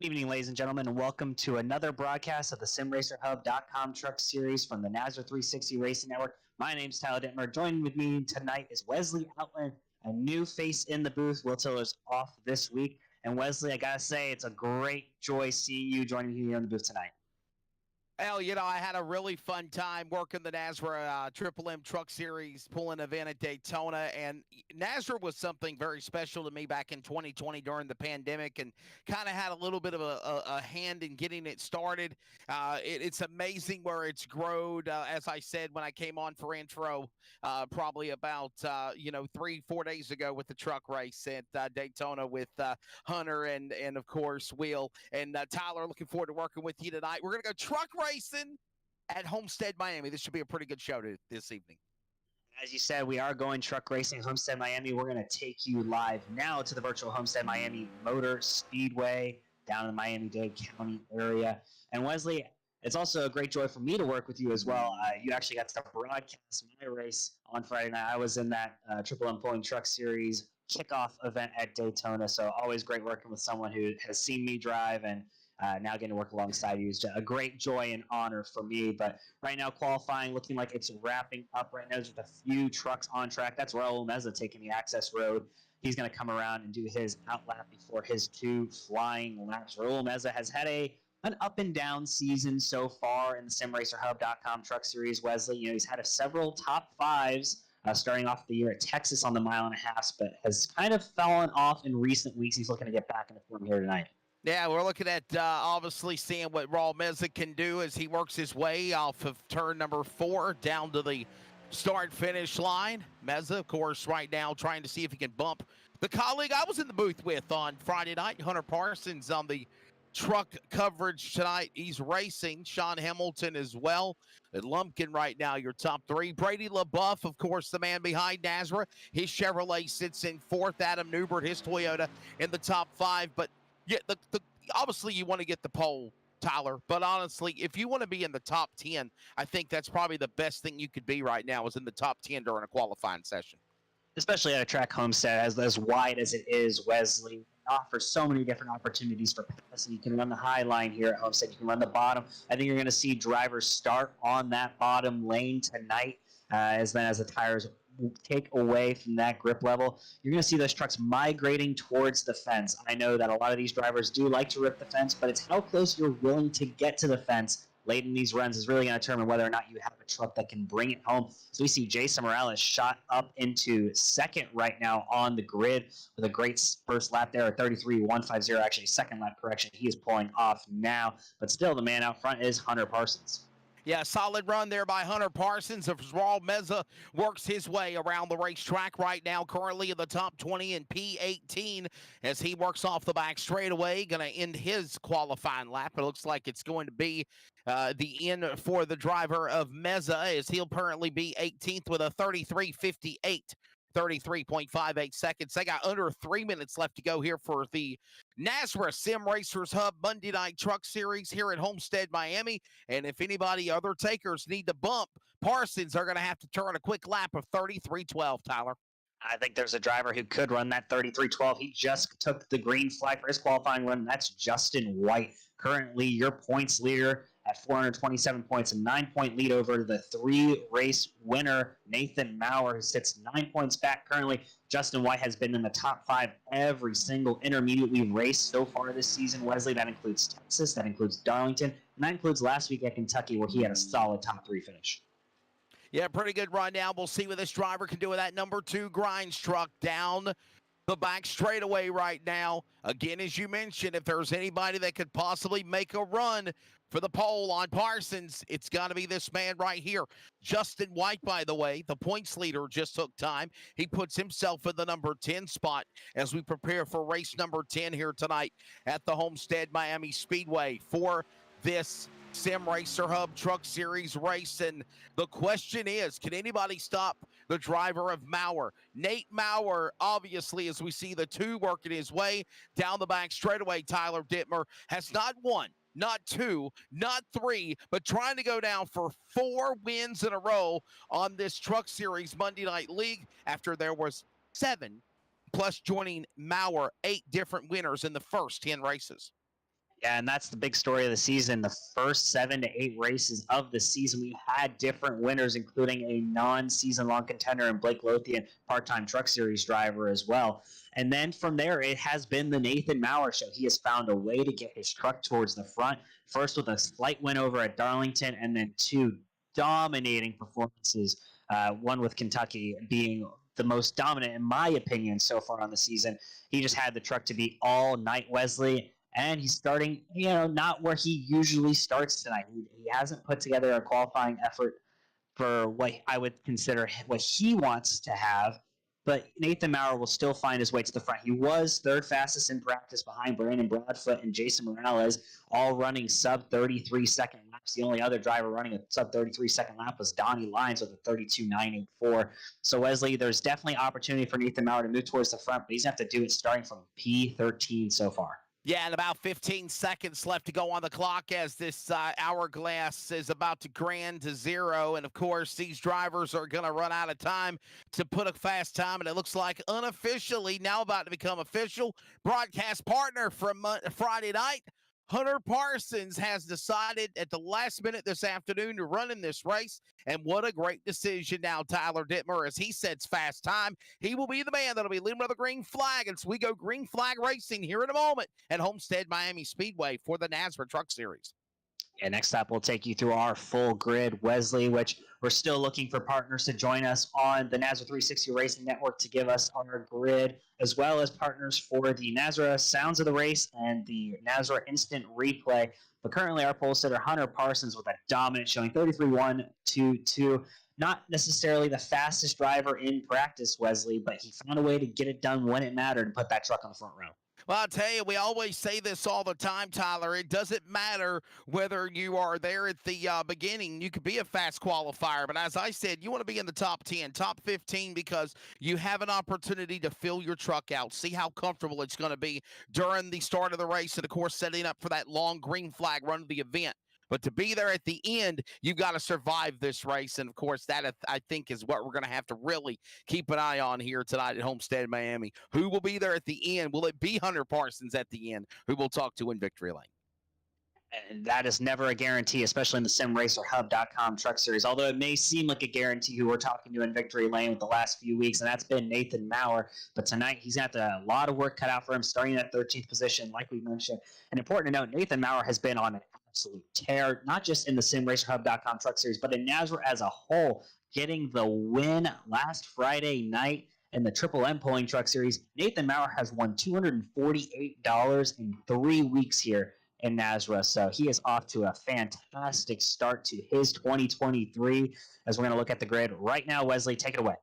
Good evening, ladies and gentlemen, and welcome to another broadcast of the SimRacerHub.com Truck Series from the NASRA 360 Racing Network. My name's Tyler Dittmer. Joining with me tonight is Wesley Outland, a new face in the booth. Will Tiller's off this week. And Wesley, I gotta say, it's a great joy seeing you joining me here in the booth tonight. Well, I had a really fun time working the NASRA Triple M Truck Series pulling event at Daytona, and NASRA was something very special to me back in 2020 during the pandemic, and kind of had a little bit of a hand in getting it started. It's amazing where it's grown. As I said when I came on for intro, probably about 3-4 days ago with the truck race at Daytona with Hunter and of course Will and Tyler. Looking forward to working with you tonight. We're gonna go truck racing at Homestead-Miami. This should be a pretty good show this evening. As you said, we are going truck racing Homestead-Miami. We're going to take you live now to the virtual Homestead-Miami Motor Speedway down in the Miami-Dade County area. And Wesley, it's also a great joy for me to work with you as well. You actually got to broadcast my race on Friday night. I was in that Triple M Pulling Truck Series kickoff event at Daytona, so always great working with someone who has seen me drive and now getting to work alongside you is a great joy and honor for me. But right now, qualifying looking like it's wrapping up right now. There's just a few trucks on track. That's Raul Meza taking the access road. He's going to come around and do his out lap before his two flying laps. Raul Meza has had an up and down season so far in the SimRacerHub.com Truck Series. Wesley, he's had several top fives. Starting off the year at Texas on the 1.5 miles, but has kind of fallen off in recent weeks. He's looking to get back into form here tonight. Yeah, we're looking at obviously seeing what Raul Meza can do as he works his way off of turn number 4 down to the start-finish line. Meza, of course, right now trying to see if he can bump the colleague I was in the booth with on Friday night, Hunter Parsons, on the truck coverage tonight. He's racing. Sean Hamilton as well. At Lumpkin right now, your top 3. Brady LaBeouf, of course, the man behind NASRA. His Chevrolet sits in 4th. Adam Newbert, his Toyota, in the top 5. But yeah, obviously you want to get the pole, Tyler. But honestly, if you want to be in the top 10, I think that's probably the best thing you could be right now is in the top 10 during a qualifying session. Especially at a track Homestead as wide as it is, Wesley. It offers so many different opportunities for passing. You can run the high line here at Homestead. You can run the bottom. I think you're going to see drivers start on that bottom lane tonight as the tires take away from that grip level. You're going to see those trucks migrating towards the fence. I know that a lot of these drivers do like to rip the fence, but it's how close you're willing to get to the fence late in these runs is really going to determine whether or not you have a truck that can bring it home. So we see Jason Morales shot up into 2nd right now on the grid with a great first lap there at 33.150. Actually, 2nd lap correction. He is pulling off now, but still the man out front is Hunter Parsons. Yeah, solid run there by Hunter Parsons as Raul Meza works his way around the racetrack right now, currently in the top 20 in P18 as he works off the back straightaway, going to end his qualifying lap. It looks like it's going to be the end for the driver of Meza as he'll currently be 18th with a 33.58. 33.58 seconds. They got under 3 minutes left to go here for the NASRA Sim Racers Hub Monday Night Truck Series here at Homestead-Miami. And if anybody, other takers, need to bump Parsons, are going to have to turn a quick lap of 33.12, Tyler. I think there's a driver who could run that 33.12. He just took the green flag for his qualifying run. That's Justin White, currently your points leader at 427 points, a 9-point lead over the 3-race winner, Nate Mowrer, who sits 9 points back currently. Justin White has been in the top 5 every single intermediate we've raced so far this season, Wesley. That includes Texas, that includes Darlington, and that includes last week at Kentucky where he had a solid top 3 finish. Yeah, pretty good run now. We'll see what this driver can do with that number 2 grinds truck down the back straightaway right now. Again, as you mentioned, if there's anybody that could possibly make a run for the pole on Parsons, it's got to be this man right here. Justin White, by the way, the points leader, just took time. He puts himself in the number 10 spot as we prepare for race number 10 here tonight at the Homestead-Miami Speedway for this Sim Racer Hub Truck Series race. And the question is, can anybody stop the driver of Mowrer? Nate Mowrer, obviously, as we see the 2 working his way down the back straightaway, Tyler Dittmer, has not won, not 2, not 3, but trying to go down for 4 wins in a row on this Truck Series Monday Night League after there was 7, plus joining Mowrer, 8 different winners in the first 10 races. Yeah, and that's the big story of the season. The first 7 to 8 races of the season, we had different winners, including a non-season long contender in Blake Lothian, part-time Truck Series driver as well. And then from there, it has been the Nathan Mowrer show. He has found a way to get his truck towards the front, first with a slight win over at Darlington, and then two dominating performances, one with Kentucky being the most dominant, in my opinion, so far on the season. He just had the truck to beat all night, Wesley. And he's starting, not where he usually starts tonight. He hasn't put together a qualifying effort for what I would consider what he wants to have. But Nathan Mowrer will still find his way to the front. He was third fastest in practice behind Brandon Broadfoot and Jason Morales, all running sub 33 second laps. The only other driver running a sub 33 second lap was Donnie Lyons with a 32.984. So, Wesley, there's definitely opportunity for Nathan Mowrer to move towards the front, but he's going to have to do it starting from P13 so far. Yeah, and about 15 seconds left to go on the clock as this hourglass is about to grind to zero. And, of course, these drivers are going to run out of time to put a fast time. And it looks like unofficially, now about to become official, broadcast partner from Friday night, Hunter Parsons has decided at the last minute this afternoon to run in this race. And what a great decision now, Tyler Dittmer, as he sets fast time. He will be the man that'll be leading with the green flag. And so we go green flag racing here in a moment at Homestead-Miami Speedway for the NASRA Truck Series. Yeah, next up, we'll take you through our full grid, Wesley, which we're still looking for partners to join us on the NASRA 360 Racing Network to give us our grid, as well as partners for the NASRA Sounds of the Race and the NASRA Instant Replay. But currently, our pole sitter, Hunter Parsons, with a dominant showing, 33.122. Not necessarily the fastest driver in practice, Wesley, but he found a way to get it done when it mattered and put that truck on the front row. Well, I'll tell you, we always say this all the time, Tyler. It doesn't matter whether you are there at the beginning. You could be a fast qualifier, but as I said, you want to be in the top 10, top 15, because you have an opportunity to fill your truck out, see how comfortable it's going to be during the start of the race, and, of course, setting up for that long green flag run of the event. But to be there at the end, you've got to survive this race. And, of course, that, I think, is what we're going to have to really keep an eye on here tonight at Homestead-Miami. Who will be there at the end? Will it be Hunter Parsons at the end, who we'll talk to in Victory Lane? And that is never a guarantee, especially in the SimRacerHub.com Truck Series, although it may seem like a guarantee who we're talking to in Victory Lane with the last few weeks, and that's been Nathan Mowrer. But tonight, he's got a lot of work cut out for him, starting at 13th position, like we mentioned. And important to note, Nathan Mowrer has been on an absolute tear, not just in the SimRacerHub.com Truck Series, but in NASRA as a whole, getting the win last Friday night in the Triple M Pulling Truck Series. Nathan Mowrer has won $248 in 3 weeks here in NASRA, so he is off to a fantastic start to his 2023, as we're going to look at the grid right now. Wesley, take it away.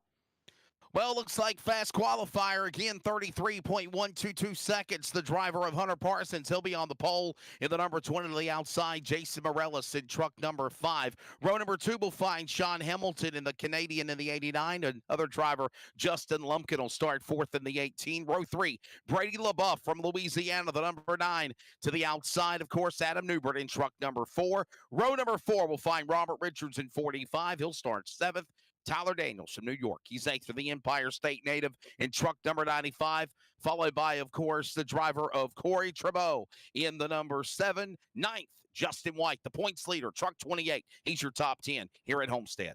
Well, looks like fast qualifier again, 33.122 seconds. The driver of Hunter Parsons, he'll be on the pole in the number 20 to the outside. Jason Morales in truck number 5. Row number 2 will find Sean Hamilton in the Canadian in the 89. Another driver, Justin Lumpkin, will start 4th in the 18. Row 3, Brady LaBeouf from Louisiana, the number 9 to the outside. Of course, Adam Newbert in truck number 4. Row number 4 will find Robert Richards in 45. He'll start 7th. Tyler Daniels from New York. He's 8th for the Empire State native in truck number 95, followed by, of course, the driver of Corey Trebeau in the number 7. 9th, Justin White, the points leader, truck 28. He's your top 10 here at Homestead.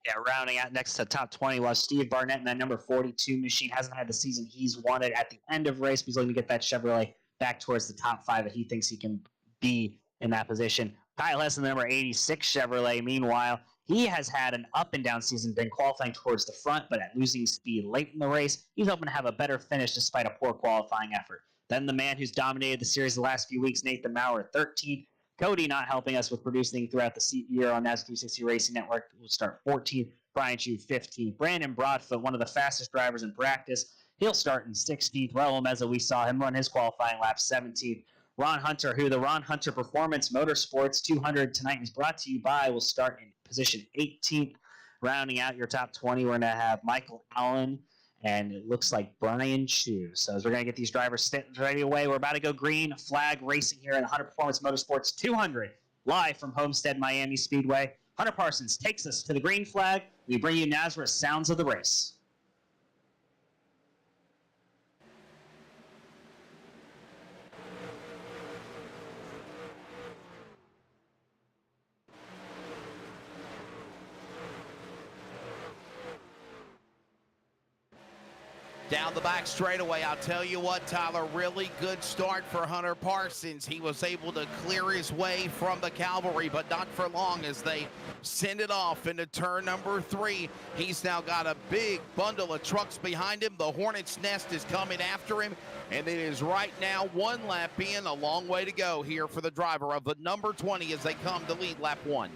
Yeah, rounding out next to top 20 was Steve Barnett in that number 42 machine. Hasn't had the season he's wanted at the end of race. He's looking to get that Chevrolet back towards the top 5 that he thinks he can be in that position. Kyle Hess in the number 86 Chevrolet, meanwhile, he has had an up-and-down season, been qualifying towards the front, but at losing speed late in the race, he's hoping to have a better finish despite a poor qualifying effort. Then the man who's dominated the series the last few weeks, Nathan Mowrer, 13th. Cody not helping us with producing throughout the year on NASRA 360 Racing Network, will start 14th. Brian Chu, 15th. Brandon Broadfoot, one of the fastest drivers in practice, he'll start in 16th. Raul Meza, we saw him run his qualifying lap, 17th. Ron Hunter, who the Ron Hunter Performance Motorsports 200 tonight is brought to you by, will start in position 18th. Rounding out your top 20, we're going to have Michael Allen, and it looks like Brian Chu. So as we're going to get these drivers ready away, we're about to go green flag racing here in the Hunter Performance Motorsports 200, live from Homestead-Miami Speedway. Hunter Parsons takes us to the green flag. We bring you NASRA Sounds of the Race. Down the back straightaway, I'll tell you what, Tyler, really good start for Hunter Parsons. He was able to clear his way from the cavalry, but not for long as they send it off into turn number 3. He's now got a big bundle of trucks behind him. The Hornet's Nest is coming after him, and it is right now 1 lap in. A long way to go here for the driver of the number 20 as they come to lead lap 1.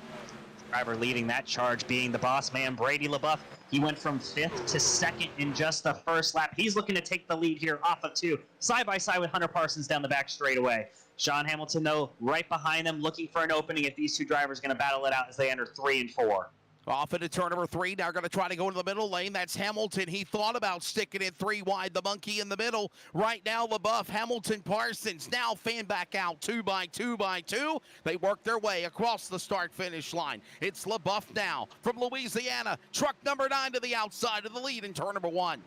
Driver leading that charge being the boss man, Brady LaBeouf. He went from 5th to 2nd in just the first lap. He's looking to take the lead here off of 2, side by side with Hunter Parsons down the back straightaway. Sean Hamilton, though, right behind them, looking for an opening if these two drivers are going to battle it out as they enter 3 and 4. Off into turn number 3. Now going to try to go into the middle lane. That's Hamilton. He thought about sticking it 3 wide. The monkey in the middle. Right now, LaBeouf, Hamilton, Parsons. Now fan back out 2 by 2 by 2. They work their way across the start-finish line. It's LaBeouf now from Louisiana. Truck number 9 to the outside of the lead in turn number 1.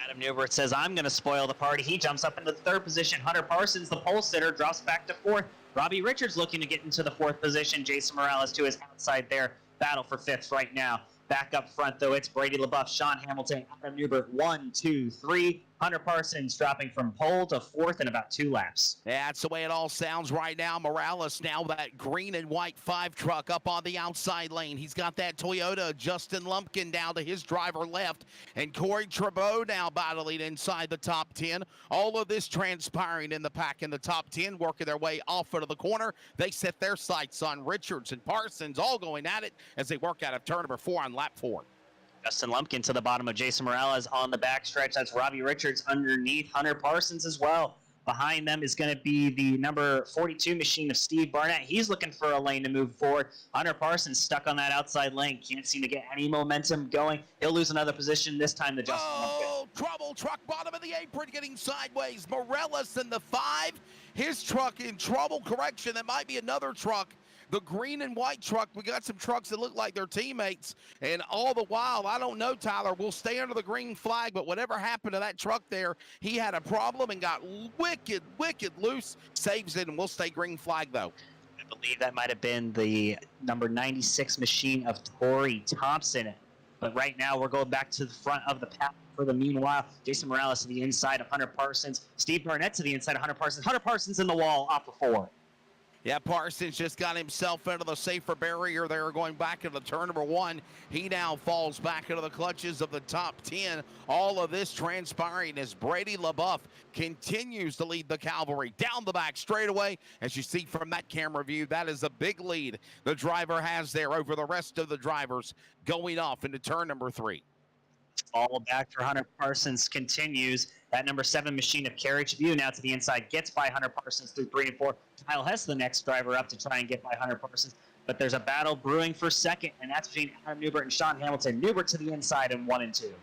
Adam Newbert says, I'm going to spoil the party. He jumps up into the 3rd position. Hunter Parsons, the pole sitter, drops back to 4th. Robbie Richards looking to get into the 4th position. Jason Morales to his outside there. Battle for 5th right now. Back up front, though, it's Brady LaBeouf, Sean Hamilton, Adam Newbert, 1, 2, 3. Hunter Parsons dropping from pole to 4th in about 2 laps. Yeah, that's the way it all sounds right now. Morales now that green and white 5 truck up on the outside lane. He's got that Toyota Justin Lumpkin down to his driver left. And Corey Trebot now battling inside the top 10. All of this transpiring in the pack in the top 10, working their way off into the corner. They set their sights on Richards and Parsons, all going at it as they work out of turn number 4 on lap 4. Justin Lumpkin to the bottom of Jason Morales on the backstretch. That's Robbie Richards underneath Hunter Parsons as well. Behind them is going to be the number 42 machine of Steve Barnett. He's looking for a lane to move forward. Hunter Parsons stuck on that outside lane. Can't seem to get any momentum going. He'll lose another position, this time to Justin Lumpkin. Trouble, truck bottom of the apron getting sideways. Morales in the 5. His truck in trouble. Correction, that might be another truck. The green and white truck, we got some trucks that look like they're teammates. And all the while, I don't know, Tyler, we'll stay under the green flag, but whatever happened to that truck there, he had a problem and got wicked loose. Saves it, and we'll stay green flag, though. I believe that might have been the number 96 machine of Torrey Thompson. But right now, we're going back to the front of the pack. For the meanwhile, Jason Morales to the inside of Hunter Parsons. Steve Barnett to the inside of Hunter Parsons. Hunter Parsons in the wall off of 4. Yeah, Parsons just got himself into the safer barrier there going back into turn number 1. He now falls back into the clutches of the top 10. All of this transpiring as Brady LaBeouf continues to lead the cavalry down the back straightaway. As you see from that camera view, that is a big lead the driver has there over the rest of the drivers going off into turn number 3. All back for Hunter Parsons continues. That number 7 machine of Carriage View now to the inside gets by Hunter Parsons through 3 and 4. Kyle Hess, the next driver up to try and get by Hunter Parsons. But there's a battle brewing for 2nd, and that's between Adam Newbert and Sean Hamilton. Newbert to the inside in 1 and 2.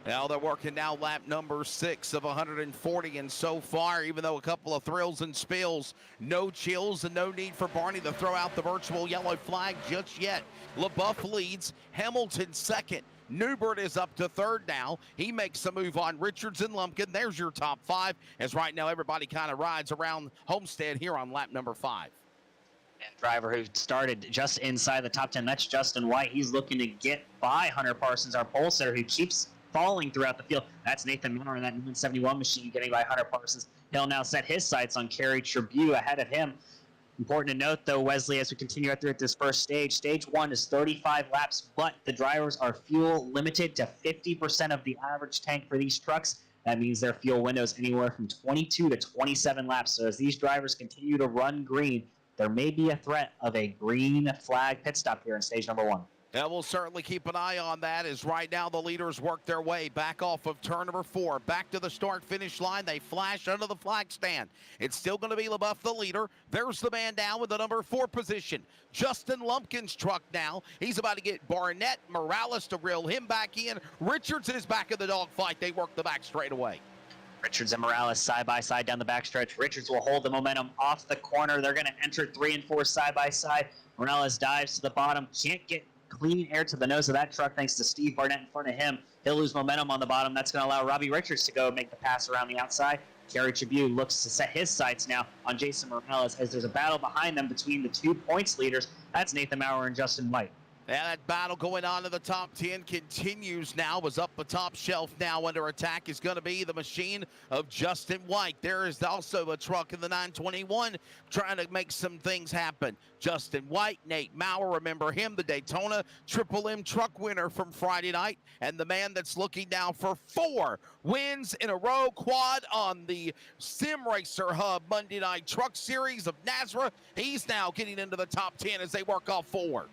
Now they're working now lap number 6 of 140, and so far, even though a couple of thrills and spills, no chills and no need for Barney to throw out the virtual yellow flag just yet. LaBeouf leads, Hamilton 2nd. Newbert is up to 3rd now. He makes a move on Richards and Lumpkin. There's your top 5, as right now everybody kind of rides around Homestead here on lap number 5. And driver who started just inside the top 10, that's Justin White. He's looking to get by Hunter Parsons, our pole sitter, who keeps falling throughout the field. That's Nathan Mowrer in that 971 machine getting by Hunter Parsons. He'll now set his sights on Kerry Tribute ahead of him. Important to note, though, Wesley, as we continue through at this first stage, stage 1 is 35 laps, but the drivers are fuel limited to 50% of the average tank for these trucks. That means their fuel window is anywhere from 22 to 27 laps. So as these drivers continue to run green, there may be a threat of a green flag pit stop here in stage number 1. Yeah, we'll certainly keep an eye on that as right now the leaders work their way back off of turn number 4. Back to the start-finish line. They flash under the flag stand. It's still going to be LaBeouf the leader. There's the man down with the number 4 position. Justin Lumpkin's truck now. He's about to get Barnett, Morales to reel him back in. Richards is back in the dogfight. They work the back straight away. Richards and Morales side by side down the backstretch. Richards will hold the momentum off the corner. They're going to enter 3 and 4 side by side. Morales dives to the bottom. Can't get clean air to the nose of that truck thanks to Steve Barnett in front of him. He'll lose momentum on the bottom. That's going to allow Robbie Richards to go make the pass around the outside. Kerry Tribute looks to set his sights now on Jason Morales as there's a battle behind them between the 2 points leaders. That's Nathan Mowrer and Justin White. Yeah, that battle going on in the top 10 continues now. Was up the top shelf now under attack is going to be the machine of Justin White. There is also a truck in the 921 trying to make some things happen. Justin White, Nate Mowrer, remember him, the Daytona Triple M truck winner from Friday night, and the man that's looking now for 4 wins in a row, quad on the Sim Racer Hub Monday Night Truck Series of Nazareth. He's now getting into the top 10 as they work off 4.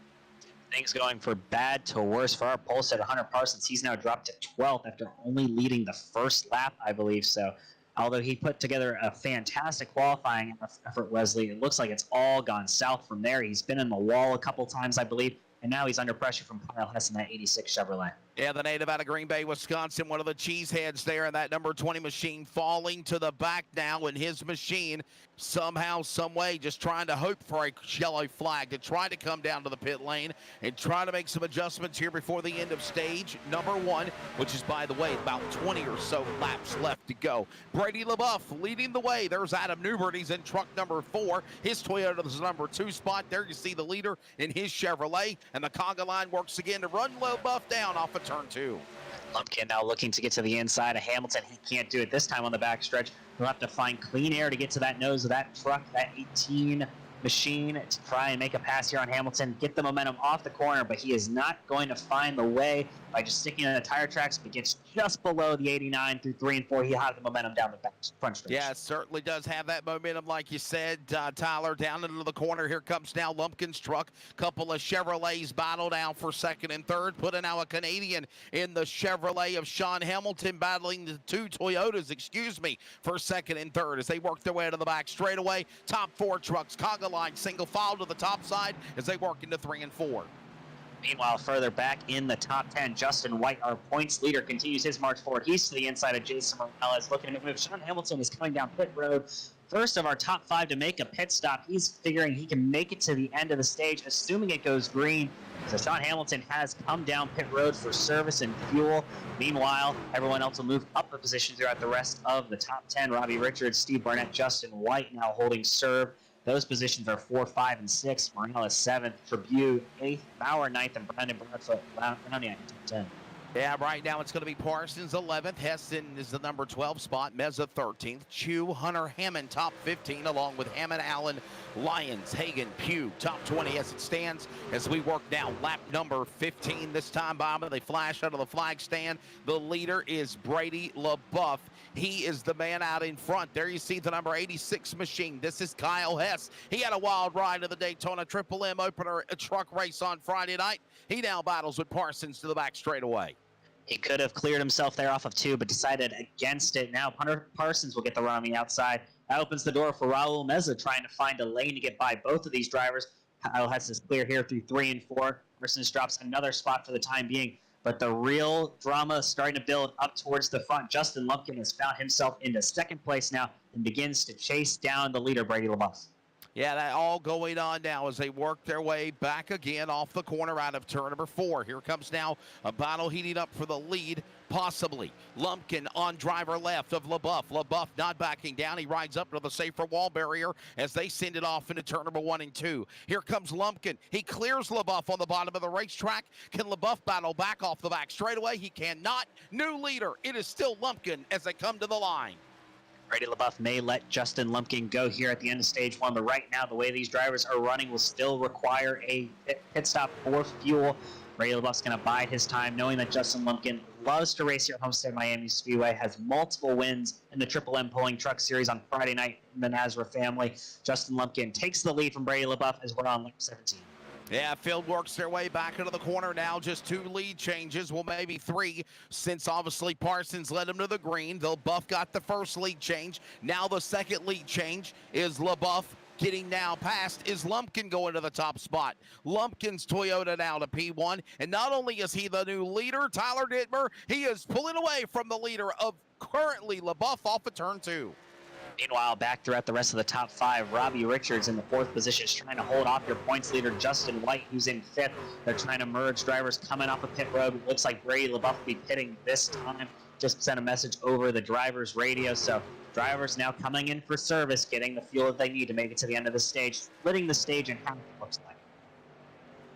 Things going from bad to worse for our pole sitter, Hunter Parsons. He's now dropped to 12th after only leading the first lap, I believe. So, although he put together a fantastic qualifying effort, Wesley, it looks like it's all gone south from there. He's been in the wall a couple times, I believe, and now he's under pressure from Kyle Hess in that 86 Chevrolet. Yeah, the native out of Green Bay, Wisconsin, one of the cheeseheads there, and that number 20 machine falling to the back now in his machine somehow, some way, just trying to hope for a yellow flag to try to come down to the pit lane and try to make some adjustments here before the end of stage number 1, which is, by the way, about 20 or so laps left to go. Brady LaBeouf leading the way. There's Adam Newbert. He's in truck number 4. His Toyota is number 2 spot. There you see the leader in his Chevrolet, and the conga line works again to run LaBeouf down off of turn 2. Lumpkin now looking to get to the inside of Hamilton. He can't do it this time on the backstretch. He'll have to find clean air to get to that nose of that truck, that 18 machine, to try and make a pass here on Hamilton, get the momentum off the corner, but he is not going to find the way by just sticking in the tire tracks, but gets just below the 89 through 3 and 4. He'll have the momentum down the back front stretch. Yeah, it certainly does have that momentum, like you said, Tyler, down into the corner. Here comes now Lumpkin's truck. Couple of Chevrolets battle down for second and third. Putting now a Canadian in the Chevrolet of Sean Hamilton, battling the 2 Toyotas, for second and third as they work their way to the back straightaway. Top 4 trucks, conga line, single file to the top side as they work into 3 and 4. Meanwhile, further back in the top 10, Justin White, our points leader, continues his march forward. He's to the inside of Jason Morales, looking to move. Sean Hamilton is coming down pit road. First of our top 5 to make a pit stop. He's figuring he can make it to the end of the stage, assuming it goes green. So Sean Hamilton has come down pit road for service and fuel. Meanwhile, everyone else will move up a position throughout the rest of the top 10. Robbie Richards, Steve Barnett, Justin White now holding serve. Those positions are 4, 5, and 6. Morales 7th, Tribute 8th, Bauer 9th, and Brandon Broadfoot rounding out top 10. Yeah, right now it's going to be Parsons 11th. Heston is the number 12 spot. Meza 13th. Chew, Hunter, Hammond top 15, along with Hammond, Allen, Lyons, Hagan, Pugh top 20 as it stands. As we work now lap number 15 this time, Bob. They flash out of the flag stand. The leader is Brady LaBeouf. He is the man out in front. There you see the number 86 machine. This is Kyle Hess. He had a wild ride of the Daytona Triple M opener truck race on Friday night. He now battles with Parsons to the back straightaway. He could have cleared himself there off of 2, but decided against it. Now Hunter Parsons will get the run on the outside. That opens the door for Raul Meza, trying to find a lane to get by both of these drivers. Kyle Hess is clear here through 3 and 4. Parsons drops another spot for the time being. But the real drama is starting to build up towards the front. Justin Lumpkin has found himself into second place now and begins to chase down the leader, Brady LaBeouf. Yeah, that all going on now as they work their way back again off the corner out of turn number 4. Here comes now a battle heating up for the lead, possibly. Lumpkin on driver left of LaBeouf. LaBeouf not backing down. He rides up to the safer wall barrier as they send it off into turn number 1 and 2. Here comes Lumpkin. He clears LaBeouf on the bottom of the racetrack. Can LaBeouf battle back off the back straightaway? He cannot. New leader. It is still Lumpkin as they come to the line. Brady LaBeouf may let Justin Lumpkin go here at the end of stage 1, but right now the way these drivers are running will still require a pit stop for fuel. Brady LaBeouf's going to bide his time, knowing that Justin Lumpkin loves to race here at Homestead-Miami Speedway, has multiple wins in the Triple M Pulling Truck Series on Friday night in the Nazareth family. Justin Lumpkin takes the lead from Brady LaBeouf as we're on lap 17. Yeah, field works their way back into the corner now. Just 2 lead changes, well, maybe 3, since obviously Parsons led him to the green. LaBeouf got the first lead change. Now the second lead change is LaBeouf getting now past. Is Lumpkin going to the top spot? Lumpkin's Toyota now to P1. And not only is he the new leader, Tyler Dittmer, he is pulling away from the leader of currently LaBeouf off of turn 2. Meanwhile, back throughout the rest of the top 5, Robbie Richards in the 4th position is trying to hold off your points leader, Justin White, who's in 5th. They're trying to merge drivers coming off of pit road. It looks like Brady LaBeouf will be pitting this time. Just sent a message over the driver's radio. So drivers now coming in for service, getting the fuel that they need to make it to the end of the stage, splitting the stage in half, it looks like.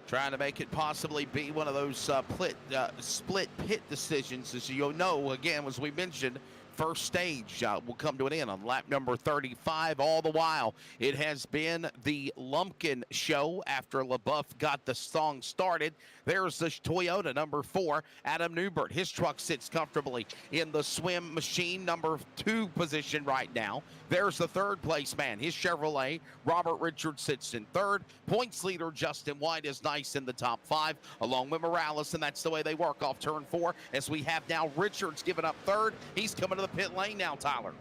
Trying to make it possibly be one of those split pit decisions. As you know, again, as we mentioned, first stage will come to an end on lap number 35. All the while, it has been the Lumpkin show after LaBeouf got the song started. There's the Toyota number 4, Adam Newbert. His truck sits comfortably in the swim machine number 2 position right now. There's the third place man, his Chevrolet. Robert Richards sits in third. Points leader Justin White is nice in the top 5, along with Morales, and that's the way they work off turn 4. As we have now Richards giving up third. He's coming to the pit lane now, Tyler.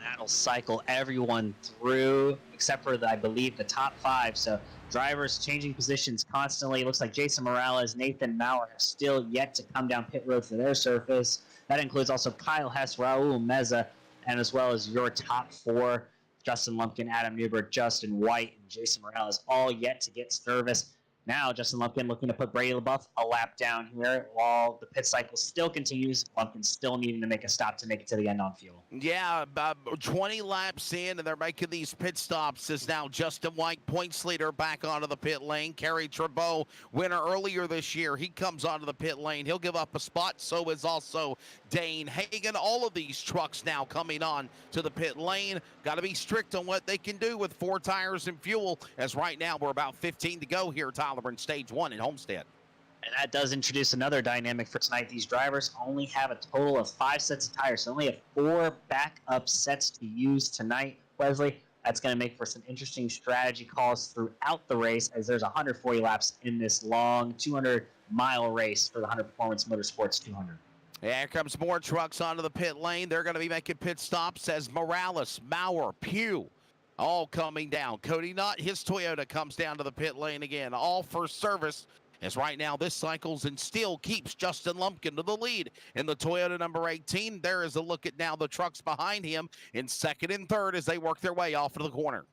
That'll cycle everyone through, except for, I believe, the top 5. So drivers changing positions constantly. It looks like Jason Morales, Nathan Mowrer have still yet to come down pit road for their surface. That includes also Kyle Hess, Raul Meza, and as well as your top 4, Justin Lumpkin, Adam Newbert, Justin White, and Jason Morales, all yet to get service. Now, Justin Lumpkin looking to put Brady LaBeouf a lap down here while the pit cycle still continues. Lumpkin still needing to make a stop to make it to the end on fuel. Yeah, about 20 laps in, and they're making these pit stops as now Justin White, points leader, back onto the pit lane. Kerry Trabeau, winner earlier this year, he comes onto the pit lane. He'll give up a spot. So is also Dane Hagan. All of these trucks now coming on to the pit lane. Got to be strict on what they can do with 4 tires and fuel, as right now we're about 15 to go here, Tyler, in stage 1 in Homestead. And that does introduce another dynamic for tonight. These drivers only have a total of 5 sets of tires, so only have 4 backup sets to use tonight, Wesley. That's going to make for some interesting strategy calls throughout the race, as there's 140 laps in this long 200-mile race for the Hunter Performance Motorsports 200. Yeah, here comes more trucks onto the pit lane. They're going to be making pit stops as Morales, Maurer, Pugh, all coming down. Cody Nutt, his Toyota comes down to the pit lane again, all for service. As right now this cycles and still keeps Justin Lumpkin to the lead in the Toyota number 18. There is a look at now the trucks behind him in second and third as they work their way off of the corner.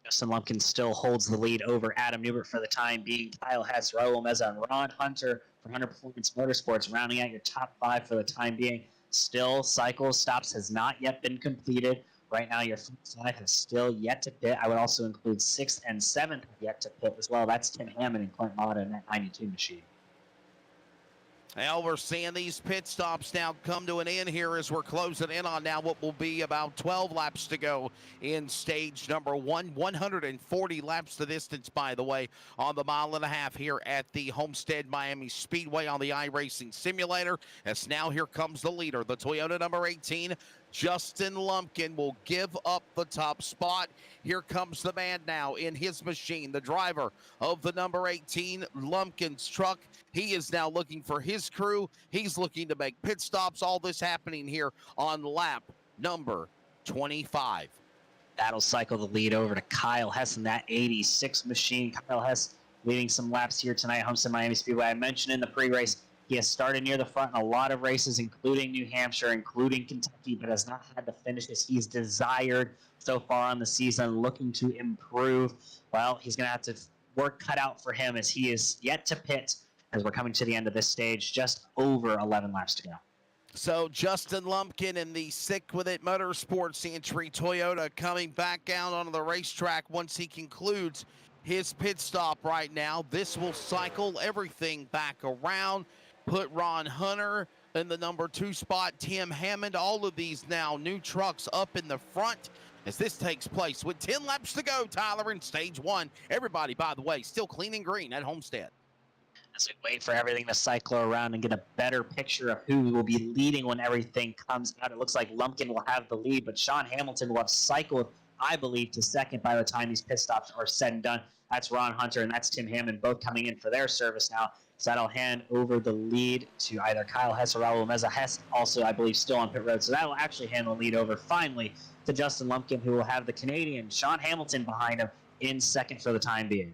Justin Lumpkin still holds the lead over Adam Newbert for the time being. Kyle Hess, Raul Meza, and Ron Hunter for Hunter Performance Motorsports rounding out your top 5 for the time being. Still, cycle stops has not yet been completed. Right now, your first 5 has still yet to pit. I would also include 6th and 7th yet to pit as well. That's Tim Hammond and Clint Mata in that 92 machine. Well, we're seeing these pit stops now come to an end here as we're closing in on now what will be about 12 laps to go in stage number 1. 140 laps the distance, by the way, on the 1.5 miles here at the Homestead-Miami Speedway on the iRacing Simulator. As now here comes the leader, the Toyota number 18. Justin Lumpkin will give up the top spot. Here comes the man now in his machine, the driver of the number 18 Lumpkin's truck. He is now looking for his crew. He's looking to make pit stops. All this happening here on lap number 25. That'll cycle the lead over to Kyle Hess in that 86 machine. Kyle Hess leading some laps here tonight at Homestead-Miami Speedway. I mentioned in the pre-race, he has started near the front in a lot of races, including New Hampshire, including Kentucky, but has not had the finishes he's desired so far on the season, looking to improve. Well, he's going to have to work cut out for him as he is yet to pit as we're coming to the end of this stage, just over 11 laps to go. So Justin Lumpkin in the Sick With It Motorsports entry Toyota coming back out onto the racetrack once he concludes his pit stop right now. This will cycle everything back around. Put Ron Hunter in the number 2 spot, Tim Hammond, all of these now new trucks up in the front as this takes place with 10 laps to go, Tyler, in stage 1. Everybody, by the way, still clean and green at Homestead. As we wait for everything to cycle around and get a better picture of who will be leading when everything comes out, it looks like Lumpkin will have the lead, but Sean Hamilton will have cycled, I believe, to second by the time these pit stops are said and done. That's Ron Hunter and that's Tim Hammond, both coming in for their service now. So that'll hand over the lead to either Kyle Hess or Raul Meza. Hess also, I believe, still on pit road. So that will actually hand the lead over finally to Justin Lumpkin, who will have the Canadian Sean Hamilton behind him in second for the time being.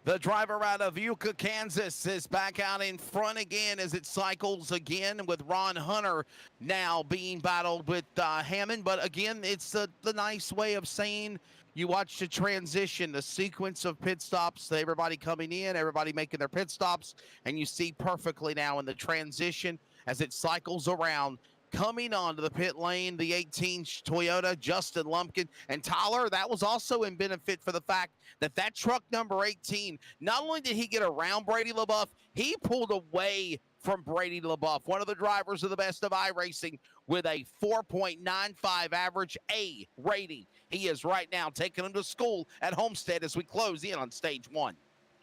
The driver out of Yucca, Kansas is back out in front again as it cycles again with Ron Hunter now being battled with Hammond. But again, it's the nice way of saying you watch the transition, the sequence of pit stops, everybody coming in, everybody making their pit stops, and you see perfectly now in the transition as it cycles around Coming onto the pit lane, the 18 Toyota, Justin Lumpkin. And Tyler, that was also in benefit for the fact that that truck number 18, not only did he get around Brady LaBeouf, he pulled away from Brady LaBeouf, one of the drivers of the best of iRacing, with a 4.95 average A rating. He is right now taking him to school at Homestead as we close in on stage one.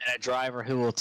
And a driver who will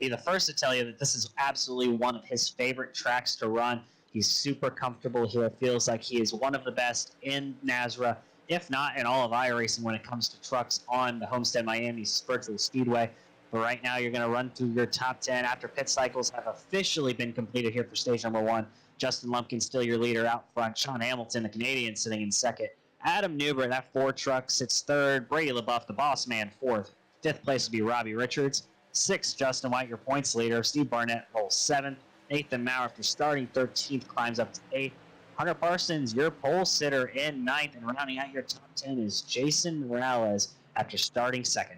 be the first to tell you that this is absolutely one of his favorite tracks to run. He's super comfortable here. Feels like he is one of the best in NASRA, if not in all of iRacing when it comes to trucks on the Homestead-Miami Virtual Speedway. But right now, you're going to run through your top 10 after pit cycles have officially been completed here for stage number one. Justin Lumpkin still your leader out front. Sean Hamilton, the Canadian, sitting in second. Adam Newbert, that Ford truck, sits third. Brady LaBeouf, the boss man, fourth. Fifth place would be Robbie Richards. Sixth, Justin White, your points leader. Steve Barnett rolls seventh. Nathan Mowrer, after starting 13th, climbs up to 8th. Hunter Parsons, your pole sitter, in 9th. And rounding out your top 10 is Jason Morales after starting 2nd.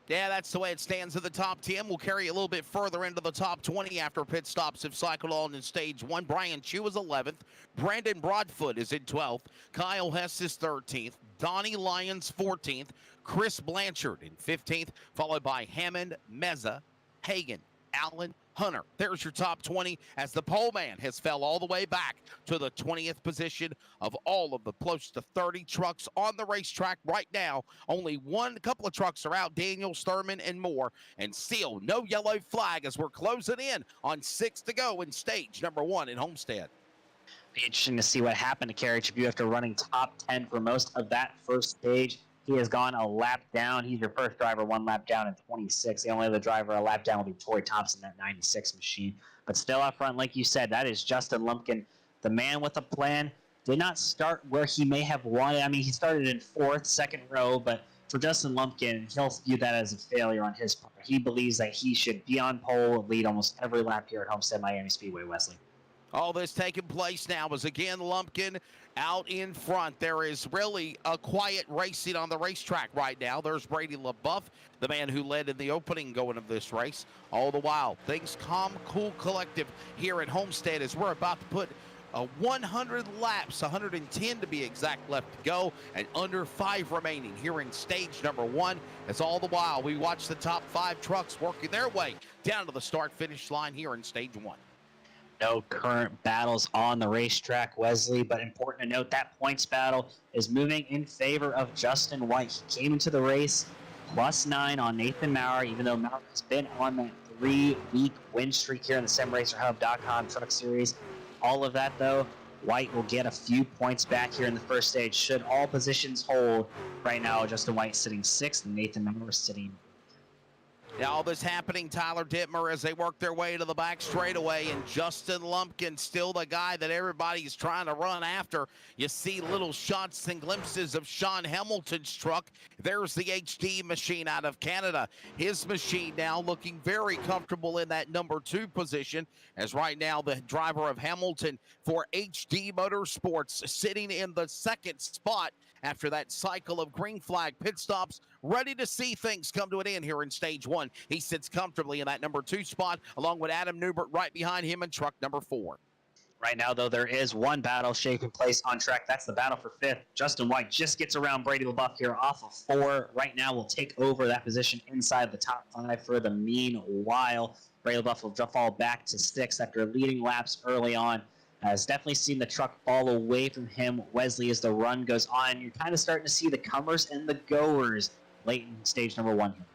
Yeah, that's the way it stands at the top 10. We'll carry you a little bit further into the top 20 after pit stops have cycled on in stage one. Brian Chu is 11th. Brandon Broadfoot is in 12th. Kyle Hess is 13th. Donnie Lyons 14th. Chris Blanchard in 15th, followed by Hammond, Meza, Hagan, Allen, Hunter. There's your top 20 as the pole man has fell all the way back to the 20th position of all of the close to 30 trucks on the racetrack right now. Only a couple of trucks are out, Daniel, Sturman, and more. And still no yellow flag as we're closing in on 6 to go in stage number one in Homestead. Be interesting to see what happened to Kerry Tribute after running top 10 for most of that first stage. He has gone a lap down. He's your first driver, 1 lap down in 26. The only other driver a lap down will be Torrey Thompson, that 96 machine. But still up front, like you said, that is Justin Lumpkin, the man with a plan. Did not start where he may have wanted. I mean, he started in 4th, second row, but for Justin Lumpkin, he'll view that as a failure on his part. He believes that he should be on pole and lead almost every lap here at Homestead-Miami Speedway, Wesley. All this taking place now is, again, Lumpkin out in front. There is really a quiet racing on the racetrack right now. There's Brady LaBeouf, the man who led in the opening going of this race. All the while, things calm, cool, collective here at Homestead as we're about to put 100 laps, 110 to be exact, left to go, and under 5 remaining here in stage number one. As all the while, we watch the top 5 trucks working their way down to the start-finish line here in stage one. No current battles on the racetrack, Wesley, but important to note that points battle is moving in favor of Justin White. He came into the race +9 on Nathan Mowrer, even though Mowrer has been on that 3-week win streak here in the SimRacerHub.com Truck Series. All of that, though, White will get a few points back here in the first stage should all positions hold. Right now, Justin White sitting 6th and Nathan Mowrer sitting. Now, all this happening, Tyler Dittmer, as they work their way to the back straightaway, and Justin Lumpkin still the guy that everybody's trying to run after. You see little shots and glimpses of Sean Hamilton's truck. There's the HD machine out of Canada. His machine now looking very comfortable in that number 2 position, as right now the driver of Hamilton for HD Motorsports sitting in the 2nd spot after that cycle of green flag pit stops, ready to see things come to an end here in stage one. He sits comfortably in that number 2 spot, along with Adam Newbert right behind him in truck number 4. Right now, though, there is one battle taking place on track. That's the battle for 5th. Justin White just gets around Brady LaBeouf here off of 4. Right now, will take over that position inside the top 5 for the meanwhile. Brady LaBeouf will fall back to 6 after leading laps early on. Has definitely seen the truck fall away from him, Wesley, as the run goes on. You're kind of starting to see the comers and the goers late in stage number 1 here.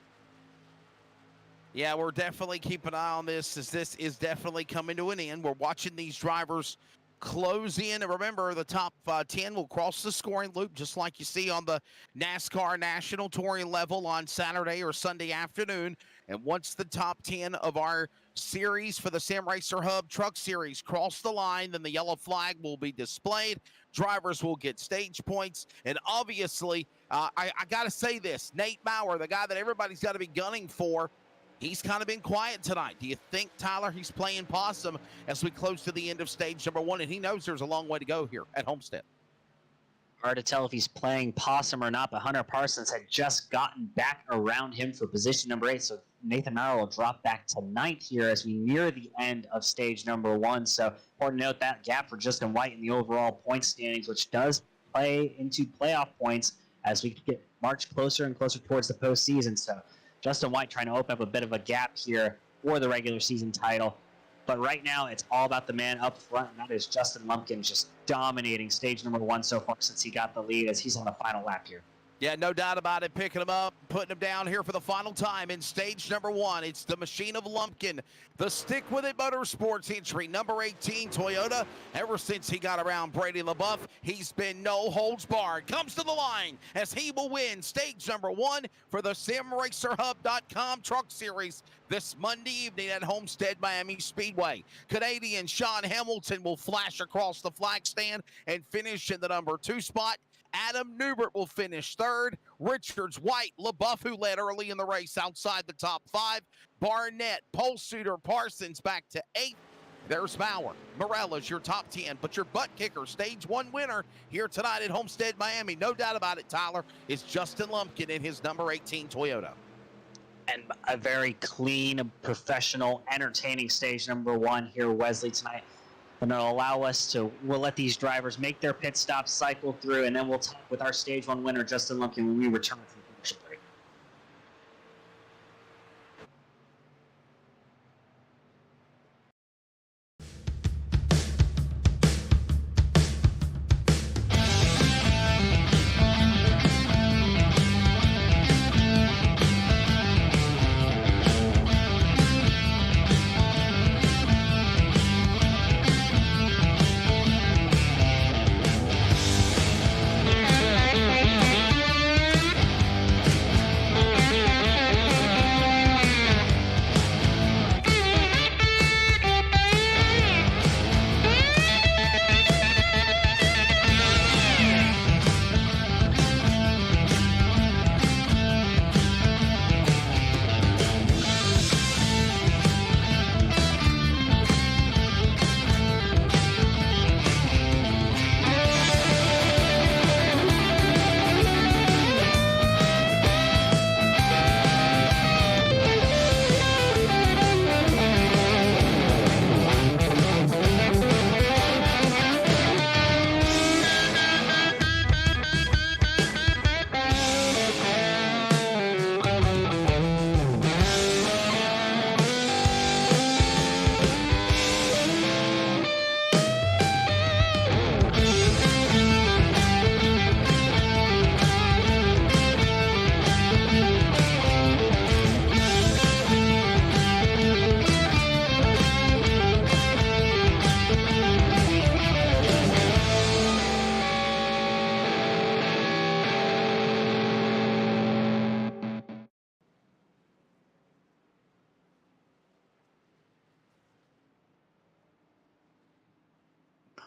Yeah, we're definitely keeping an eye on this, as this is definitely coming to an end. We're watching these drivers close in. And remember, the top 10 will cross the scoring loop, just like you see on the NASCAR National Touring level on Saturday or Sunday afternoon. And once the top 10 of our series for the Sim Racer Hub Truck Series cross the line, then the yellow flag will be displayed. Drivers will get stage points. And obviously, I got to say this, Nate Mowrer, the guy that everybody's got to be gunning for, he's kind of been quiet tonight. Do you think, Tyler, he's playing possum as we close to the end of stage number 1? And he knows there's a long way to go here at Homestead. Hard to tell if he's playing possum or not, but Hunter Parsons had just gotten back around him for position number 8, so Nathan Mowrer will drop back to 9th here as we near the end of stage number 1. So important to note that gap for Justin White in the overall point standings, which does play into playoff points as we get march closer and closer towards the postseason. So Justin White trying to open up a bit of a gap here for the regular season title. But right now, it's all about the man up front, and that is Justin Lumpkin, just dominating stage number 1 so far since he got the lead as he's on the final lap here. Yeah, no doubt about it. Picking him up, putting him down here for the final time in stage number 1. It's the machine of Lumpkin, the Stick With It Motorsports entry, number 18 Toyota. Ever since he got around Brady LaBeouf, he's been no holds barred. Comes to the line as he will win stage number 1 for the SimRacerHub.com Truck Series this Monday evening at Homestead-Miami Speedway. Canadian Sean Hamilton will flash across the flag stand and finish in the number 2 spot. Adam Newbert will finish 3rd. Richards, White, LaBeouf, who led early in the race outside the top 5. Barnett, Polsuter, Parsons back to 8th. There's Maurer. Morella's your top 10, but your butt kicker, stage 1 winner here tonight at Homestead-Miami. No doubt about it, Tyler, is Justin Lumpkin in his number 18 Toyota. And a very clean, professional, entertaining stage number 1 here, Wesley, tonight. And it'll allow us to, we'll let these drivers make their pit stops, cycle through, and then we'll talk with our stage 1 winner, Justin Lumpkin, when we return from the commercial break.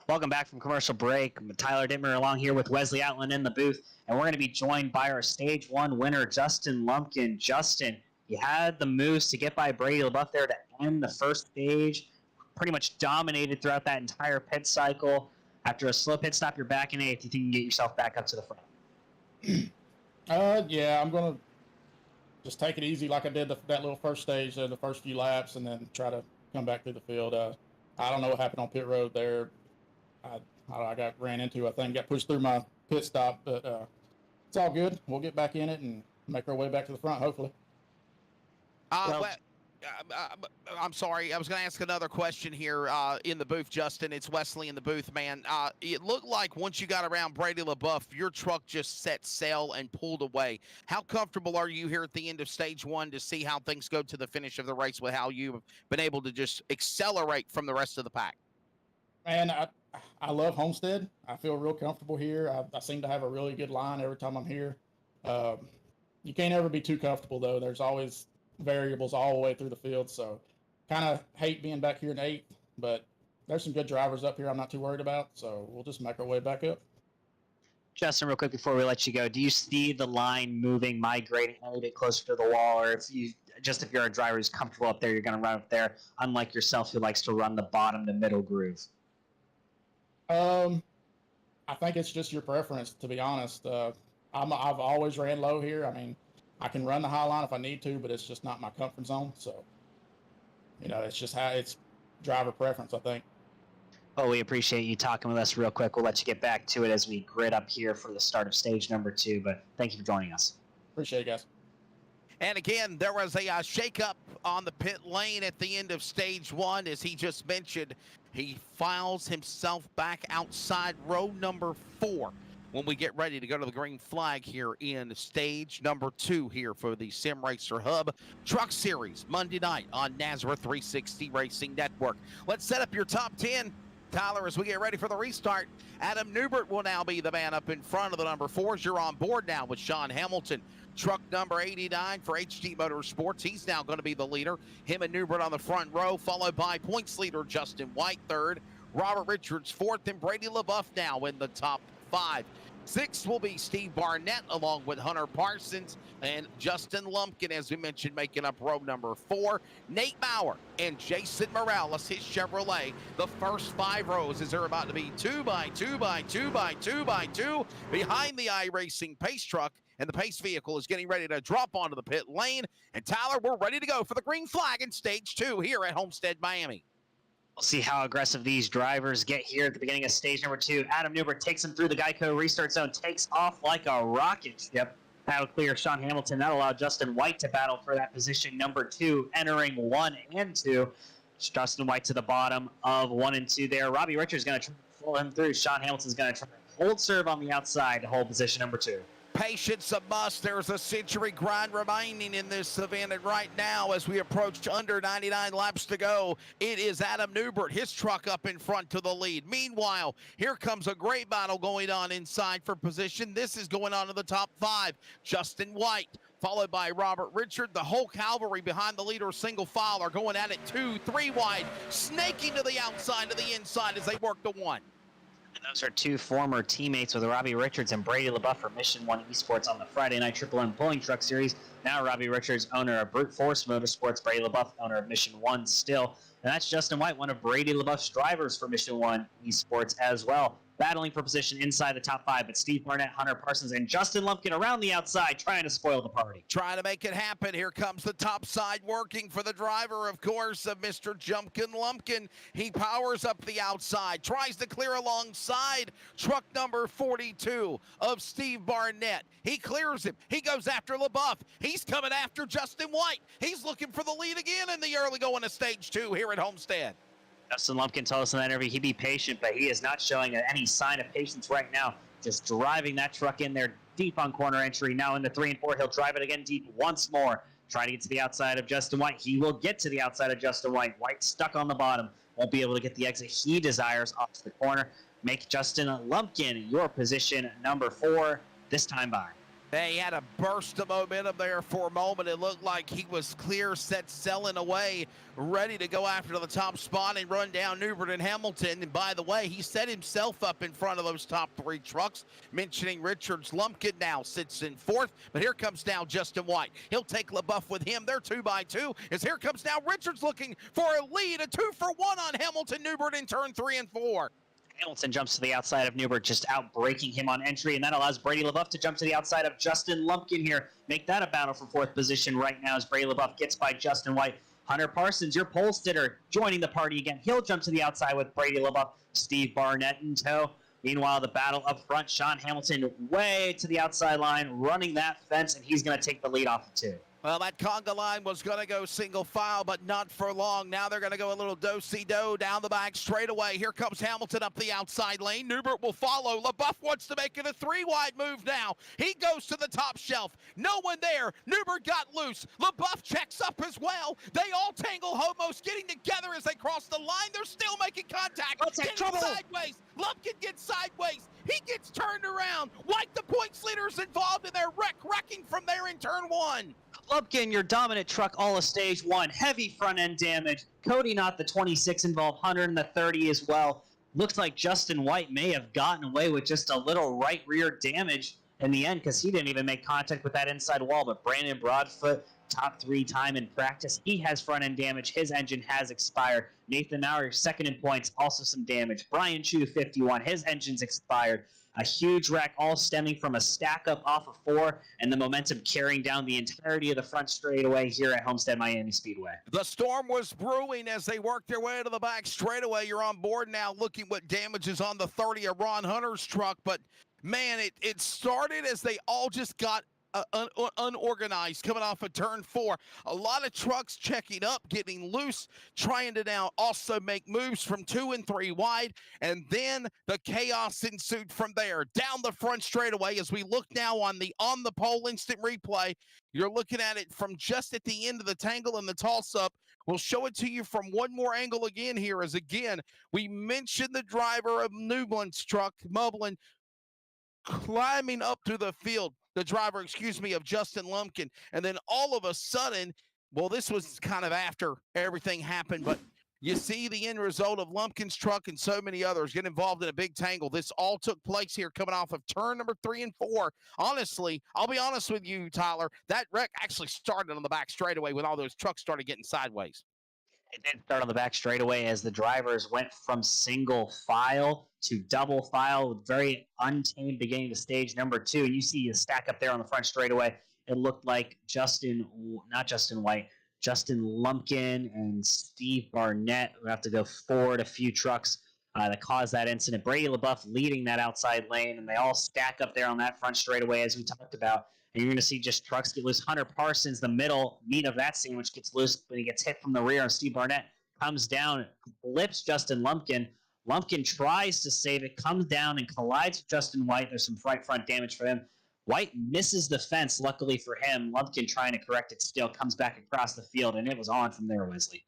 Welcome back from commercial break. I'm Tyler Dittmer along here with Wesley Outland in the booth, and we're going to be joined by our stage 1 winner, Justin Lumpkin. Justin, you had the moves to get by Brady LaBeouf there to end the first stage. Pretty much dominated throughout that entire pit cycle. After a slow pit stop, you're back in 8th. You think you can get yourself back up to the front? Yeah, I'm going to just take it easy like I did that little first stage, the first few laps, and then try to come back through the field. I don't know what happened on pit road there. I got ran into, I think, got pushed through my pit stop, but it's all good. We'll get back in it and make our way back to the front, hopefully. I'm sorry. I was going to ask another question here in the booth, Justin. It's Wesley in the booth, man. It looked like once you got around Brady LaBeouf, your truck just set sail and pulled away. How comfortable are you here at the end of stage 1 to see how things go to the finish of the race with how you've been able to just accelerate from the rest of the pack? Man, I love Homestead. I feel real comfortable here. I seem to have a really good line every time I'm here. You can't ever be too comfortable, though. There's always variables all the way through the field, so kind of hate being back here in 8th, but there's some good drivers up here I'm not too worried about, so we'll just make our way back up. Justin, real quick before we let you go, do you see the line moving, migrating a little bit closer to the wall, or if you're a driver who's comfortable up there, you're going to run up there, unlike yourself who likes to run the bottom to middle groove? I think it's just your preference, to be honest. I've always ran low here. I mean, I can run the high line if I need to, but it's just not my comfort zone. So, it's just how it's driver preference, I think. Well, we appreciate you talking with us real quick. We'll let you get back to it as we grid up here for the start of stage number 2, but thank you for joining us. Appreciate it, guys. And again, there was a shakeup on the pit lane at the end of stage 1. As he just mentioned, he files himself back outside row number 4 when we get ready to go to the green flag here in stage number 2 here for the Sim Racer Hub Truck Series Monday night on Nazareth 360 Racing Network. Let's set up your top 10. Tyler, as we get ready for the restart, Adam Newbert will now be the man up in front of the number 4s. You're on board now with Sean Hamilton. Truck number 89 for HD Motorsports. He's now going to be the leader. Him and Newbert on the front row, followed by points leader Justin White, 3rd. Robert Richards, 4th, and Brady LaBeouf now in the top 5. 6th will be Steve Barnett, along with Hunter Parsons and Justin Lumpkin, as we mentioned, making up row number 4. Nate Mowrer and Jason Morales, his Chevrolet. The first 5 rows as they're about to be 2 by 2 by 2 by 2 by 2 behind the iRacing Pace truck. And the Pace vehicle is getting ready to drop onto the pit lane. And Tyler, we're ready to go for the green flag in stage 2 here at Homestead-Miami. We'll see how aggressive these drivers get here at the beginning of stage number 2. Adam Newbert takes him through the Geico restart zone, takes off like a rocket ship. That'll clear Sean Hamilton. That'll allow Justin White to battle for that position number 2, entering 1 and 2. Justin White to the bottom of 1 and 2 there. Robbie Richards is going to try to pull him through. Sean Hamilton's going to try to hold serve on the outside to hold position number 2. Patience a must. There's a century grind remaining in this event, and right now, as we approach under 99 laps to go, it is Adam Newbert, his truck up in front to the lead. Meanwhile, here comes a great battle going on inside for position. This is going on to the top 5. Justin White, followed by Robert Richard. The whole cavalry behind the leader, single file, are going at it 2, 3 wide, snaking to the outside, to the inside as they work the 1. Those are 2 former teammates with Robbie Richards and Brady LaBeouf for Mission 1 Esports on the Friday Night Triple M Pulling Truck Series. Now Robbie Richards, owner of Brute Force Motorsports, Brady LaBeouf, owner of Mission 1 still. And that's Justin White, one of Brady LaBeouf's drivers for Mission 1 Esports as well. Battling for position inside the top 5, but Steve Barnett, Hunter Parsons, and Justin Lumpkin around the outside trying to spoil the party. Trying to make it happen. Here comes the top side working for the driver, of course, of Mr. Jumpkin Lumpkin. He powers up the outside, tries to clear alongside truck number 42 of Steve Barnett. He clears him. He goes after LaBeouf. He's coming after Justin White. He's looking for the lead again in the early going of stage 2 here at Homestead. Justin Lumpkin told us in that interview he'd be patient, but he is not showing any sign of patience right now. Just driving that truck in there deep on corner entry. Now into 3 and 4. He'll drive it again deep once more. Try to get to the outside of Justin White. He will get to the outside of Justin White. White stuck on the bottom. Won't be able to get the exit he desires off to the corner. Make Justin Lumpkin your position number 4 this time by. He had a burst of momentum there for a moment. It looked like he was clear, set, selling away, ready to go after the top spot and run down Newbert and Hamilton. And by the way, he set himself up in front of those top 3 trucks, mentioning Richards. Lumpkin now sits in 4th, but here comes now Justin White. He'll take LaBeouf with him. They're 2 by 2, as here comes now Richards looking for a lead, a 2 for 1 on Hamilton Newbert in turn 3 and 4. Hamilton jumps to the outside of Newbert, just out breaking him on entry, and that allows Brady LaBeouf to jump to the outside of Justin Lumpkin here. Make that a battle for 4th position right now as Brady LaBeouf gets by Justin White. Hunter Parsons, your pole sitter, joining the party again. He'll jump to the outside with Brady LaBeouf, Steve Barnett in tow. Meanwhile, the battle up front, Sean Hamilton way to the outside line, running that fence, and he's going to take the lead off of 2. Well, that conga line was going to go single file, but not for long. Now they're going to go a little do-si-do down the back straightaway. Here comes Hamilton up the outside lane. Newbert will follow. LaBeouf wants to make it a 3-wide move now. He goes to the top shelf. No one there. Newbert got loose. LaBeouf checks up as well. They all tangle homos, getting together as they cross the line. They're still making contact. Getting trouble. Sideways. Lumpkin gets sideways. He gets turned around. White, the points leader's involved in their wrecking from there in turn 1. Lumpkin, your dominant truck, all of stage 1. Heavy front end damage. Cody Knott, the 26 involved. Hunter in the 30 as well. Looks like Justin White may have gotten away with just a little right rear damage in the end because he didn't even make contact with that inside wall. But Brandon Broadfoot top 3 time in practice. He has front end damage. His engine has expired. Nathan Mowrer, second in points, also some damage. Brian Chu, 51. His engine's expired. A huge wreck, all stemming from a stack up off of 4, and the momentum carrying down the entirety of the front straightaway here at Homestead-Miami Speedway. The storm was brewing as they worked their way to the back straightaway. You're on board now looking what damage is on the 30 of Ron Hunter's truck. But, man, it started as they all just got unorganized coming off of turn 4. A lot of trucks checking up, getting loose, trying to now also make moves from 2 and 3 wide, and then the chaos ensued from there. Down the front straightaway as we look now on the pole instant replay, you're looking at it from just at the end of the tangle and the toss-up. We'll show it to you from one more angle again here as, again, we mentioned the driver of Newblin's truck, Mublin, climbing up through the field. The driver, of Justin Lumpkin. And then all of a sudden, well, this was kind of after everything happened, but you see the end result of Lumpkin's truck and so many others get involved in a big tangle. This all took place here coming off of turn number 3 and 4. Honestly, I'll be honest with you, Tyler, that wreck actually started on the back straightaway when all those trucks started getting sideways. It did start on the back straightaway as the drivers went from single file to double file with very untamed beginning to stage number 2. And you see a stack up there on the front straightaway. It looked like Justin Lumpkin and Steve Barnett would have to go forward a few trucks that caused that incident. Brady LaBeouf leading that outside lane, and they all stack up there on that front straightaway as we talked about. And you're going to see just trucks get loose. Hunter Parsons, the middle meat of that sandwich, gets loose when he gets hit from the rear. And Steve Barnett comes down, flips Justin Lumpkin. Lumpkin tries to save it, comes down and collides with Justin White. There's some right front damage for him. White misses the fence, luckily for him. Lumpkin trying to correct it still, comes back across the field, and it was on from there, Wesley.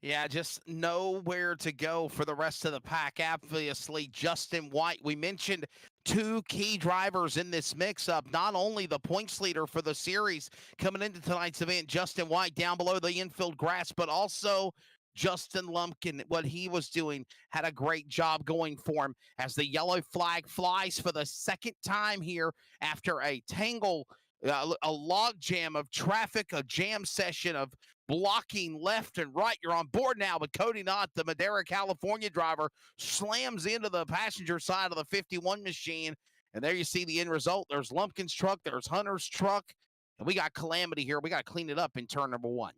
Yeah, just nowhere to go for the rest of the pack. Obviously, Justin White, we mentioned 2 key drivers in this mix-up. Not only the points leader for the series coming into tonight's event, Justin White down below the infield grass, but also Justin Lumpkin, what he was doing, had a great job going for him as the yellow flag flies for the second time here after a tangle, a log jam of traffic, a jam session of blocking left and right. You're on board now, but Cody Knott, the Madera, California driver, slams into the passenger side of the 51 machine. And there you see the end result. There's Lumpkin's truck. There's Hunter's truck. And we got calamity here. We got to clean it up in turn number 1.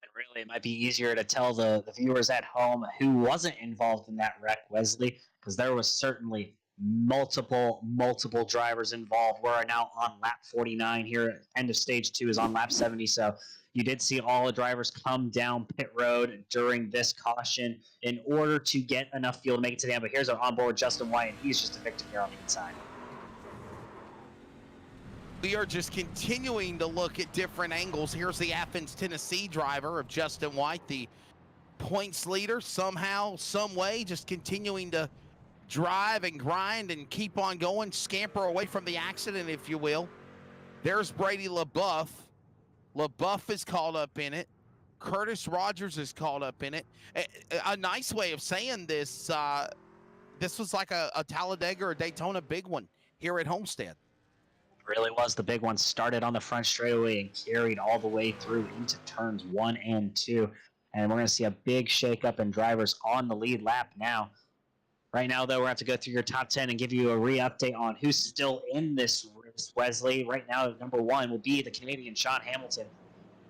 And really, it might be easier to tell the viewers at home who wasn't involved in that wreck, Wesley, because there was certainly multiple drivers involved. We're now on lap 49 here. End of stage 2 is on lap 70. So you did see all the drivers come down pit road during this caution in order to get enough fuel to make it to the end. But here's our onboard Justin White, and he's just a victim here on the inside. We are just continuing to look at different angles. Here's the Athens, Tennessee driver of Justin White, the points leader, somehow, some way, just continuing to drive and grind and keep on going, scamper away from the accident, if you will. There's Brady LaBeouf. LaBeouf is caught up in it. Curtis Rogers is caught up in it. A nice way of saying this, this was like a Talladega or Daytona big one here at Homestead. It really was. The big one started on the front straightaway and carried all the way through into turns 1 and 2. And we're going to see a big shakeup in drivers on the lead lap now. Right now, though, we're going to have to go through your top 10 and give you a re-update on who's still in this race, Wesley. Right now, number 1 will be the Canadian Sean Hamilton.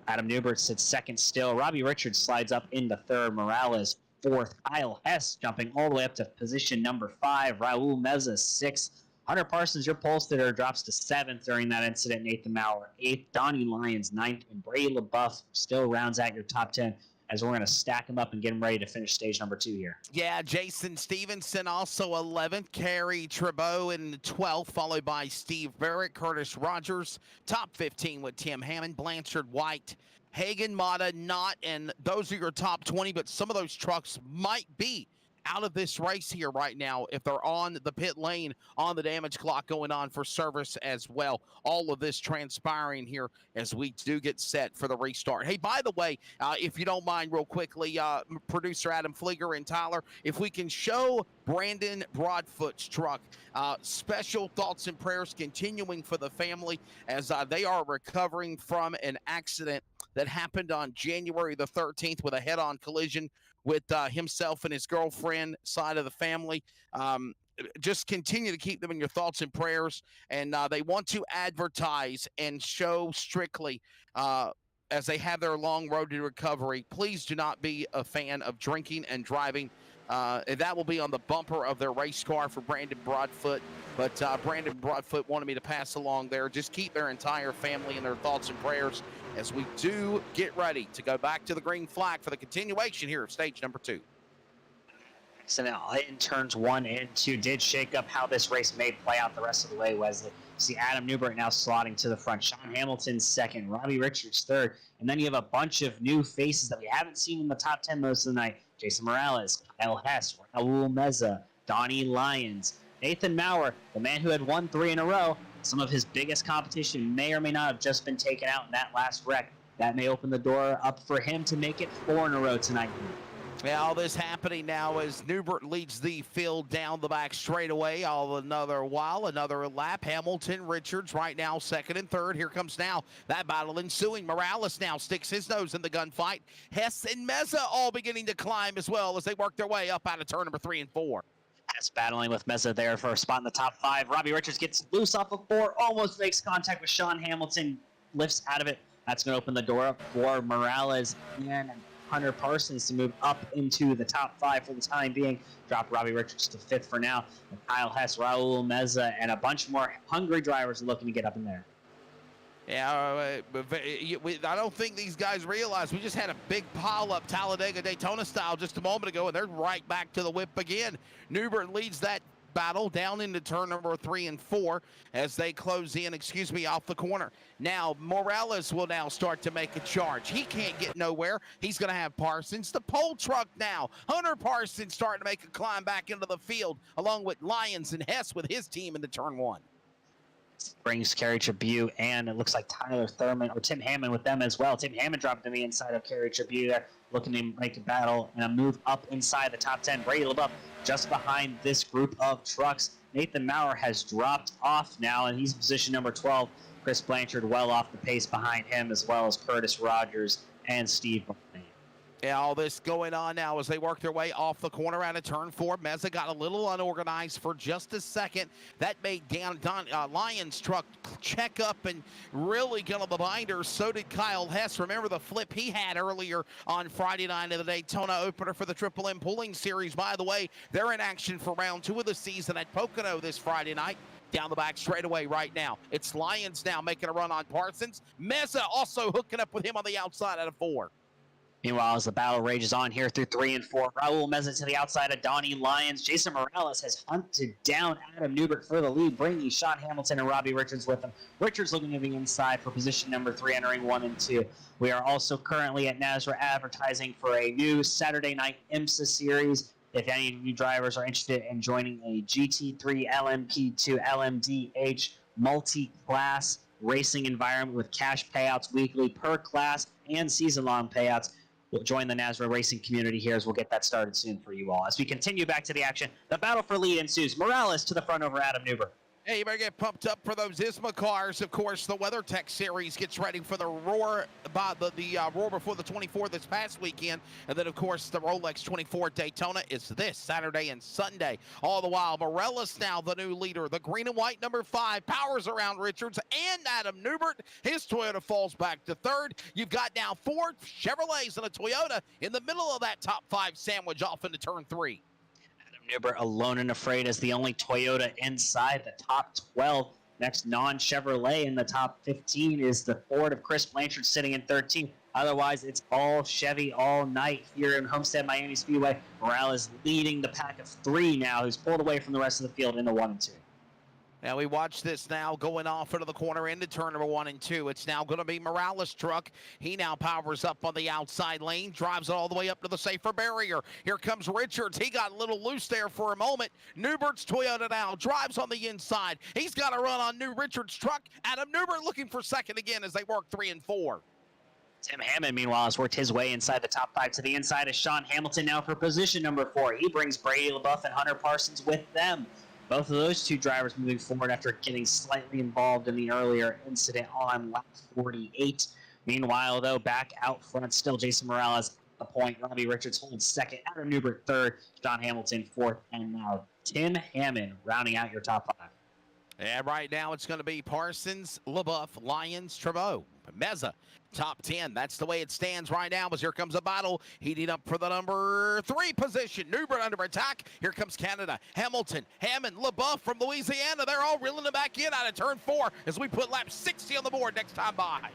Adam Newbert sits second still. Robbie Richards slides up into third. Morales 4th. Kyle Hess jumping all the way up to position number 5. Raul Meza 6th. Hunter Parsons, your pole sitter, drops to 7th during that incident. Nathan Mowrer 8th. Donnie Lyons 9th. And Brady LaBeouf still rounds out your top 10. As we're going to stack them up and get them ready to finish stage number 2 here. Yeah, Jason Stevenson also 11th. Kerry Trebeau in the 12th, followed by Steve Barrett, Curtis Rogers. Top 15 with Tim Hammond, Blanchard White, Hagen, Mata, Knott, and those are your top 20, but some of those trucks might be out of this race here right now if they're on the pit lane, on the damage clock going on for service as well. All of this transpiring here as we do get set for the restart. Hey, by the way, if you don't mind real quickly, producer Adam Flieger and Tyler, if we can show Brandon Broadfoot's truck. Special thoughts and prayers continuing for the family as they are recovering from an accident that happened on January the 13th with a head-on collision with himself and his girlfriend side of the family. Just continue to keep them in your thoughts and prayers. And they want to advertise and show strictly as they have their long road to recovery. Please do not be a fan of drinking and driving. That will be on the bumper of their race car for Brandon Broadfoot. But Brandon Broadfoot wanted me to pass along there. Just keep their entire family in their thoughts and prayers as we do get ready to go back to the green flag for the continuation here of stage number 2. So now in turns 1 and 2 did shake up how this race may play out the rest of the way, Wesley. You see Adam Newbert now slotting to the front. Sean Hamilton second. Robbie Richards third. And then you have a bunch of new faces that we haven't seen in the top 10 most of the night. Jason Morales, Kyle Hess, Raul Meza, Donnie Lyons, Nathan Mowrer, the man who had won 3 in a row. Some of his biggest competition may or may not have just been taken out in that last wreck. That may open the door up for him to make it 4 in a row tonight. Yeah, all this happening now as Newbert leads the field down the back straightaway. Another lap. Hamilton, Richards right now second and third. Here comes now that battle ensuing. Morales now sticks his nose in the gunfight. Hess and Meza all beginning to climb as well as they work their way up out of turn number 3 and 4. Hess battling with Meza there for a spot in the top 5. Robbie Richards gets loose off of 4, almost makes contact with Sean Hamilton, lifts out of it. That's going to open the door up for Morales and Hunter Parsons to move up into the top 5 for the time being. Drop Robbie Richards to 5th for now. And Kyle Hess, Raul Meza, and a bunch more hungry drivers looking to get up in there. Yeah, I don't think these guys realize we just had a big pile up Talladega Daytona style just a moment ago, and they're right back to the whip again. Newbert leads that battle down into turn number 3 and 4 as they close in, off the corner. Now, Morales will now start to make a charge. He can't get nowhere. He's going to have Parsons. The pole truck now. Hunter Parsons starting to make a climb back into the field along with Lyons and Hess with his team into turn 1. Brings Kerry Tribute, and it looks like Tyler Thurman or Tim Hammond with them as well. Tim Hammond dropped to the inside of Kerry Tribute there, looking to make a battle and a move up inside the top 10. Brady LeBuff just behind this group of trucks. Nathan Mowrer has dropped off now, and he's in position number 12. Chris Blanchard well off the pace behind him, as well as Curtis Rogers and Steve Barney. Yeah, all this going on now as they work their way off the corner out of turn 4. Meza got a little unorganized for just a second. That made Lyons' truck check up and really get on the binder. So did Kyle Hess. Remember the flip he had earlier on Friday night of the Daytona opener for the Triple M Pulling Series. By the way, they're in action for round 2 of the season at Pocono this Friday night. Down the back straightaway right now. It's Lyons now making a run on Parsons. Meza also hooking up with him on the outside out of 4. Meanwhile, as the battle rages on here through 3 and 4, Raul Meza to the outside of Donnie Lyons. Jason Morales has hunted down Adam Newbert for the lead, bringing Sean Hamilton and Robbie Richards with him. Richards looking to the inside for position number 3, entering 1 and 2. We are also currently at NASRA advertising for a new Saturday night IMSA series. If any of you drivers are interested in joining a GT3 LMP2 LMDH multi-class racing environment with cash payouts weekly per class and season-long payouts, we'll join the NASRA racing community here as we'll get that started soon for you all. As we continue back to the action, the battle for lead ensues. Morales to the front over Adam Newbert. Hey, you better get pumped up for those ISMA cars. Of course, the WeatherTech Series gets ready for the Roar Roar Before the 24 this past weekend. And then, of course, the Rolex 24 Daytona is this Saturday and Sunday. All the while, Morales now the new leader. The green and white number 5 powers around Richards and Adam Newbert. His Toyota falls back to 3rd. You've got now 4 Chevrolets and a Toyota in the middle of that top 5 sandwich off into turn 3. Newbert alone and afraid as the only Toyota inside the top 12. Next non-Chevrolet in the top 15 is the Ford of Chris Blanchard sitting in 13. Otherwise, it's all Chevy all night here in Homestead-Miami Speedway. Morales leading the pack of 3 now, who's pulled away from the rest of the field into 1 and 2. Now we watch this now going off into the corner into turn number 1 and 2. It's now going to be Morales' truck. He now powers up on the outside lane, drives it all the way up to the safer barrier. Here comes Richards. He got a little loose there for a moment. Newbert's Toyota now drives on the inside. He's got to run on New Richards' truck. Adam Newbert looking for second again as they work 3 and 4. Tim Hammond, meanwhile, has worked his way inside the top 5 to the inside of Sean Hamilton now for position number 4. He brings Brady LaBeouf and Hunter Parsons with them. Both of those two drivers moving forward after getting slightly involved in the earlier incident on lap 48. Meanwhile, though, back out front, still Jason Morales at the point. Robbie Richards holds second. Adam Newbert third. John Hamilton fourth. And now Tim Hammond rounding out your top 5. And right now it's going to be Parsons, LaBeouf, Lyons, Treveau, Meza. Top 10. That's the way it stands right now as here comes a battle. Heating up for the number 3 position. Newbert under attack. Here comes Canada. Hamilton, Hammond, LaBeouf from Louisiana. They're all reeling it back in out of turn 4 as we put lap 60 on the board next time by.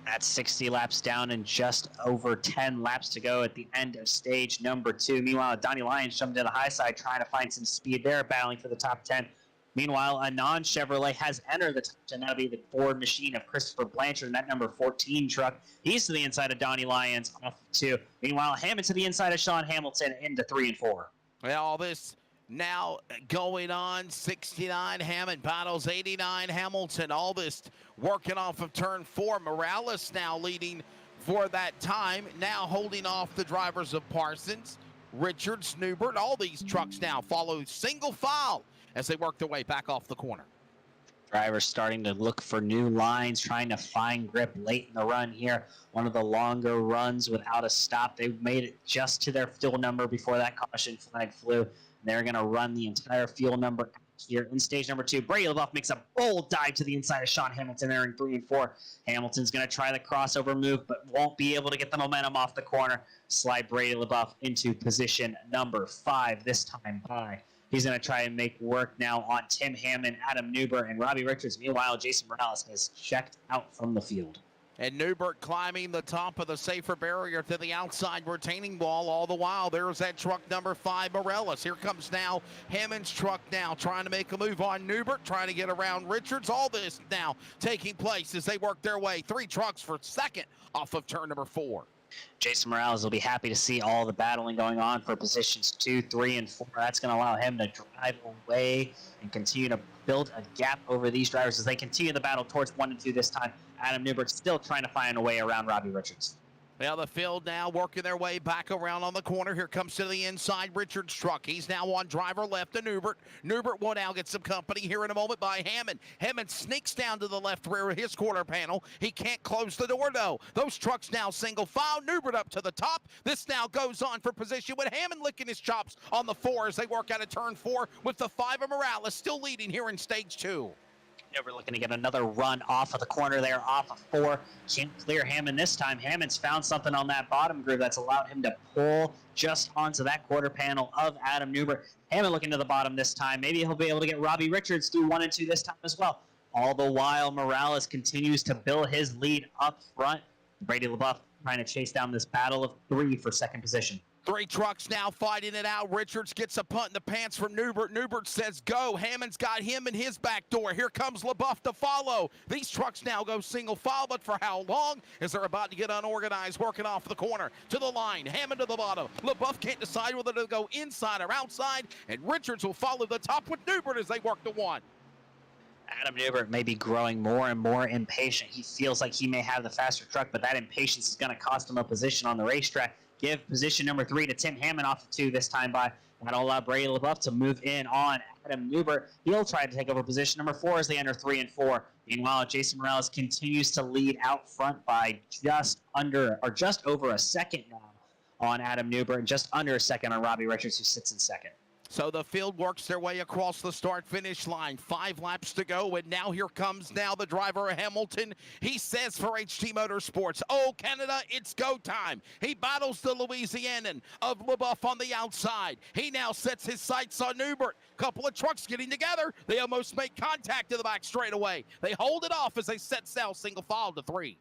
That's 60 laps down and just over 10 laps to go at the end of stage number 2. Meanwhile, Donnie Lyons jumped to the high side trying to find some speed there, battling for the top 10. Meanwhile, a non-Chevrolet has entered the top 10. That'll be the Ford machine of Christopher Blanchard in that number 14 truck. He's to the inside of Donnie Lyons off 2. Meanwhile, Hammond to the inside of Sean Hamilton into 3 and 4. Well, all this now going on. 69 Hammond battles 89 Hamilton. All this working off of turn 4. Morales now leading for that time. Now holding off the drivers of Parsons, Richards, Newbert. All these trucks now follow single file as they work their way back off the corner. Drivers starting to look for new lines, trying to find grip late in the run here. One of the longer runs without a stop. They made it just to their fuel number before that caution flag flew. They're going to run the entire fuel number here in stage number 2. Brady LaBeouf makes a bold dive to the inside of Sean Hamilton there in 3 and 4. Hamilton's going to try the crossover move, but won't be able to get the momentum off the corner. Slide Brady LaBeouf into position number 5 this time by. He's going to try and make work now on Tim Hammond, Adam Newbert, and Robbie Richards. Meanwhile, Jason Morales has checked out from the field. And Newbert climbing the top of the safer barrier to the outside retaining wall. All the while, there's that truck number 5, Morales. Here comes now Hammond's truck now trying to make a move on Newbert, trying to get around Richards. All this now taking place as they work their way. 3 trucks for second off of turn number 4. Jason Morales will be happy to see all the battling going on for positions 2, 3, and 4. That's going to allow him to drive away and continue to build a gap over these drivers as they continue the battle towards 1 and 2 this time. Adam Newbert still trying to find a way around Robbie Richards. Well, the field now working their way back around on the corner. Here comes to the inside Richards' truck. He's now on driver left to Newbert. Newbert will now get some company here in a moment by Hammond. Hammond sneaks down to the left rear of his quarter panel. He can't close the door, though. Those trucks now single file. Newbert up to the top. This now goes on for position with Hammond licking his chops on the 4 as they work out of turn 4 with the 5 of Morales still leading here in stage 2. We're looking to get another run off of the corner there, off of 4. Can't clear Hammond this time. Hammond's found something on that bottom groove that's allowed him to pull just onto that quarter panel of Adam Newbert. Hammond looking to the bottom this time. Maybe he'll be able to get Robbie Richards through 1 and 2 this time as well. All the while, Morales continues to build his lead up front. Brady LaBeouf trying to chase down this battle of 3 for second position. 3 trucks now fighting it out. Richards gets a punt in the pants from Newbert. Newbert says go. Hammond's got him in his back door. Here comes LaBeouf to follow. These trucks now go single file, but for how long? As they're about to get unorganized, working off the corner to the line. Hammond to the bottom. LaBeouf can't decide whether to go inside or outside, and Richards will follow the top with Newbert as they work to 1. Adam Newbert may be growing more and more impatient. He feels like he may have the faster truck, but that impatience is going to cost him a position on the racetrack. Give position number 3 to Tim Hammond off of 2 this time by. That'll allow Brady LaBeouf to move in on Adam Newbert. He'll try to take over position number 4 as they enter 3 and 4. Meanwhile, Jason Morales continues to lead out front by just over a second now on Adam Newbert and just under a second on Robbie Richards, who sits in second. So the field works their way across the start-finish line. 5 laps to go, and now here comes now the driver, Hamilton. He says for HT Motorsports, oh, Canada, it's go time. He battles the Louisianan of LaBeouf on the outside. He now sets his sights on Newbert. Couple of trucks getting together. They almost make contact to the back straightaway. They hold it off as they set sail single file to 3.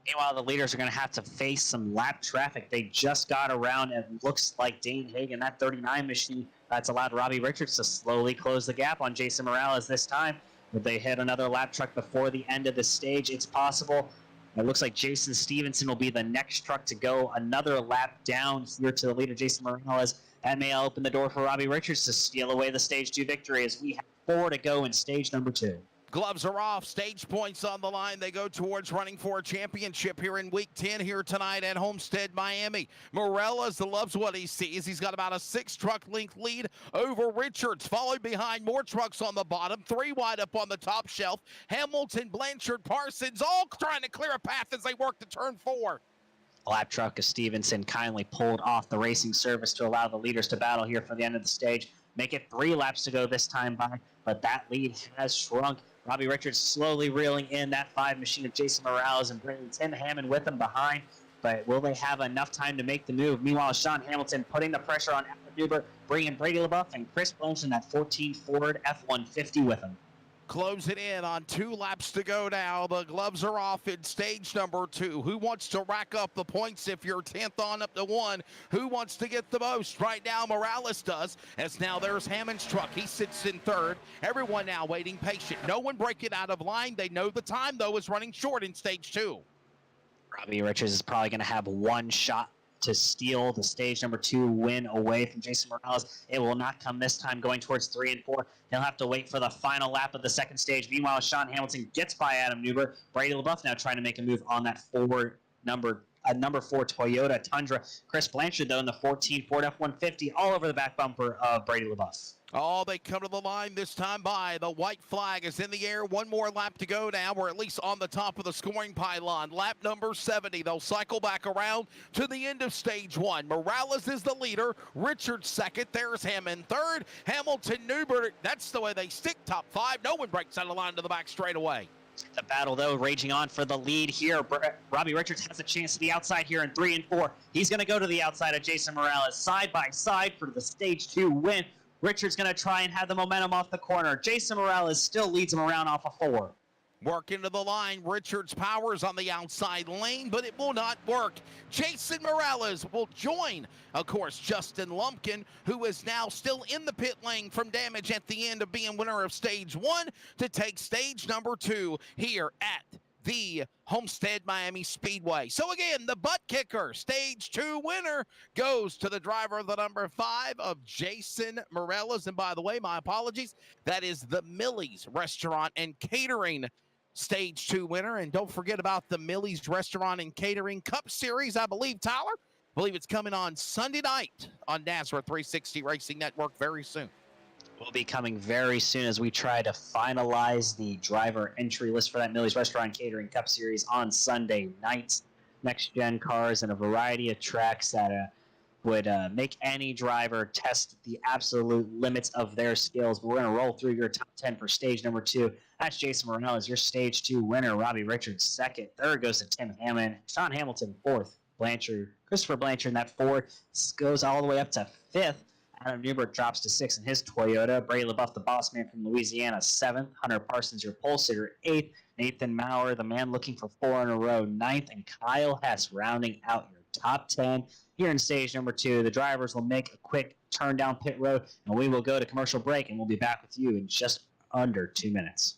Meanwhile, the leaders are going to have to face some lap traffic. They just got around, and it looks like Dane Hagen, that 39 machine, that's allowed Robbie Richards to slowly close the gap on Jason Morales this time. Would they hit another lap truck before the end of the stage? It's possible. It looks like Jason Stevenson will be the next truck to go another lap down here to the leader, Jason Morales. That may open the door for Robbie Richards to steal away the Stage 2 victory as we have 4 to go in stage number 2. Gloves are off, stage points on the line. They go towards running for a championship here in week 10 here tonight at Homestead-Miami. Morales loves what he sees. He's got about a 6-truck length lead over Richards, followed behind more trucks on the bottom, 3 wide up on the top shelf. Hamilton, Blanchard, Parsons all trying to clear a path as they work to turn 4. Lap truck of Stevenson kindly pulled off the racing service to allow the leaders to battle here for the end of the stage. Make it 3 laps to go this time by, but that lead has shrunk. Robbie Richards slowly reeling in that 5 machine of Jason Morales and bringing Tim Hammond with him behind. But will they have enough time to make the move? Meanwhile, Sean Hamilton putting the pressure on Adam Newbert, bringing Brady LaBeouf and Chris Blanchard, that 14 Ford F-150 with him. Close it in on 2 laps to go now. The gloves are off in stage number 2. Who wants to rack up the points if you're 10th on up to 1? Who wants to get the most? Right now, Morales does, as now there's Hammond's truck. He sits in 3rd. Everyone now waiting patient. No one breaking out of line. They know the time, though, is running short in stage 2. Robbie Richards is probably going to have one shot to steal the stage number 2 win away from Jason Morales. It will not come this time, going towards 3 and 4. They'll have to wait for the final lap of the second stage. Meanwhile, Sean Hamilton gets by Adam Newbert. Brady LaBeouf now trying to make a move on that number 4 Toyota Tundra. Chris Blanchard, though, in the 14 Ford F-150, all over the back bumper of Brady LaBeouf. Oh, they come to the line this time by. The white flag is in the air. 1 more lap to go now. We're at least on the top of the scoring pylon. Lap number 70. They'll cycle back around to the end of stage 1. Morales is the leader. Richards second. There's Hammond third. Hamilton, Newbert. That's the way they stick top 5. No one breaks out of line to the back straightaway. The battle, though, raging on for the lead here. Robbie Richards has a chance to the outside here in 3 and 4. He's going to go to the outside of Jason Morales, side by side for the stage 2 win. Richards going to try and have the momentum off the corner. Jason Morales still leads him around off of 4. Work into the line. Richards powers on the outside lane, but it will not work. Jason Morales will join, of course, Justin Lumpkin, who is now still in the pit lane from damage at the end of being winner of stage 1 to take stage number 2 here at the Homestead-Miami Speedway. So again, the butt kicker, stage 2 winner, goes to the driver of the number 5 of Jason Morales. And by the way, my apologies, that is the Millie's Restaurant and Catering stage 2 winner. And don't forget about the Millie's Restaurant and Catering Cup Series, I believe, Tyler. I believe it's coming on Sunday night on Nazareth 360 Racing Network very soon. Will be coming very soon as we try to finalize the driver entry list for that Millie's Restaurant Catering Cup Series on Sunday nights. Next-gen cars and a variety of tracks that would make any driver test the absolute limits of their skills. But we're going to roll through your top 10 for stage number 2. That's Jason Morales, your stage 2 winner. Robbie Richards, 2nd. 3rd goes to Tim Hammond. Sean Hamilton, 4th. Christopher Blanchard in that 4th goes all the way up to 5th. Adam Newbert drops to 6th in his Toyota. Brady LaBeouf, the boss man from Louisiana, 7th. Hunter Parsons, your pole sitter, 8th. Nathan Mowrer, the man looking for 4 in a row, 9th. And Kyle Hess rounding out your top 10 here in stage number 2. The drivers will make a quick turn down pit road, and we will go to commercial break, and we'll be back with you in just under 2 minutes.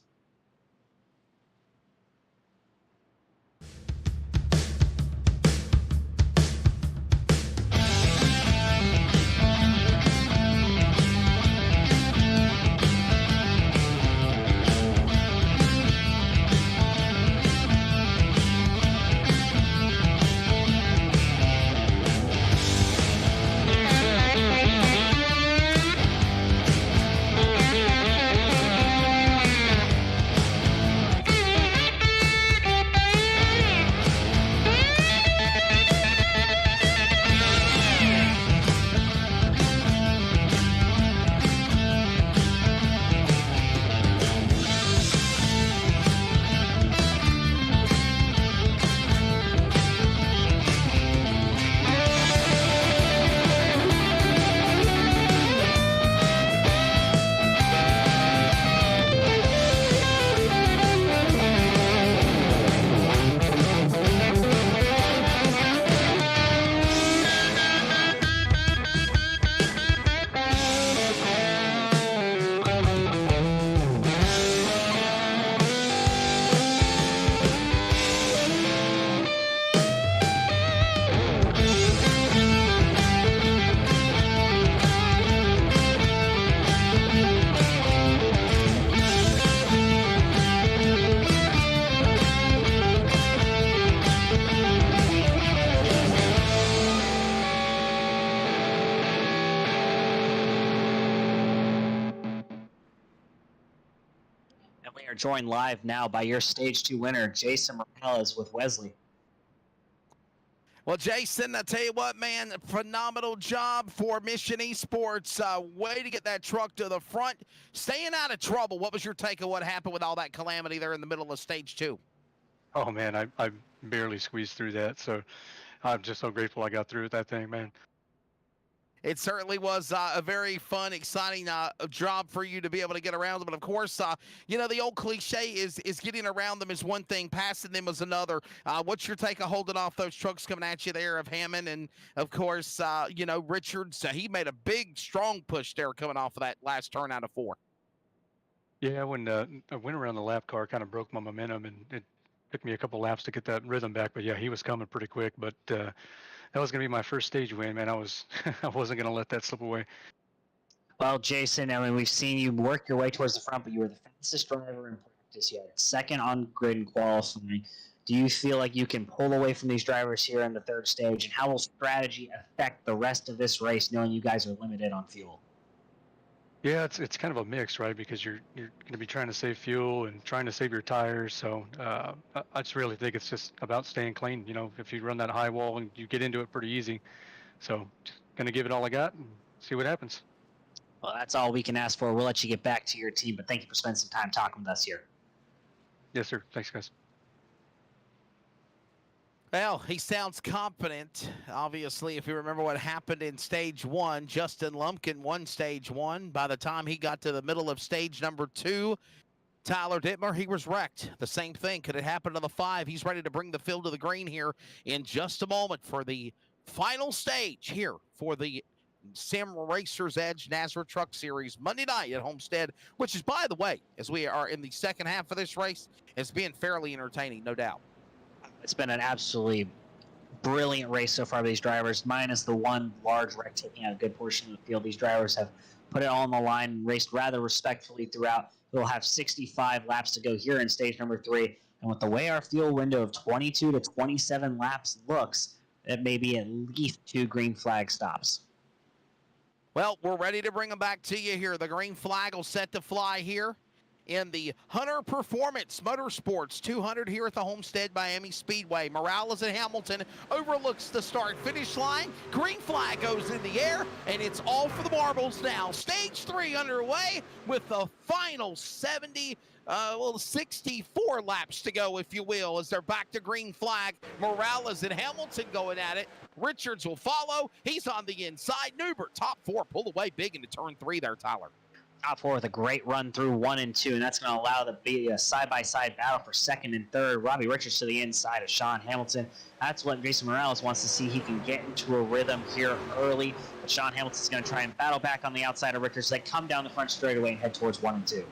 And we are joined live now by your Stage 2 winner, Jason Morales with Wesley. Well, Jason, I tell you what, man, phenomenal job for Mission Esports. Way to get that truck to the front, staying out of trouble. What was your take of what happened with all that calamity there in the middle of Stage 2? Oh, man, I barely squeezed through that, so I'm just so grateful I got through with that thing, man. It certainly was a very fun, exciting job for you to be able to get around them. But, of course, you know, the old cliche is getting around them is one thing, passing them is another. What's your take of holding off those trucks coming at you there of Hammond? And, of course, you know, Richards, he made a big, strong push there coming off of that last turn out of 4. Yeah, when I went around the lap car, kind of broke my momentum, and it took me a couple laps to get that rhythm back. But, yeah, he was coming pretty quick. But that was going to be my first stage win, man. I wasn't going to let that slip away. Well, Jason, I mean, we've seen you work your way towards the front, but you were the fastest driver in practice. You had second on grid in qualifying. Do you feel like you can pull away from these drivers here in the third stage? And how will strategy affect the rest of this race, knowing you guys are limited on fuel? Yeah, it's kind of a mix, right? Because you're going to be trying to save fuel and trying to save your tires. So I just really think it's just about staying clean. You know, if you run that high wall and you get into it pretty easy. So just going to give it all I got and see what happens. Well, that's all we can ask for. We'll let you get back to your team, but thank you for spending some time talking with us here. Yes, sir. Thanks, guys. Well, he sounds confident. Obviously, if you remember what happened in Stage 1, Justin Lumpkin won Stage 1. By the time he got to the middle of Stage number 2, Tyler Dittmer, he was wrecked. The same thing. Could it happen to the 5? He's ready to bring the field to the green here in just a moment for the final stage here for the Sim Racers Edge NASRA Truck Series Monday night at Homestead, which is, by the way, as we are in the second half of this race, is being fairly entertaining, no doubt. It's been an absolutely brilliant race so far by these drivers, minus the one large wreck taking out a good portion of the field. These drivers have put it all on the line and raced rather respectfully throughout. We'll have 65 laps to go here in stage number 3. And with the way our fuel window of 22 to 27 laps looks, it may be at least 2 green flag stops. Well, we're ready to bring them back to you here. The green flag will set to fly here in the Hunter Performance Motorsports 200 here at the Homestead-Miami Speedway. Morales and Hamilton overlooks the start-finish line. Green flag goes in the air, and it's all for the marbles now. Stage 3 underway with the final 64 laps to go, if you will, as they're back to green flag. Morales and Hamilton going at it. Richards will follow. He's on the inside. Newbert, top 4, pull away big into turn 3 there, Tyler. Top 4 with a great run through 1 and 2, and that's going to allow the be a side-by-side battle for second and third. Robbie Richards to the inside of Sean Hamilton. That's what Jason Morales wants to see. He can get into a rhythm here early, but Sean Hamilton's going to try and battle back on the outside of Richards. They come down the front straightaway and head towards 1 and 2.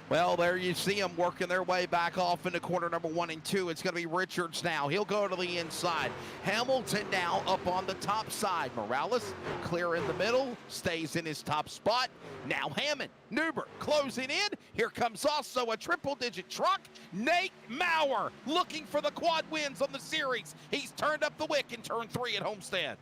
Well, there you see them working their way back off into corner number 1 and 2. It's going to be Richards now. He'll go to the inside. Hamilton now up on the top side. Morales clear in the middle, stays in his top spot. Now Hammond, Newbert closing in. Here comes also a triple-digit truck. Nate Mowrer looking for the quad wins on the series. He's turned up the wick in turn 3 at Homestead.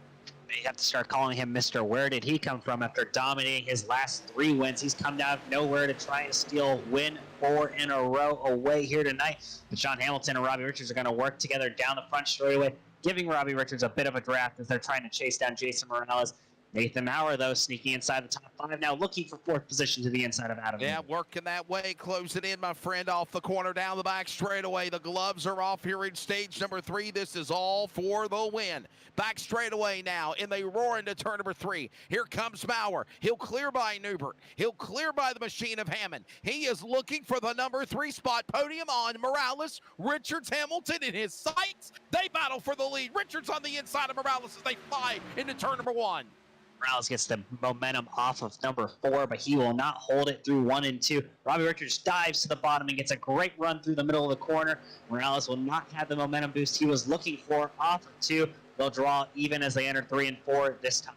You have to start calling him Mr. Where did he come from after dominating his last 3 wins? He's come down of nowhere to try and steal win 4 in a row away here tonight. But Sean Hamilton and Robbie Richards are going to work together down the front straightaway, giving Robbie Richards a bit of a draft as they're trying to chase down Jason Morales. Nathan Mowrer, though, sneaking inside the top 5 now, looking for 4th position to the inside of Adam. Yeah, working that way, closing in, my friend, off the corner, down the back straightaway. The gloves are off here in stage number 3. This is all for the win. Back straightaway now, and they roar into turn number 3. Here comes Mowrer. He'll clear by Newbert. He'll clear by the machine of Hammond. He is looking for the number 3 spot. Podium on Morales. Richards, Hamilton in his sights. They battle for the lead. Richards on the inside of Morales as they fly into turn number 1. Morales gets the momentum off of number 4, but he will not hold it through 1 and 2. Robbie Richards dives to the bottom and gets a great run through the middle of the corner. Morales will not have the momentum boost he was looking for off of 2. They'll draw even as they enter 3 and 4 this time.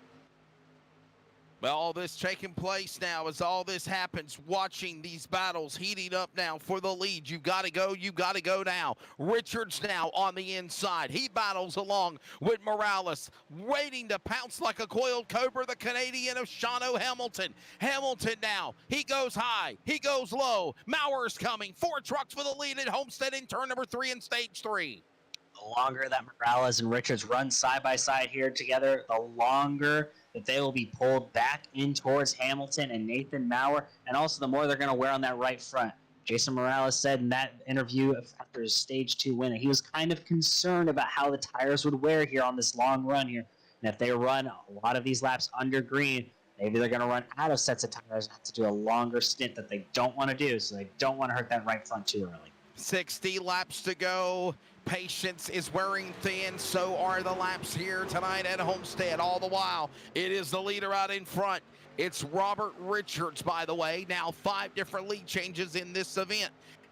Well, all this taking place now as all this happens, watching these battles heating up now for the lead. You've got to go now. Richards now on the inside. He battles along with Morales, waiting to pounce like a coiled cobra, the Canadian of Shawano Hamilton. Hamilton now, he goes high, he goes low. Mowrer's coming, 4 trucks for the lead at Homestead in turn number 3 in stage 3. The longer that Morales and Richards run side by side here together, the longer that they will be pulled back in towards Hamilton and Nathan Mowrer, and also the more they're going to wear on that right front. Jason Morales said in that interview after his stage 2 win that he was kind of concerned about how the tires would wear here on this long run here. And if they run a lot of these laps under green, maybe they're going to run out of sets of tires and have to do a longer stint that they don't want to do, so they don't want to hurt that right front too early. 60 laps to go. Patience is wearing thin. So are the laps here tonight at Homestead. All the while, it is the leader out in front. It's Robert Richards, by the way. Now 5 different lead changes in this event.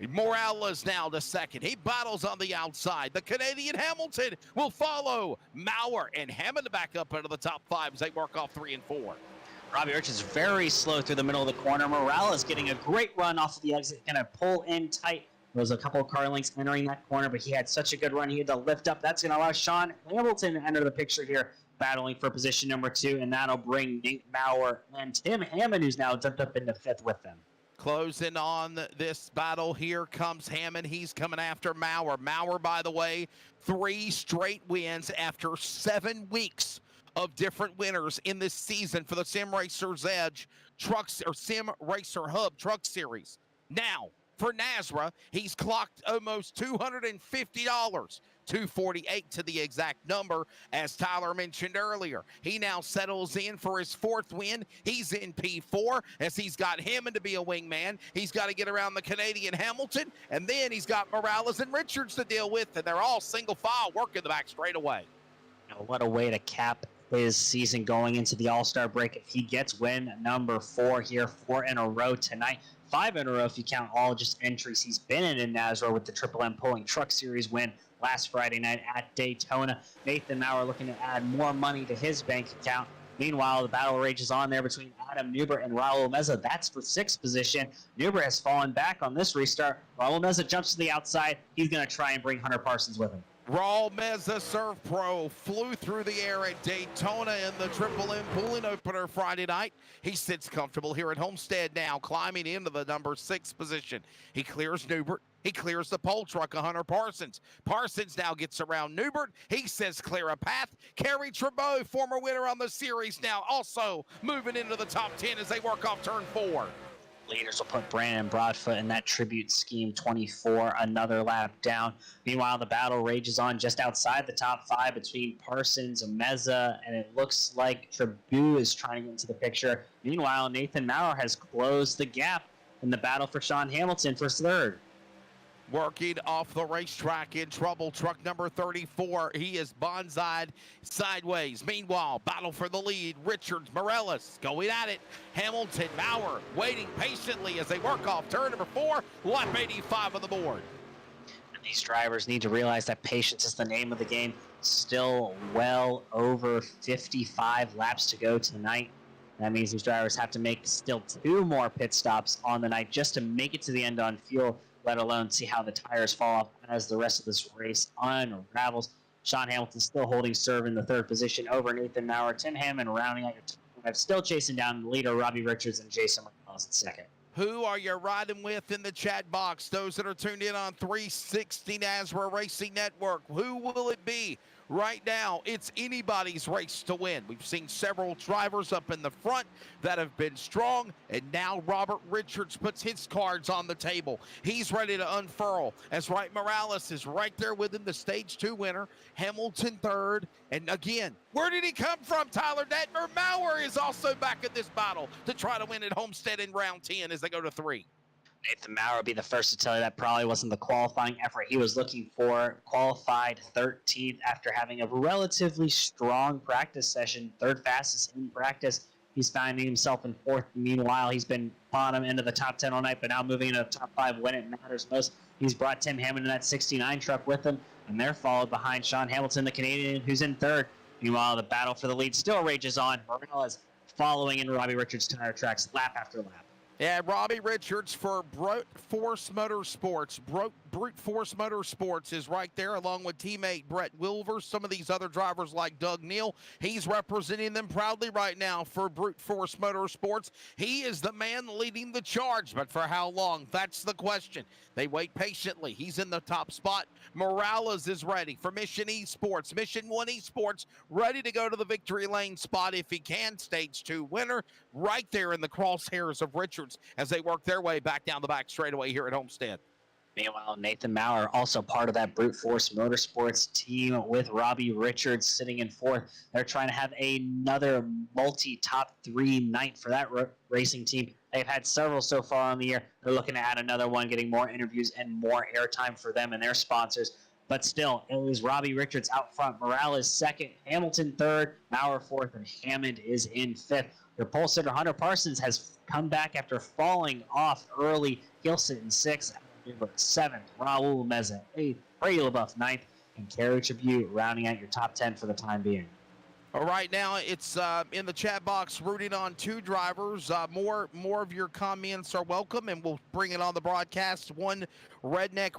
Morales now to second. He battles on the outside. The Canadian Hamilton will follow. Mowrer and Hammond back up into the top 5 as they work off 3 and 4. Robbie Richards very slow through the middle of the corner. Morales getting a great run off of the exit, going to pull in tight. There was a couple of car links entering that corner, but he had such a good run. He had to lift up. That's going to allow Sean Hamilton to enter the picture here, battling for position number 2, and that'll bring Nate Mowrer and Tim Hammond, who's now jumped up into 5th with them. Closing on this battle, here comes Hammond. He's coming after Mowrer. Mowrer, by the way, 3 straight wins after 7 weeks of different winners in this season for the Sim Racers Edge Trucks or Sim Racer Hub Truck Series. Now, for Nazra, he's clocked almost $250, $248 to the exact number, as Tyler mentioned earlier. He now settles in for his 4th win. He's in P4 as he's got Hammond to be a wingman. He's got to get around the Canadian Hamilton, and then he's got Morales and Richards to deal with, and they're all single file working the back straightaway. What a way to cap his season going into the All-Star break if he gets win number 4 here, 4 in a row tonight. 5 in a row if you count all just entries he's been in NASRA with the Triple M Pulling Truck Series win last Friday night at Daytona. Nathan Mowrer looking to add more money to his bank account. Meanwhile, the battle rages on there between Adam Newbert and Raul Meza. That's for 6th position. Newbert has fallen back on this restart. Raul Meza jumps to the outside. He's going to try and bring Hunter Parsons with him. Raul Meza Surf Pro flew through the air at Daytona in the Triple M Pulling Opener Friday night. He sits comfortable here at Homestead now, climbing into the number 6 position. He clears Newbert. He clears the pole truck of Hunter Parsons. Parsons now gets around Newbert. He says clear a path. Kerry Trabeau, former winner on the series, now also moving into the top 10 as they work off turn 4. Leaders will put Brandon Broadfoot in that tribute scheme 24, another lap down. Meanwhile, the battle rages on just outside the top 5 between Parsons and Meza, and it looks like Trabeau is trying to get into the picture. Meanwhile, Nathan Mowrer has closed the gap in the battle for Sean Hamilton for 3rd. Working off the racetrack in trouble, truck number 34. He is bonsai'd sideways. Meanwhile, battle for the lead. Richards, Morales going at it. Hamilton, Mowrer waiting patiently as they work off turn number 4. Lap 85 on the board. And these drivers need to realize that patience is the name of the game. Still well over 55 laps to go tonight. That means these drivers have to make still 2 more pit stops on the night just to make it to the end on fuel, let alone see how the tires fall off as the rest of this race unravels. Sean Hamilton still holding serve in the 3rd position over Nathan Mowrer. Tim Hammond rounding out your top 5, still chasing down the leader, Robbie Richards and Jason Morales in 2nd. Who are you riding with in the chat box? Those that are tuned in on 360 NASRA Racing Network. Who will it be? Right now, it's anybody's race to win. We've seen several drivers up in the front that have been strong, and now Robert Richards puts his cards on the table. He's ready to unfurl, as Wright Morales is right there with him, the stage 2 winner. Hamilton 3rd, and again, where did he come from, Tyler Detmer? Mowrer is also back in this battle to try to win at Homestead in round 10 as they go to 3. Nathan Mowrer will be the first to tell you that probably wasn't the qualifying effort he was looking for. Qualified 13th after having a relatively strong practice session, 3rd fastest in practice. He's finding himself in 4th. Meanwhile, he's been bottom into the top 10 all night, but now moving into the top 5 when it matters most. He's brought Tim Hammond in that 69 truck with him, and they're followed behind Sean Hamilton, the Canadian, who's in 3rd. Meanwhile, the battle for the lead still rages on. Morales following in Robbie Richards' tire tracks lap after lap. Yeah, Robbie Richards for Brute Force Motorsports. Brute Force Motorsports is right there along with teammate Brett Wilver. Some of these other drivers like Doug Neal, he's representing them proudly right now for Brute Force Motorsports. He is the man leading the charge, but for how long? That's the question. They wait patiently. He's in the top spot. Morales is ready for Mission Esports. Mission 1 Esports ready to go to the victory lane spot if he can. Stage 2 winner right there in the crosshairs of Richards as they work their way back down the back straightaway here at Homestead. Meanwhile, Nathan Mowrer, also part of that Brute Force Motorsports team with Robbie Richards sitting in fourth. They're trying to have another multi-top 3 night for that racing team. They've had several so far on the year. They're looking to add another one, getting more interviews and more airtime for them and their sponsors. But still, it was Robbie Richards out front. Morales second, Hamilton third, Mowrer fourth, and Hammond is in fifth. Their pole sitter, Hunter Parsons, has come back after falling off early. He'll sit in sixth. Seventh, Raul Meza eighth, Brady LaBeouf ninth, and Kerry Tribute rounding out your top 10 for the time being. All right, now it's in the chat box rooting on 2 drivers. More of your comments are welcome, and we'll bring it on the broadcast. One Redneck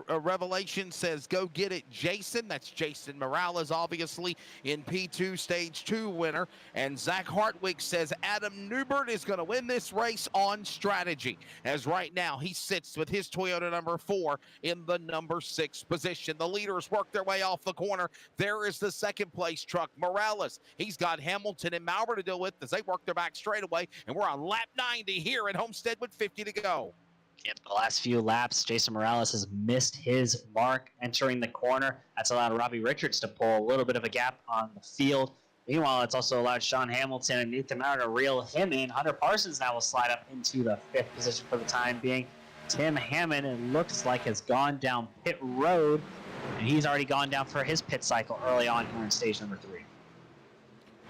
Revelation says, go get it, Jason. That's Jason Morales, obviously, in P2 Stage 2 winner. And Zach Hartwig says, Adam Newbert is going to win this race on strategy. As right now, he sits with his Toyota number 4 in the number 6 position. The leaders work their way off the corner. There is the second place truck, Morales. He's got Hamilton and Mowrer to deal with as they work their back straightaway. And we're on lap 90 here at Homestead with 50 to go. Yep, the last few laps, Jason Morales has missed his mark entering the corner. That's allowed Robbie Richards to pull a little bit of a gap on the field. Meanwhile, it's also allowed Sean Hamilton and Nathan Mowrer to reel him in. Hunter Parsons now will slide up into the 5th position for the time being. Tim Hammond, it looks like, has gone down pit road, and he's already gone down for his pit cycle early on here in stage number 3.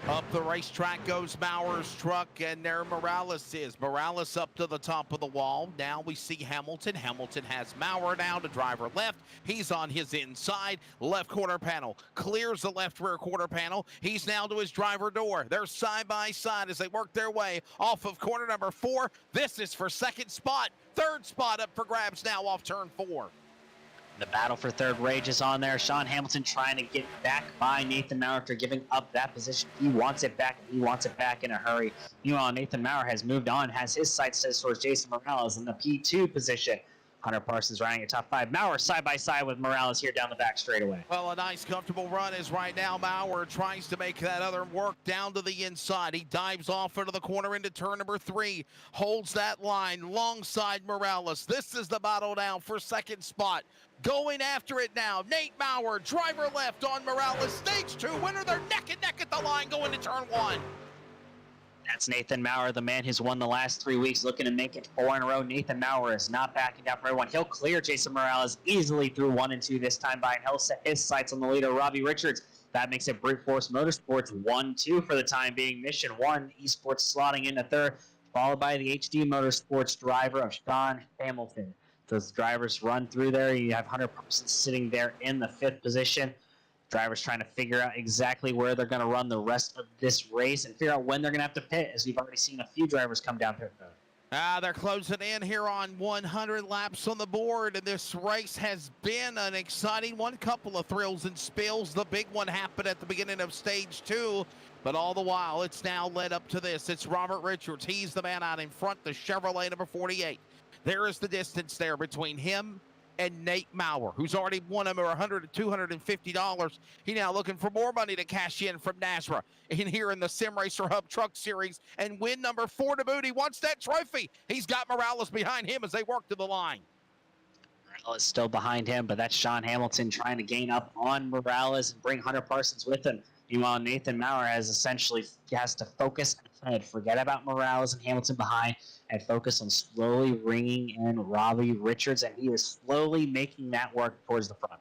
Up the racetrack goes Mower's truck, and there Morales is. Morales up to the top of the wall. Now we see Hamilton. Hamilton has Mowrer now to driver left. He's on his inside. Left quarter panel. Clears the left rear quarter panel. He's now to his driver door. They're side by side as they work their way off of corner number 4. This is for second spot. Third spot up for grabs now off turn 4. The battle for third rages on there. Sean Hamilton trying to get back by Nathan Mowrer after giving up that position. He wants it back, and he wants it back in a hurry. Meanwhile, Nathan Mowrer has moved on, has his sights set towards Jason Morales in the P2 position. Hunter Parsons riding at top 5. Mowrer side by side with Morales here down the back straightaway. Well, a nice comfortable run is right now. Mowrer tries to make that other work down to the inside. He dives off into the corner into turn number 3. Holds that line alongside Morales. This is the battle now for second spot. Going after it now. Nate Mowrer, driver left on Morales. Stage 2 winner. They're neck and neck at the line going to turn 1. That's Nathan Mowrer, the man who's won the last 3 weeks, looking to make it 4 in a row. Nathan Mowrer is not backing down for everyone. He'll clear Jason Morales easily through 1 and 2 this time by, and he'll set his sights on the leader, Robbie Richards. That makes it Brute Force Motorsports 1-2 for the time being. Mission 1 Esports slotting into third, followed by the HD Motorsports driver of Sean Hamilton. Those drivers run through there. You have Hunter Parsons sitting there in the 5th position. Drivers trying to figure out exactly where they're going to run the rest of this race and figure out when they're going to have to pit, as we've already seen a few drivers come down pit road. They're closing in here on 100 laps on the board, and this race has been an exciting one. Couple of thrills and spills. The big one happened at the beginning of stage 2, but all the while, it's now led up to this. It's Robert Richards. He's the man out in front, the Chevrolet number 48. There is the distance there between him and Nate Mowrer, who's already won him $100 to $250. He's now looking for more money to cash in from NASRA in here in the Sim Racer Hub Truck Series and win number 4 to boot. He wants that trophy. He's got Morales behind him as they work to the line. Morales still behind him, but that's Sean Hamilton trying to gain up on Morales and bring Hunter Parsons with him. Meanwhile, Nathan Mowrer has to focus and forget about Morales and Hamilton behind and focus on slowly ringing in Robbie Richards, and he is slowly making that work towards the front.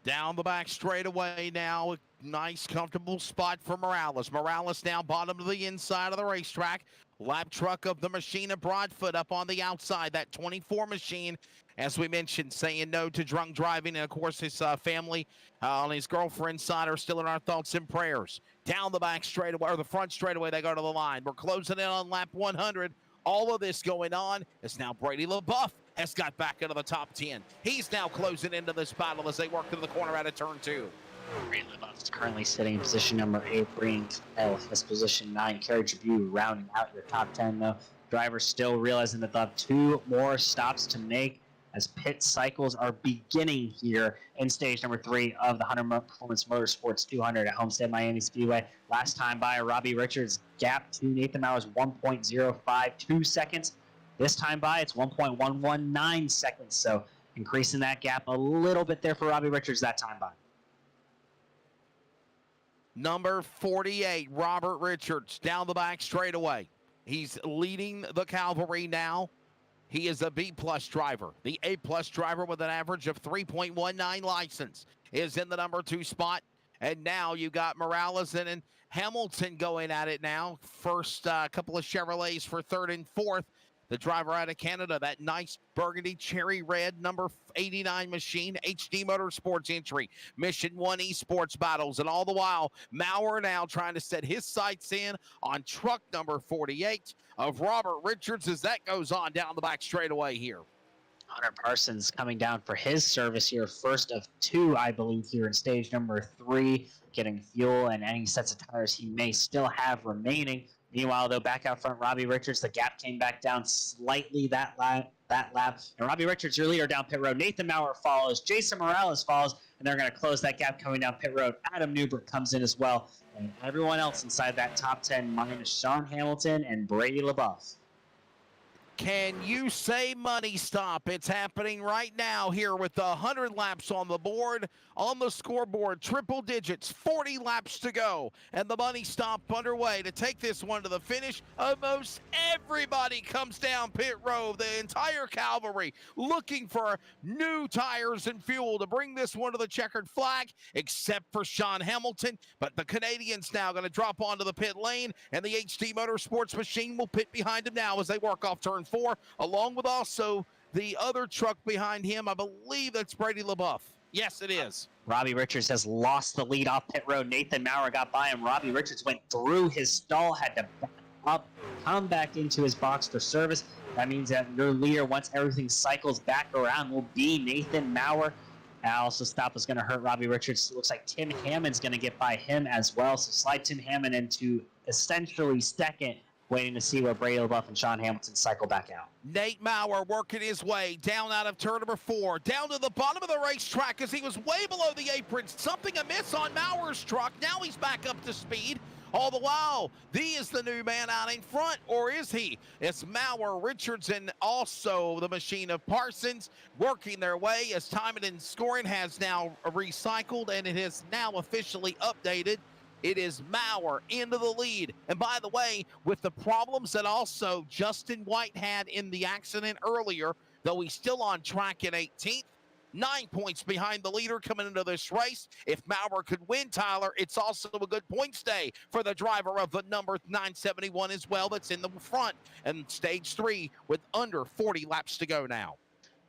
Down the back straightaway now. Nice, comfortable spot for Morales. Morales now bottom to the inside of the racetrack. Lap truck of the machine of Broadfoot up on the outside. That 24 machine, as we mentioned, saying no to drunk driving. And, of course, his family and his girlfriend's side are still in our thoughts and prayers. Down the back straightaway, or the front straightaway, they go to the line. We're closing in on lap 100. All of this going on is now Brady LaBeouf has got back into the top 10. He's now closing into this battle as they work to the corner out of turn 2. Brady LaBeouf is currently sitting in position number 8. Brian Kyle has position 9. Carriage View rounding out your top 10, though. Drivers still realizing that they'll have 2 more stops to make as pit cycles are beginning here in stage number 3 of the 100 Performance Motorsports 200 at Homestead-Miami Speedway. Last time by, Robbie Richards' gap to Nathan Mowrer is 1.052 seconds. This time by, it's 1.119 seconds, so increasing that gap a little bit there for Robbie Richards that time by. Number 48, Robert Richards, down the back straightaway. He's leading the cavalry now. He is a B-plus driver. The A-plus driver with an average of 3.19 license is in the number 2 spot. And now you got Morales and Hamilton going at it now. First couple of Chevrolets for 3rd and 4th. The driver out of Canada, that nice burgundy cherry red number 89 machine, HD Motorsports entry, Mission 1 Esports battles. And all the while, Mowrer now trying to set his sights in on truck number 48 of Robert Richards as that goes on down the back straightaway here. Hunter Parsons coming down for his service here, first of 2, I believe, here in stage number 3, getting fuel and any sets of tires he may still have remaining. Meanwhile, though, back out front, Robbie Richards, the gap came back down slightly that lap. And Robbie Richards, your leader down pit road. Nathan Mowrer follows. Jason Morales follows, and they're going to close that gap coming down pit road. Adam Newbert comes in as well. And everyone else inside that top 10 minus Sean Hamilton and Brady LaBeouf. Can you say money stop? It's happening right now here with the 100 laps on the board, on the scoreboard, triple digits, 40 laps to go, and the money stop underway to take this one to the finish. Almost everybody comes down pit road, the entire cavalry looking for new tires and fuel to bring this one to the checkered flag, except for Sean Hamilton. But the Canadian's now going to drop onto the pit lane, and the HD Motorsports machine will pit behind him now as they work off turn 4, along with also the other truck behind him. I believe that's Brady LaBeouf. Yes, it is. Robbie Richards has lost the lead off pit road. Nathan Mowrer got by him. Robbie Richards went through his stall, had to back up, come back into his box for service. That means that your leader, once everything cycles back around, will be Nathan Mowrer. Also, stop is going to hurt Robbie Richards. It looks like Tim Hammond's going to get by him as well. So slide Tim Hammond into essentially second, waiting to see where Brady LaBeouf and Sean Hamilton cycle back out. Nate Mowrer working his way down out of turn number 4, down to the bottom of the racetrack as he was way below the apron. Something amiss on Mowrer's truck. Now he's back up to speed. All the while, he is the new man out in front, or is he? It's Mowrer, Richards, and also the machine of Parsons working their way as timing and scoring has now recycled, and it is now officially updated. It is Mowrer into the lead. And by the way, with the problems that also Justin White had in the accident earlier, though he's still on track in 18th, 9 points behind the leader coming into this race. If Mowrer could win, Tyler, it's also a good points day for the driver of the number 971 as well that's in the front. And stage 3 with under 40 laps to go now.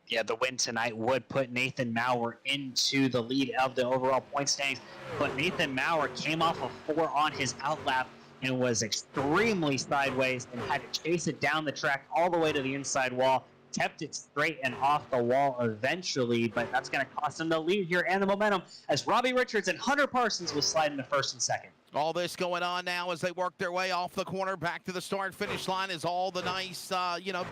Yeah, the win tonight would put Nathan Mowrer into the lead of the overall point standings. But Nathan Mowrer came off a 4 on his outlap and was extremely sideways and had to chase it down the track all the way to the inside wall. Kept it straight and off the wall eventually, but that's going to cost him the lead here and the momentum as Robbie Richards and Hunter Parsons will slide into first and second. All this going on now as they work their way off the corner back to the start-finish line is all the nice,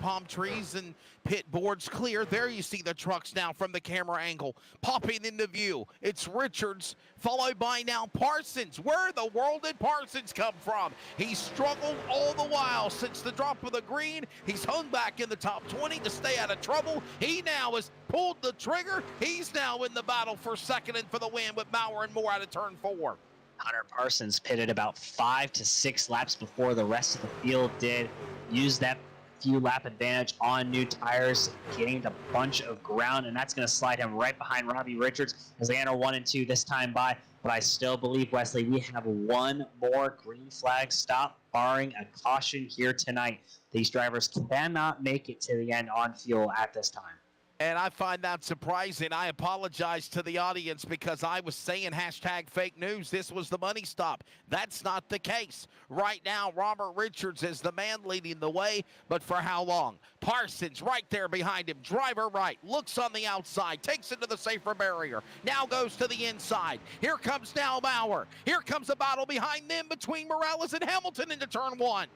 palm trees and pit boards clear. There you see the trucks now from the camera angle popping into view. It's Richards followed by now Parsons. Where in the world did Parsons come from? He's struggled all the while since the drop of the green. He's hung back in the top 20 to stay out of trouble. He now has pulled the trigger. He's now in the battle for second and for the win with Mowrer and Moore out of turn 4. Hunter Parsons pitted about 5 to 6 laps before the rest of the field did. Used that few lap advantage on new tires, gained a bunch of ground, and that's going to slide him right behind Robbie Richards as they enter 1 and 2 this time by. But I still believe, Wesley, we have one more green flag stop, barring a caution here tonight. These drivers cannot make it to the end on fuel at this time. And I find that surprising. I apologize to the audience because I was saying hashtag fake news. This was the money stop. That's not the case. Right now, Robert Richards is the man leading the way, but for how long? Parsons right there behind him. Driver right, looks on the outside, takes it to the safer barrier. Now goes to the inside. Here comes now Mowrer. Here comes a battle behind them between Morales and Hamilton into turn 1.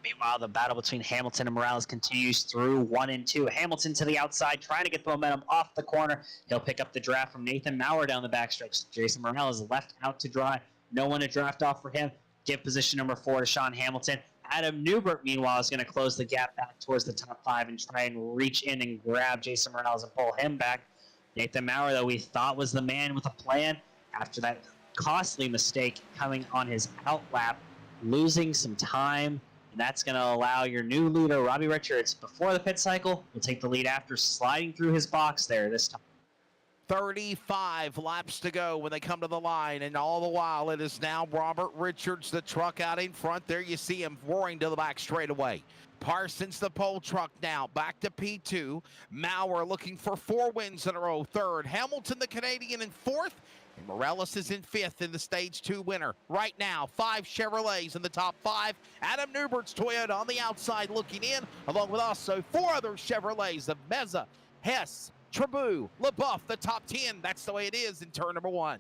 Meanwhile, the battle between Hamilton and Morales continues through 1 and 2. Hamilton to the outside, trying to get the momentum off the corner. He'll pick up the draft from Nathan Mowrer down the backstretch. Jason Morales left out to dry. No one to draft off for him. Give position number 4 to Sean Hamilton. Adam Newbert, meanwhile, is going to close the gap back towards the top 5 and try and reach in and grab Jason Morales and pull him back. Nathan Mowrer, though, we thought was the man with a plan after that costly mistake coming on his out lap, losing some time. And that's going to allow your new leader, Robbie Richards, before the pit cycle, will take the lead after sliding through his box there this time. 35 laps to go when they come to the line, and all the while it is now Robert Richards, the truck out in front. There you see him roaring to the back straightaway. Parsons, the pole truck now, back to P2. Mowrer looking for 4 wins in a row, 3rd. Hamilton, the Canadian, in 4th. And Morales is in 5th in the Stage 2 winner. Right now, 5 Chevrolets in the top 5. Adam Newbert's Toyota on the outside looking in, along with also 4 other Chevrolets of Meza, Hess, Trabou, LaBeouf, the top 10. That's the way it is in turn number 1.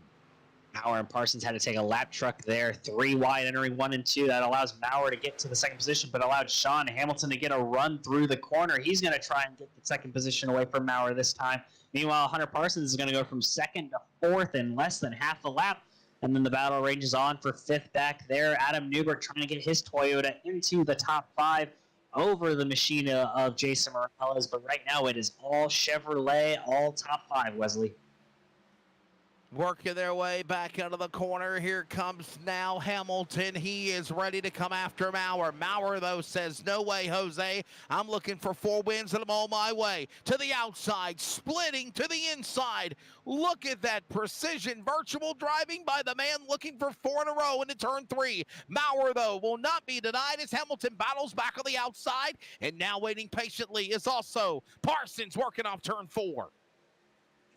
Mowrer and Parsons had to take a lap truck there, 3 wide entering 1 and 2. That allows Mowrer to get to the 2nd position, but allowed Sean Hamilton to get a run through the corner. He's going to try and get the 2nd position away from Mowrer this time. Meanwhile, Hunter Parsons is going to go from 2nd to 4th in less than half a lap. And then the battle ranges on for 5th back there. Adam Newbert trying to get his Toyota into the top 5 over the machine of Jason Morales. But right now it is all Chevrolet, all top 5, Wesley. Working their way back out of the corner. Here comes now Hamilton. He is ready to come after Mowrer. Mowrer, though, says, no way, Jose. I'm looking for 4 wins and I'm on my way. To the outside, splitting to the inside. Look at that precision virtual driving by the man looking for 4 in a row into turn 3. Mowrer, though, will not be denied as Hamilton battles back on the outside. And now waiting patiently is also Parsons working off turn 4.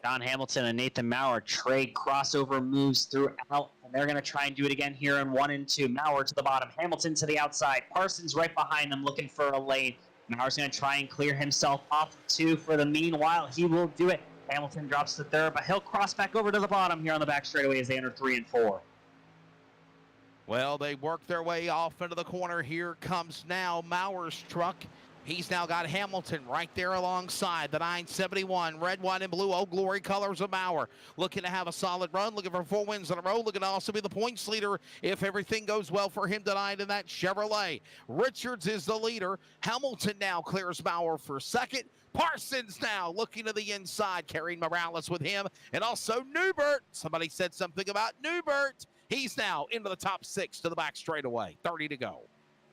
Sean Hamilton and Nathan Mowrer trade crossover moves throughout, and they're going to try and do it again here in 1 and 2. Mowrer to the bottom, Hamilton to the outside. Parsons right behind them looking for a lane. Mowrer's going to try and clear himself off 2 for the meanwhile. He will do it. Hamilton drops to 3rd, but he'll cross back over to the bottom here on the back straightaway as they enter 3 and 4. Well, they work their way off into the corner. Here comes now Maurer's truck. He's now got Hamilton right there alongside the 971. Red, white, and blue, Old Glory colors of Mowrer. Looking to have a solid run, looking for 4 wins in a row, looking to also be the points leader if everything goes well for him tonight in that Chevrolet. Richards is the leader. Hamilton now clears Mowrer for 2nd. Parsons now looking to the inside, carrying Morales with him. And also Newbert. Somebody said something about Newbert. He's now into the top 6 to the back straightaway. 30 to go.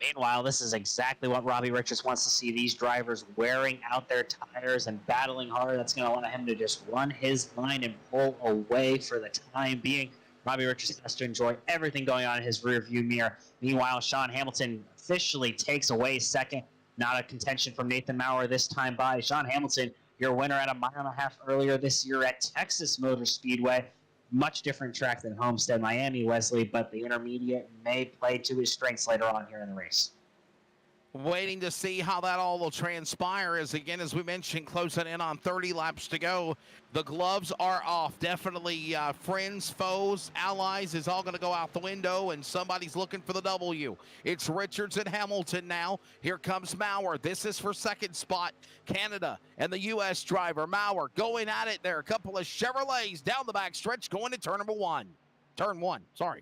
Meanwhile, this is exactly what Robbie Richards wants to see, these drivers wearing out their tires and battling hard. That's going to allow him to just run his line and pull away for the time being. Robbie Richards has to enjoy everything going on in his rearview mirror. Meanwhile, Sean Hamilton officially takes away 2nd. Not a contention from Nathan Mowrer this time by. Sean Hamilton, your winner at a 1.5 miles earlier this year at Texas Motor Speedway. Much different track than Homestead-Miami, Wesley, but the intermediate may play to his strengths later on here in the race. Waiting to see how that all will transpire as, again, as we mentioned, closing in on 30 laps to go. The gloves are off. Definitely friends, foes, allies is all going to go out the window, and somebody's looking for the W. It's Richards and Hamilton now. Here comes Mowrer. This is for 2nd spot. Canada and the U.S. driver, Mowrer, going at it there. A couple of Chevrolets down the back stretch going to turn number 1. Turn 1, sorry.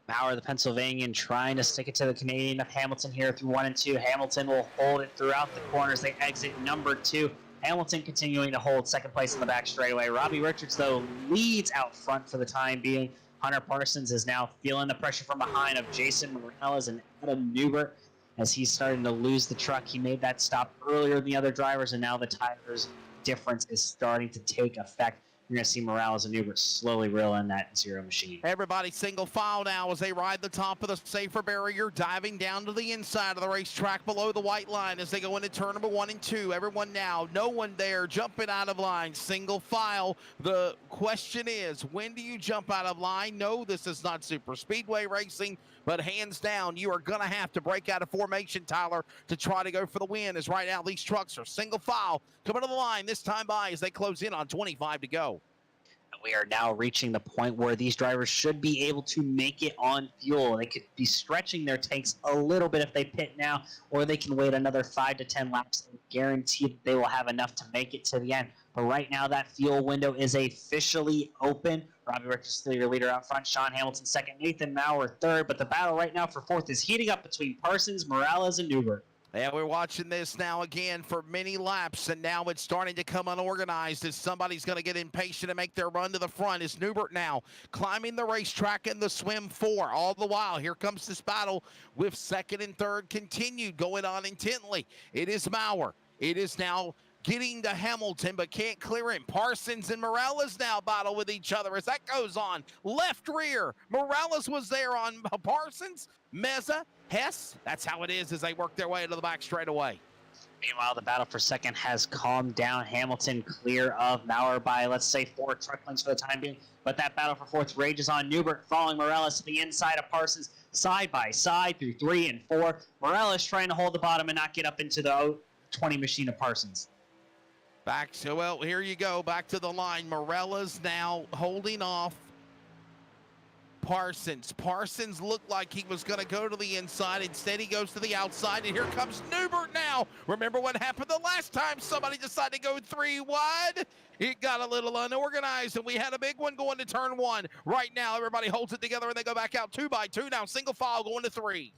Mowrer, the Pennsylvanian, trying to stick it to the Canadian of Hamilton here through 1 and 2. Hamilton will hold it throughout the corners. They exit number 2. Hamilton continuing to hold 2nd place in the back straightaway. Robbie Richards, though, leads out front for the time being. Hunter Parsons is now feeling the pressure from behind of Jason Morales and Adam Newbert. as he's starting to lose the truck. He made that stop earlier than the other drivers, and now the tires difference is starting to take effect. You're going to see Morales and Newbert slowly reel in that zero machine. Everybody single file now as they ride the top of the safer barrier, diving down to the inside of the racetrack below the white line as they go into turn number 1 and 2. Everyone now, no one there, jumping out of line, single file. The question is, when do you jump out of line? No, this is not super speedway racing, but hands down, you are going to have to break out of formation, Tyler, to try to go for the win, as right now these trucks are single file coming to the line this time by as they close in on 25 to go. We are now reaching the point where these drivers should be able to make it on fuel. They could be stretching their tanks a little bit if they pit now, or they can wait another 5 to 10 laps and guarantee that they will have enough to make it to the end. But right now, that fuel window is officially open. Robbie Richards still your leader out front. Sean Hamilton second. Nathan Mowrer third. But the battle right now for fourth is heating up between Parsons, Morales, and Newbert. Yeah, we're watching this now again for many laps, and now it's starting to come unorganized as somebody's going to get impatient and make their run to the front. Is Newbert now climbing the racetrack in the swim 4. All the while, here comes this battle with second and third continued, going on intently. It is Mowrer. It is now getting to Hamilton, but can't clear him. Parsons and Morales now battle with each other as that goes on. Left rear. Morales was there on Parsons. Meza, Hess, that's how it is as they work their way to the back straightaway. Meanwhile, the battle for second has calmed down. Hamilton clear of Mowrer by, let's say, 4 truck lengths for the time being. But that battle for fourth rages on. Newbert following Morales to the inside of Parsons, side by side through 3 and 4. Morales trying to hold the bottom and not get up into the 20 machine of Parsons. Back to, well, here you go, back to the line. Morales now holding off Parsons. Parsons looked like he was going to go to the inside. Instead, he goes to the outside, and here comes Newbert now. Remember what happened the last time somebody decided to go 3 wide? It got a little unorganized, and we had a big one going to turn 1. Right now, everybody holds it together, and they go back out 2 by 2. Now, single file going to 3.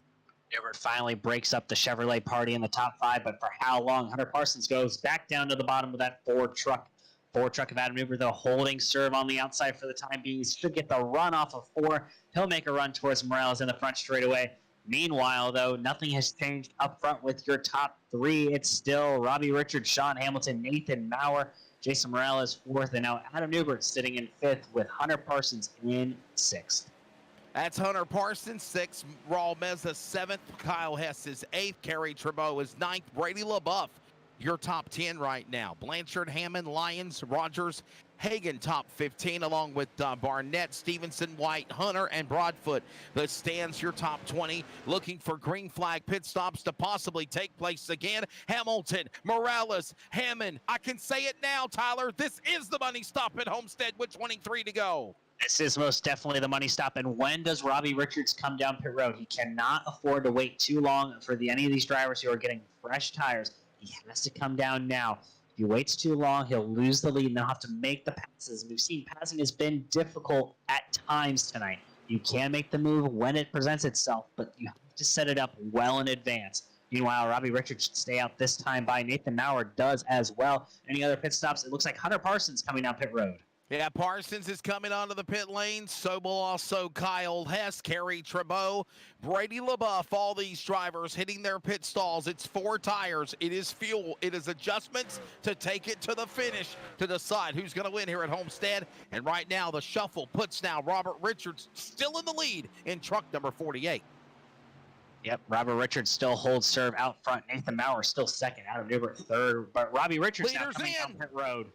Newbert finally breaks up the Chevrolet party in the top 5, but for how long? Hunter Parsons goes back down to the bottom of that Ford truck of Adam Newbert, though, holding serve on the outside for the time being. He should get the run off of 4. He'll make a run towards Morales in the front straightaway. Meanwhile, though, nothing has changed up front with your top 3. It's still Robbie Richards, Sean Hamilton, Nathan Mowrer, Jason Morales 4th, and now Adam Newbert sitting in 5th with Hunter Parsons in 6th. That's Hunter Parsons, 6th. Raul Meza, 7th. Kyle Hess is 8th. Kerry Trabeau is 9th. Brady LaBeouf, your top 10 right now. Blanchard, Hammond, Lyons, Rogers, Hagan, top 15, along with Barnett, Stevenson, White, Hunter, and Broadfoot. The stands your top 20, looking for green flag pit stops to possibly take place again. Hamilton, Morales, Hammond. I can say it now, Tyler. This is the money stop at Homestead with 23 to go. This is most definitely the money stop. And when does Robbie Richards come down pit road? He cannot afford to wait too long for any of these drivers who are getting fresh tires. He has to come down now. If he waits too long, he'll lose the lead and they'll have to make the passes. We've seen passing has been difficult at times tonight. You can make the move when it presents itself, but you have to set it up well in advance. Meanwhile, Robbie Richards should stay out this time by. Nathan Mowrer does as well. Any other pit stops? It looks like Hunter Parsons coming down pit road. Yeah, Parsons is coming onto the pit lane. So will also Kyle Hess, Kerry Trabeau, Brady LaBeouf, all these drivers hitting their pit stalls. It's 4 tires. It is fuel. It is adjustments to take it to the finish to decide who's going to win here at Homestead. And right now, the shuffle puts now Robert Richards still in the lead in truck number 48. Yep, Robert Richards still holds serve out front. Nathan Mowrer still second. Adam Newbert third. But Robbie Richards now coming down pit road.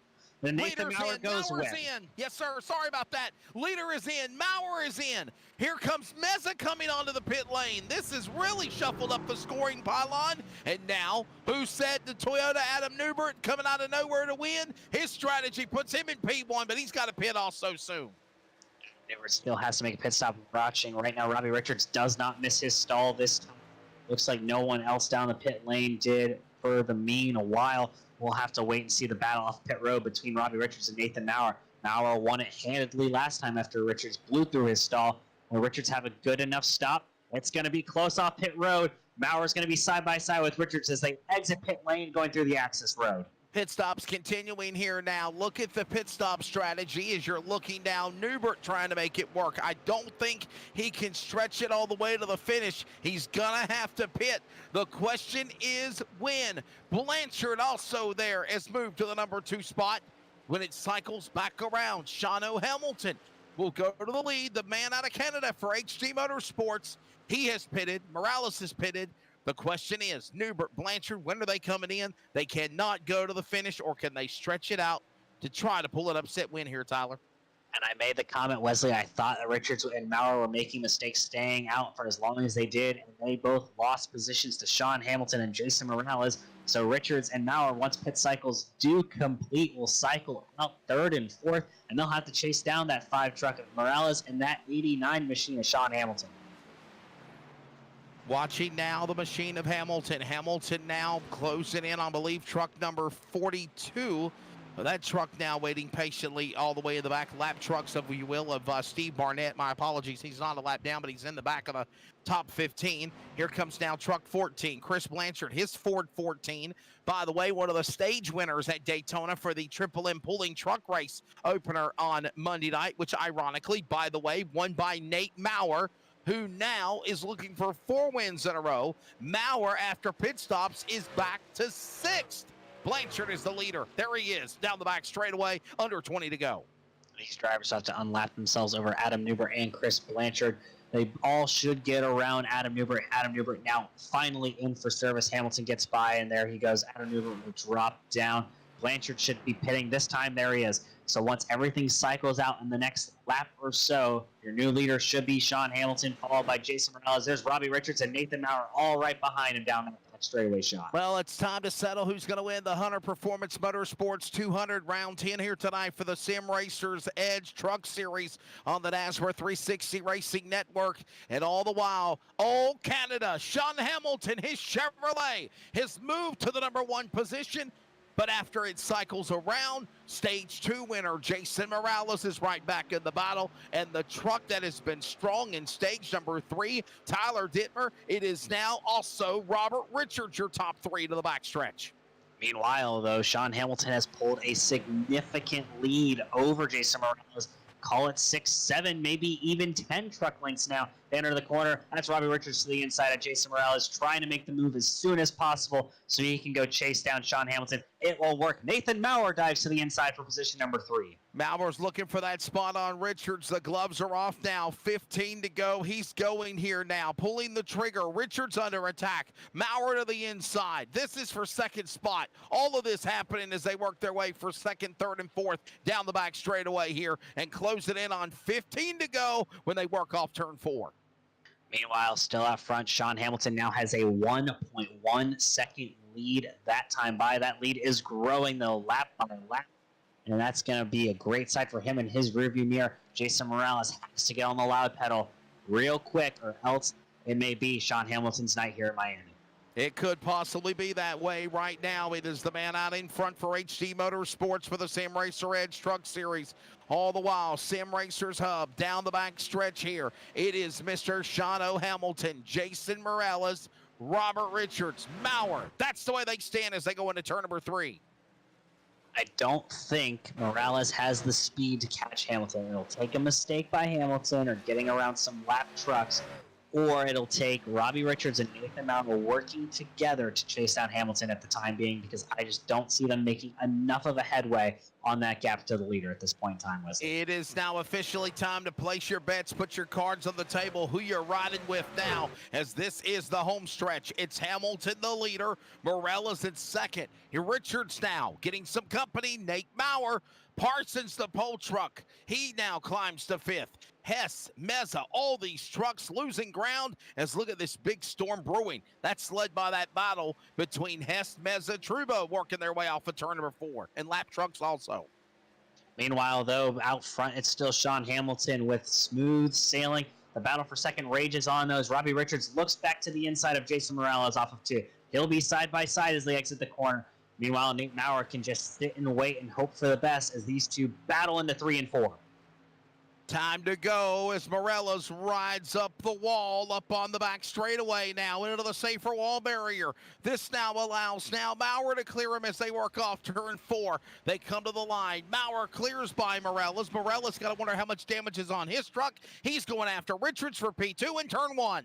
Then Nathan Mowrer goes with. In. Yes, sir. Sorry about that. Leader is in. Mowrer is in. Here comes Meza coming onto the pit lane. This has really shuffled up the scoring pylon. And now, who said the Toyota Adam Newbert coming out of nowhere to win? His strategy puts him in P1, but he's got to pit also soon. Newbert still has to make a pit stop watching. Right now, Robbie Richards does not miss his stall this time. Looks like no one else down the pit lane did for the meanwhile. We'll have to wait and see the battle off pit road between Robbie Richards and Nathan Mowrer. Mowrer won it handedly last time after Richards blew through his stall. Will Richards have a good enough stop? It's going to be close off pit road. Mowrer's going to be side by side with Richards as they exit pit lane going through the access road. Pit stops continuing here now. Look at the pit stop strategy as you're looking down. Newbert trying to make it work. I don't think he can stretch it all the way to the finish. He's gonna have to pit. The question is when. Blanchard also there has moved to the number 2 spot. When it cycles back around, Shano Hamilton will go to the lead. The man out of Canada for HD Motorsports. He has pitted. Morales has pitted. The question is, Newbert, Blanchard, when are they coming in? They cannot go to the finish, or can they stretch it out to try to pull an upset win here, Tyler? And I made the comment, Wesley, I thought that Richards and Mowrer were making mistakes staying out for as long as they did, and they both lost positions to Sean Hamilton and Jason Morales. So Richards and Mowrer, once pit cycles do complete, will cycle out 3rd and 4th, and they'll have to chase down that 5 truck of Morales and that 89 machine of Sean Hamilton. Watching now the machine of Hamilton. Hamilton now closing in on, I believe, truck number 42. That truck now waiting patiently all the way in the back. Lap trucks, if you will, of Steve Barnett. My apologies. He's not a lap down, but he's in the back of the top 15. Here comes now truck 14. Chris Blanchard, his Ford 14. By the way, one of the stage winners at Daytona for the Triple M pulling truck race opener on Monday night, which ironically, by the way, won by Nate Mowrer, who now is looking for 4 wins in a row. Mowrer, after pit stops, is back to 6th. Blanchard is the leader. There he is, down the back straightaway, under 20 to go. These drivers have to unlap themselves over Adam Newbert and Chris Blanchard. They all should get around Adam Newbert. Adam Newbert now finally in for service. Hamilton gets by, and there he goes. Adam Newbert will drop down. Blanchard should be pitting. This time, there he is. So once everything cycles out in the next lap or so, your new leader should be Sean Hamilton, followed by Jason Morales. There's Robbie Richards and Nathan Mowrer all right behind him down that straightaway shot. Well, it's time to settle who's going to win the Hunter Performance Motorsports 200 round 10 here tonight for the Sim Racers Edge Truck Series on the NASCAR 360 Racing Network. And all the while, Old Canada, Sean Hamilton, his Chevrolet, has moved to the number 1 position. But after it cycles around, Stage 2 winner Jason Morales is right back in the battle. And the truck that has been strong in stage number 3, Tyler Dittmer, it is now also Robert Richards, your top 3 to the backstretch. Meanwhile, though, Sean Hamilton has pulled a significant lead over Jason Morales. Call it 6, 7, maybe even 10 truck lengths now. They enter the corner. That's Robbie Richards to the inside of Jason Morales, trying to make the move as soon as possible so he can go chase down Sean Hamilton. It will work. Nathan Mowrer dives to the inside for position number 3. Mowrer's looking for that spot on Richards. The gloves are off now. 15 to go. He's going here now, pulling the trigger. Richards under attack. Mowrer to the inside. This is for second spot. All of this happening as they work their way for 2nd, 3rd, and 4th down the back straightaway here and close it in on 15 to go when they work off turn 4. Meanwhile, still out front, Sean Hamilton now has a 1.1 second lead that time by. That lead is growing, though, lap by lap. And that's going to be a great sight for him in his rearview mirror. Jason Morales has to get on the loud pedal real quick, or else it may be Sean Hamilton's night here in Miami. It could possibly be that way right now. It is the man out in front for HD Motorsports for the Sim Racer Edge Truck Series. All the while, Sim Racers Hub down the back stretch here. It is Mr. Shano Hamilton, Jason Morales, Robert Richards, Mowrer. That's the way they stand as they go into turn number 3. I don't think Morales has the speed to catch Hamilton. It'll take a mistake by Hamilton or getting around some lap trucks, or it'll take Robbie Richards and Nathan Mowrer working together to chase down Hamilton at the time being, because I just don't see them making enough of a headway on that gap to the leader at this point in time, Wesley. It is now officially time to place your bets, put your cards on the table, who you're riding with now, as this is the home stretch. It's Hamilton, the leader. Morales in 2nd. Here Richards now getting some company. Nate Mowrer. Parsons, the pole truck. He now climbs to 5th. Hess, Meza, all these trucks losing ground as look at this big storm brewing. That's led by that battle between Hess, Meza, Trubo working their way off of turn number 4, and lap trucks also. Meanwhile, though, out front, it's still Sean Hamilton with smooth sailing. The battle for second rages on those. Robbie Richards looks back to the inside of Jason Morales off of 2. He'll be side by side as they exit the corner. Meanwhile, Nate Mowrer can just sit and wait and hope for the best as these two battle into 3 and 4. Time to go as Morales rides up the wall, up on the back straightaway now into the safer wall barrier. This now allows Mowrer to clear him as they work off turn 4. They come to the line. Mowrer clears by Morales. Morales got to wonder how much damage is on his truck. He's going after Richards for P2 in turn 1.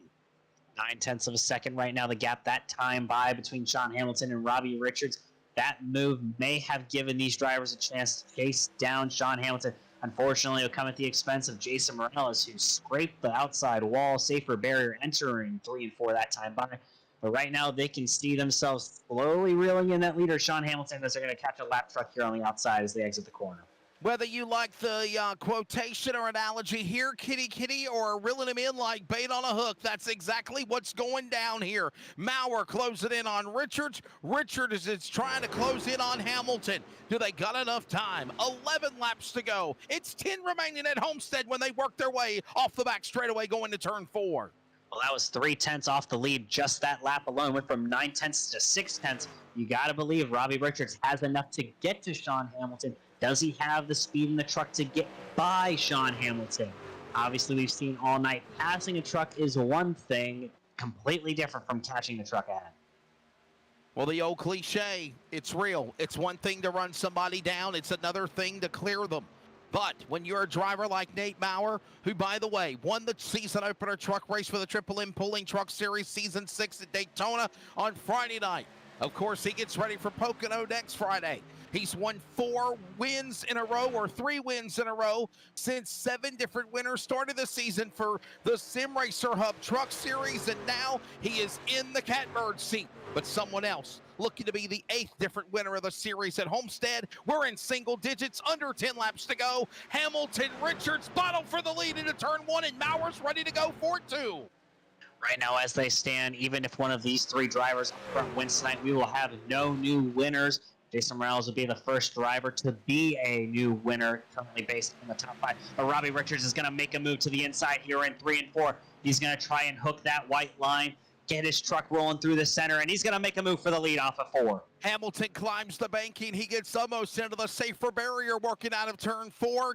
9/10 of a second right now, the gap that time by between Sean Hamilton and Robbie Richards. That move may have given these drivers a chance to chase down Sean Hamilton. Unfortunately, it'll come at the expense of Jason Morales, who scraped the outside wall, safer barrier, entering 3 and 4 that time by. But right now, they can see themselves slowly reeling in that leader, Sean Hamilton, as they're going to catch a lap truck here on the outside as they exit the corner. Whether you like the quotation or analogy here, kitty, or reeling him in like bait on a hook, that's exactly what's going down here. Mowrer closing in on Richards. Richards is trying to close in on Hamilton. Do they got enough time? 11 laps to go. It's 10 remaining at Homestead when they work their way off the back straightaway going to turn 4. Well, that was 3/10 off the lead. Just that lap alone went from 9/10 to 6/10. You got to believe Robbie Richards has enough to get to Sean Hamilton. Does he have the speed in the truck to get by Sean Hamilton? Obviously, we've seen all night passing a truck is one thing, completely different from catching the truck ahead. Well, the old cliche, it's real. It's one thing to run somebody down. It's another thing to clear them. But when you're a driver like Nate Mowrer, who, by the way, won the season opener truck race for the Triple M Pulling Truck Series Season 6 at Daytona on Friday night. Of course, he gets ready for Pocono next Friday. He's won 4 wins in a row, or 3 wins in a row, since 7 different winners started the season for the Sim Racer Hub Truck Series, and now he is in the catbird seat. But someone else looking to be the 8th different winner of the series at Homestead. We're in single digits, under 10 laps to go. Hamilton, Richards battle for the lead into turn 1, and Mowrer's ready to go for 2. Right now, as they stand, even if one of these 3 drivers up front wins tonight, we will have no new winners. Jason Morales will be the first driver to be a new winner, currently based in the top 5. But Robbie Richards is going to make a move to the inside here in 3 and 4. He's going to try and hook that white line, get his truck rolling through the center, and he's going to make a move for the lead off of 4. Hamilton climbs the banking. He gets almost into the safer barrier, working out of turn 4.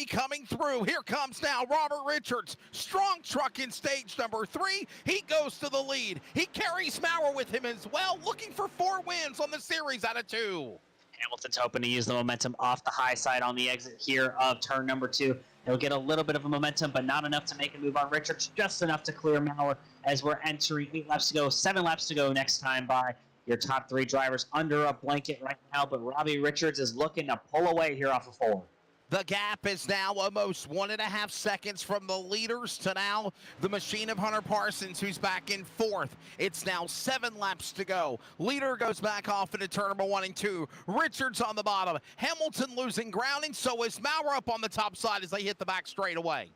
Coming through. Here comes now Robert Richards. Strong truck in stage number 3. He goes to the lead. He carries Mowrer with him as well, looking for 4 wins on the series out of 2. Hamilton's hoping to use the momentum off the high side on the exit here of turn number 2. He'll get a little bit of a momentum, but not enough to make a move on Richards, just enough to clear Mowrer as we're entering 8 laps to go, 7 laps to go next time by. Your top 3 drivers under a blanket right now, but Robbie Richards is looking to pull away here off of 4. The gap is now almost 1.5 seconds from the leaders to now the machine of Hunter Parsons, who's back in 4th. It's now 7 laps to go. Leader goes back off into turn number 1 and 2. Richards on the bottom. Hamilton losing ground, and so is Mowrer up on the top side as they hit the back straightaway.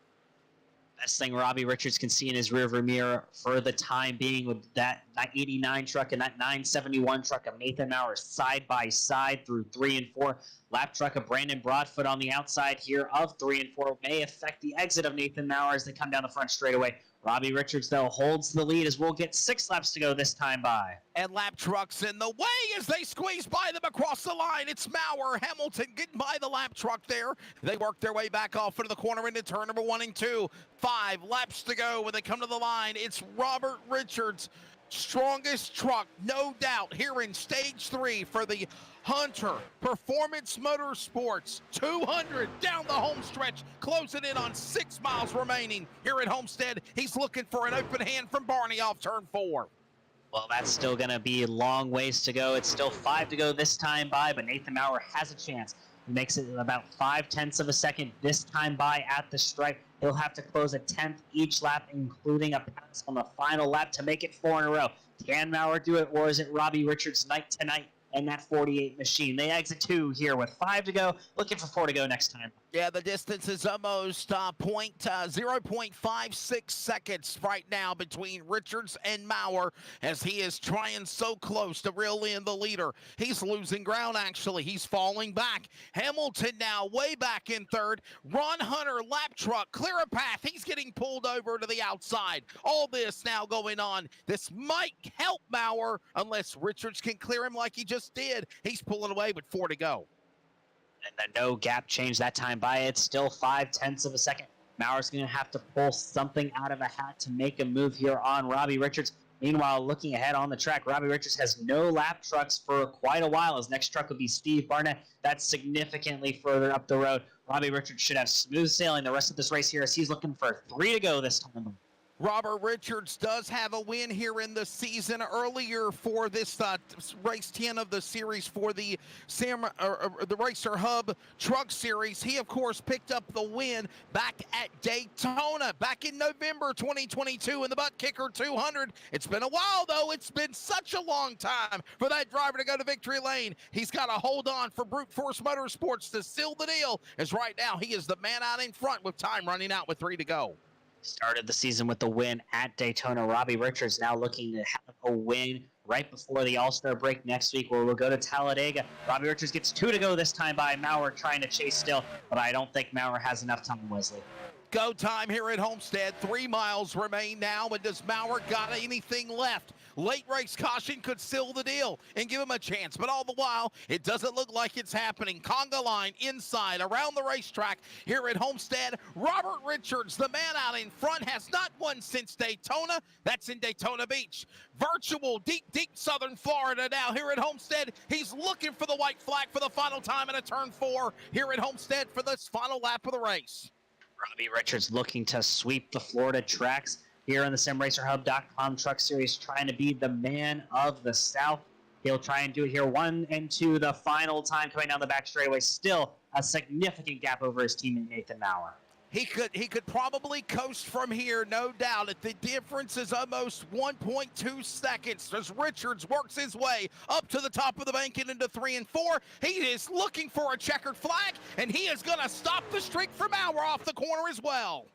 Best thing Robbie Richards can see in his rearview mirror for the time being with that 89 truck and that 971 truck of Nathan Mowrer side by side through 3 and 4. Lap truck of Brandon Broadfoot on the outside here of 3 and 4 may affect the exit of Nathan Mowrer as they come down the front straightaway. Robbie Richards, though, holds the lead as we'll get 6 laps to go this time by. And lap trucks in the way as they squeeze by them across the line. It's Mowrer, Hamilton getting by the lap truck there. They work their way back off into the corner into turn number 1 and 2. 5 laps to go when they come to the line. It's Robert Richards, strongest truck, no doubt, here in stage 3 for the Hunter Performance Motorsports 200 down the home stretch, closing in on 6 miles remaining here at Homestead. He's looking for an open hand from Barney off turn 4. Well, that's still going to be long ways to go. It's still 5 to go this time by, but Nathan Mowrer has a chance. He makes it about 0.5 of a second this time by at the stripe. He'll have to close a 10th each lap, including a pass on the final lap to make it 4 in a row. Can Mowrer do it, or is it Robbie Richards' night tonight and that 48 machine? They exit 2 here with 5 to go, looking for 4 to go next time. Yeah, the distance is almost 0.56 seconds right now between Richards and Mowrer as he is trying so close to reel in the leader. He's losing ground, actually. He's falling back. Hamilton now way back in 3rd. Ron Hunter, lap truck, clear a path. He's getting pulled over to the outside. All this now going on. This might help Mowrer unless Richards can clear him like he just did. He's pulling away with 4 to go. And the no gap change that time by. It's still 0.5 of a second. Mowrer's going to have to pull something out of a hat to make a move here on Robbie Richards. Meanwhile, looking ahead on the track, Robbie Richards has no lap trucks for quite a while. His next truck would be Steve Barnett. That's significantly further up the road. Robbie Richards should have smooth sailing the rest of this race here as he's looking for 3 to go this time. Robert Richards does have a win here in the season earlier for this race 10 of the series for the the Racer Hub Truck Series. He, of course, picked up the win back at Daytona back in November 2022 in the Butt Kicker 200. It's been a while, though. It's been such a long time for that driver to go to victory lane. He's got to hold on for Brute Force Motorsports to seal the deal, as right now he is the man out in front with time running out with 3 to go. Started the season with the win at Daytona. Robbie Richards now looking to have a win right before the All-Star break next week, where we'll go to Talladega. Robbie Richards gets 2 to go this time by Mowrer trying to chase still, but I don't think Mowrer has enough time, Wesley. Go time here at Homestead. 3 miles remain now, and does Mowrer got anything left? Late race caution could seal the deal and give him a chance, but all the while, it doesn't look like it's happening. Conga line inside around the racetrack here at Homestead. Robert Richards, the man out in front, has not won since Daytona. That's in Daytona Beach. Virtual deep southern Florida now here at Homestead. He's looking for the white flag for the final time in a turn 4 here at Homestead for this final lap of the race. Robbie Richards looking to sweep the Florida tracks here in the SimRacerHub.com Truck Series, trying to be the man of the South. He'll try and do it here 1 and 2 the final time coming down the back straightaway. Still a significant gap over his teammate Nathan Mowrer. He could probably coast from here, no doubt. The difference is almost 1.2 seconds as Richards works his way up to the top of the bank and into 3 and 4. He is looking for a checkered flag, and he is going to stop the streak for Mowrer off the corner as well.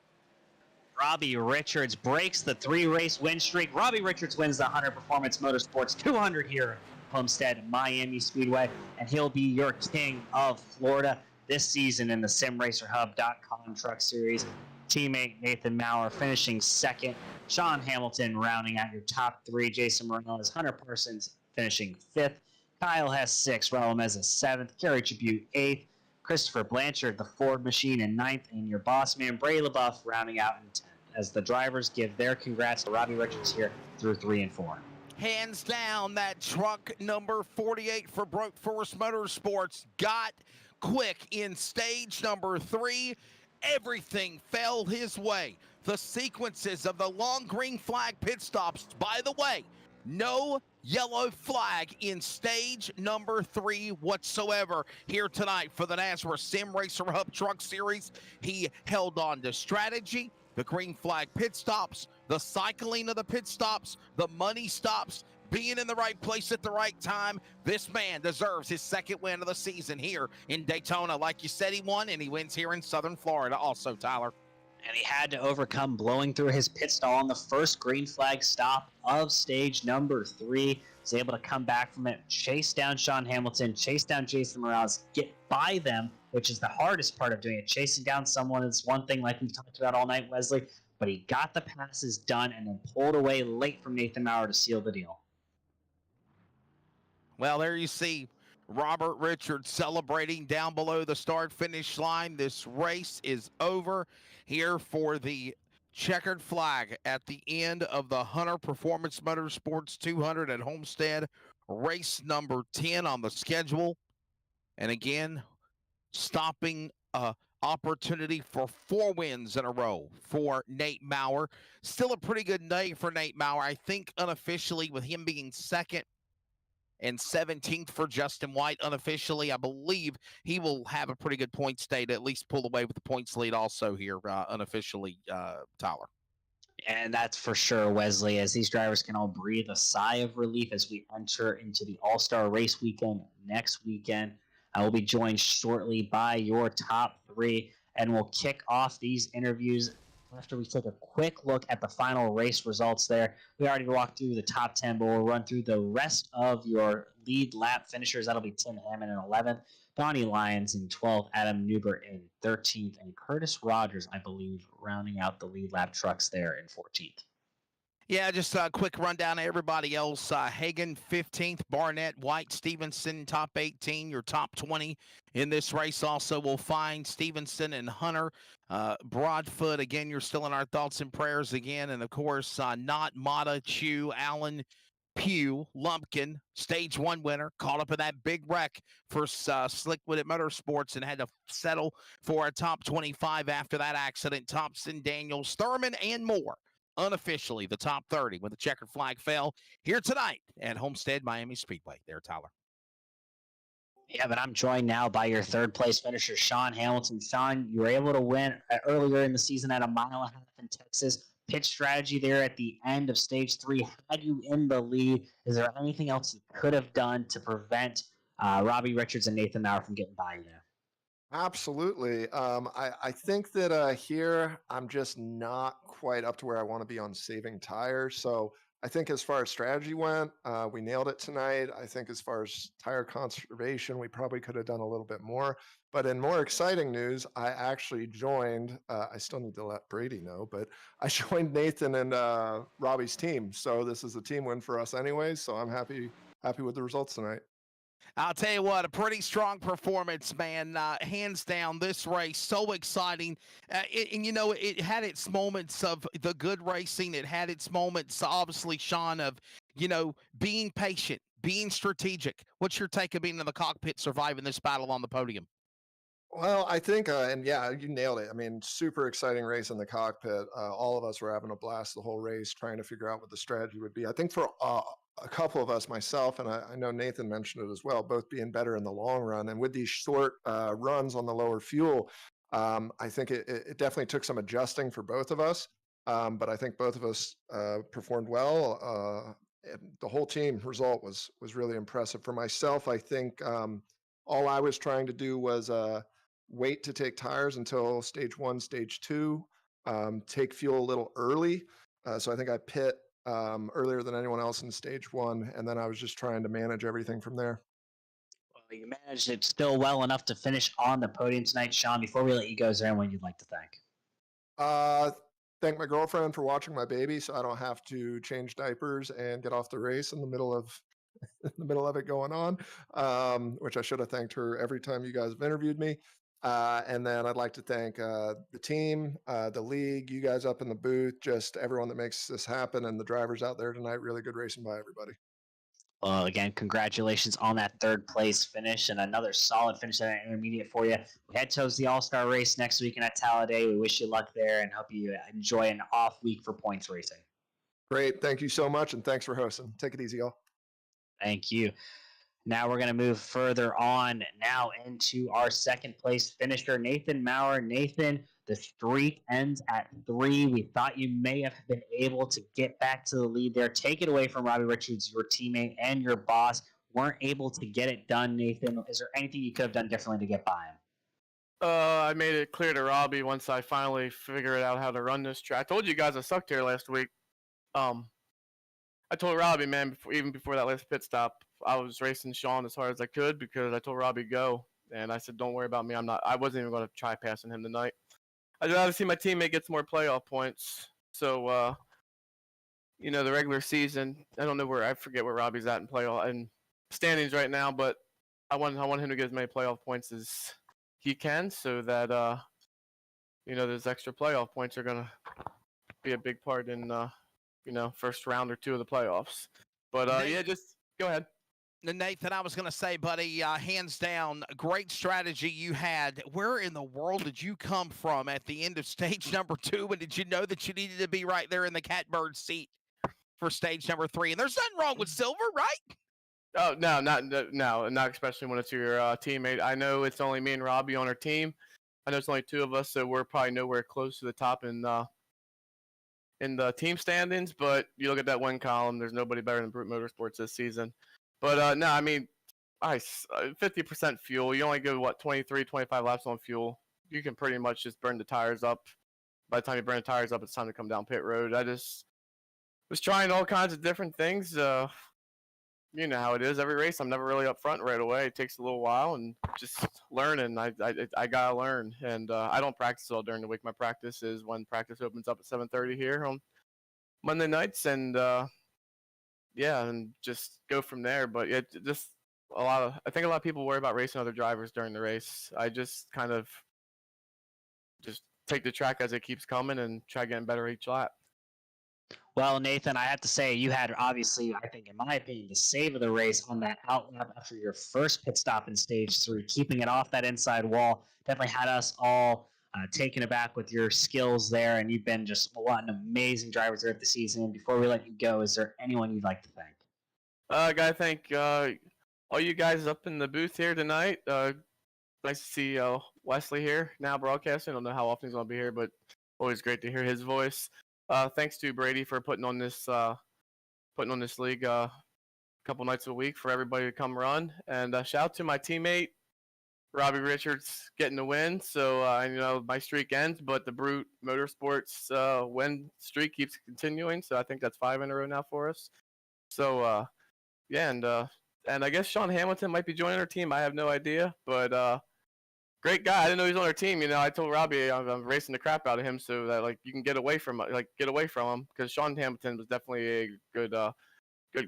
Robbie Richards breaks the 3-race win streak. Robbie Richards wins the Hunter Performance Motorsports 200 here at Homestead-Miami Speedway, and he'll be your king of Florida this season in the SimRacerHub.com Truck Series. Teammate Nathan Mowrer finishing 2nd. Sean Hamilton rounding out your top 3. Jason Morales, Hunter Parsons finishing 5th. Kyle Hess 6th. Raul Meza 7th. Kerry Tribute 8th. Christopher Blanchard, the Ford Machine, in 9th. And your boss man, Bray LaBeouf, rounding out in 10th. As the drivers give their congrats to Robbie Richards here through 3 and 4. Hands down, that truck number 48 for Brute Force Motorsports got quick in stage number 3. Everything fell his way. The sequences of the long green flag pit stops, by the way, no yellow flag in stage number 3 whatsoever here tonight for the NASCAR Sim Racer Hub Truck Series. He held on to strategy, the green flag pit stops, the cycling of the pit stops, the money stops, being in the right place at the right time. This man deserves his 2nd win of the season here in Daytona. Like you said, he won, and he wins here in Southern Florida also, Tyler. And he had to overcome blowing through his pit stall on the first green flag stop of stage number 3. He's able to come back from it, chase down Sean Hamilton, chase down Jason Morales, get by them, which is the hardest part of doing it. Chasing down someone is one thing, like we've talked about all night, Wesley, but he got the passes done and then pulled away late from Nathan Mowrer to seal the deal. Well, there you see Robert Richards celebrating down below the start-finish line. This race is over here for the checkered flag at the end of the Hunter Performance Motorsports 200 at Homestead, race number 10 on the schedule. And again, stopping opportunity for 4 wins in a row for Nate Mowrer. Still a pretty good day for Nate Mowrer. I think unofficially, with him being 2nd and 17th for Justin White, unofficially, I believe he will have a pretty good points day to at least pull away with the points lead also here unofficially, Tyler. And that's for sure, Wesley, as these drivers can all breathe a sigh of relief as we enter into the All-Star race weekend next weekend. I will be joined shortly by your top 3, and we'll kick off these interviews after we take a quick look at the final race results there. We already walked through the top 10, but we'll run through the rest of your lead lap finishers. That'll be Tim Hammond in 11th, Donnie Lyons in 12th, Adam Newbert in 13th, and Curtis Rogers, I believe, rounding out the lead lap trucks there in 14th. Yeah, just a quick rundown of everybody else. Hagan, 15th. Barnett, White, Stevenson, top 18. Your top 20 in this race also will find Stevenson and Hunter. Broadfoot, again, you're still in our thoughts and prayers again. And, of course, Knott, Mata, Chew, Allen, Pugh, Lumpkin, stage 1 winner, caught up in that big wreck for Slickwood at Motorsports and had to settle for a top 25 after that accident. Thompson, Daniels, Thurman, and more. Unofficially, the top 30 when the checkered flag fell here tonight at Homestead-Miami Speedway. There, Tyler. Yeah, but I'm joined now by your third place finisher, Sean Hamilton. Sean, you were able to win earlier in the season at a mile and a half in Texas. Pitch strategy there at the end of stage 3 had you in the lead. Is there anything else you could have done to prevent Robbie Richards and Nathan Mowrer from getting by you there? Absolutely. I think that here I'm just not quite up to where I want to be on saving tires. So I think as far as strategy went, we nailed it tonight. I think as far as tire conservation, we probably could have done a little bit more. But in more exciting news, I actually joined, I still need to let Brady know, but I joined Nathan and Robbie's team. So this is a team win for us anyways. So I'm happy with the results tonight. I'll tell you what, a pretty strong performance, man. Hands down, this race, so exciting. And, you know, it had its moments of the good racing. It had its moments, obviously, Sean, of, you know, being patient, being strategic. What's your take of being in the cockpit, surviving this battle on the podium? Well, I think, and yeah, you nailed it. I mean, super exciting race in the cockpit. All of us were having a blast the whole race, trying to figure out what the strategy would be. I think for a couple of us, myself, and I know Nathan mentioned it as well, both being better in the long run. And with these short runs on the lower fuel, I think it definitely took some adjusting for both of us. But I think both of us performed well. The whole team result was really impressive. For myself, I think all I was trying to do was wait to take tires until stage 1, stage 2, take fuel a little early. So I think I pit earlier than anyone else in stage 1, and then I was just trying to manage everything from there. Well, you managed it still well enough to finish on the podium tonight. Sean, before we let you go, is there anyone you'd like to thank? Thank my girlfriend for watching my baby so I don't have to change diapers and get off the race in the middle of it going on, which I should have thanked her every time you guys have interviewed me. And then I'd like to thank the team, the league, you guys up in the booth, just everyone that makes this happen, and the drivers out there tonight. Really good racing by everybody. Well, again, congratulations on that third place finish and another solid finish at an intermediate for you. We head towards the All-Star race next weekend at Talladega. We wish you luck there and hope you enjoy an off week for points racing. Great. Thank you so much, and thanks for hosting. Take it easy, y'all. Thank you. Now we're going to move further on now into our second place finisher, Nathan Mowrer. Nathan, the streak ends at 3. We thought you may have been able to get back to the lead there. Take it away from Robbie Richards, your teammate and your boss. Weren't able to get it done, Nathan. Is there anything you could have done differently to get by him? I made it clear to Robbie once I finally figured out how to run this track. I told you guys I sucked here last week. I told Robbie, man, even before that last pit stop, I was racing Sean as hard as I could because I told Robbie go, and I said, "Don't worry about me. I wasn't even going to try passing him tonight. I'd rather see my teammate get some more playoff points." So, you know, the regular season, I forget where Robbie's at in playoff and standings right now, but I want him to get as many playoff points as he can, so that you know, those extra playoff points are going to be a big part in you know, first round or 2 of the playoffs. But yeah, just go ahead. Nathan, I was going to say, buddy, hands down, great strategy you had. Where in the world did you come from at the end of stage number 2? And did you know that you needed to be right there in the catbird seat for stage number 3? And there's nothing wrong with silver, right? Oh, no, not especially when it's your teammate. I know it's only me and Robbie on our team. I know it's only 2 of us, so we're probably nowhere close to the top in the team standings. But you look at that win column, there's nobody better than Brute Motorsports this season. But no, I mean, 50% fuel. You only go, 23, 25 laps on fuel. You can pretty much just burn the tires up. By the time you burn the tires up, it's time to come down pit road. I just was trying all kinds of different things. You know how it is. Every race, I'm never really up front right away. It takes a little while, and just learning. I gotta learn, and I don't practice all during the week. My practice is when practice opens up at 7:30 here on Monday nights, and yeah, and just go from there. But yeah, just I think a lot of people worry about racing other drivers during the race. I just kind of just take the track as it keeps coming and try getting better each lap. Well, Nathan, I have to say, you had obviously, I think, in my opinion, the save of the race on that out lap after your first pit stop in stage 3, keeping it off that inside wall. Definitely had us all taken aback with your skills there, and you've been just an amazing driver throughout the season. Before we let you go, is there anyone you'd like to thank? I gotta thank all you guys up in the booth here tonight. Nice to see Wesley here now broadcasting. I don't know how often he's gonna be here, but always great to hear his voice. Thanks to Brady for putting on this league a couple nights a week for everybody to come run. And shout out to my teammate Robbie Richards getting the win. So my streak ends, but the Brute Motorsports win streak keeps continuing. So I think that's 5 in a row now for us. So yeah, and I guess Sean Hamilton might be joining our team. I have no idea, but great guy. I didn't know he was on our team. I told Robbie I'm racing the crap out of him so that you can get away from him, because Sean Hamilton was definitely a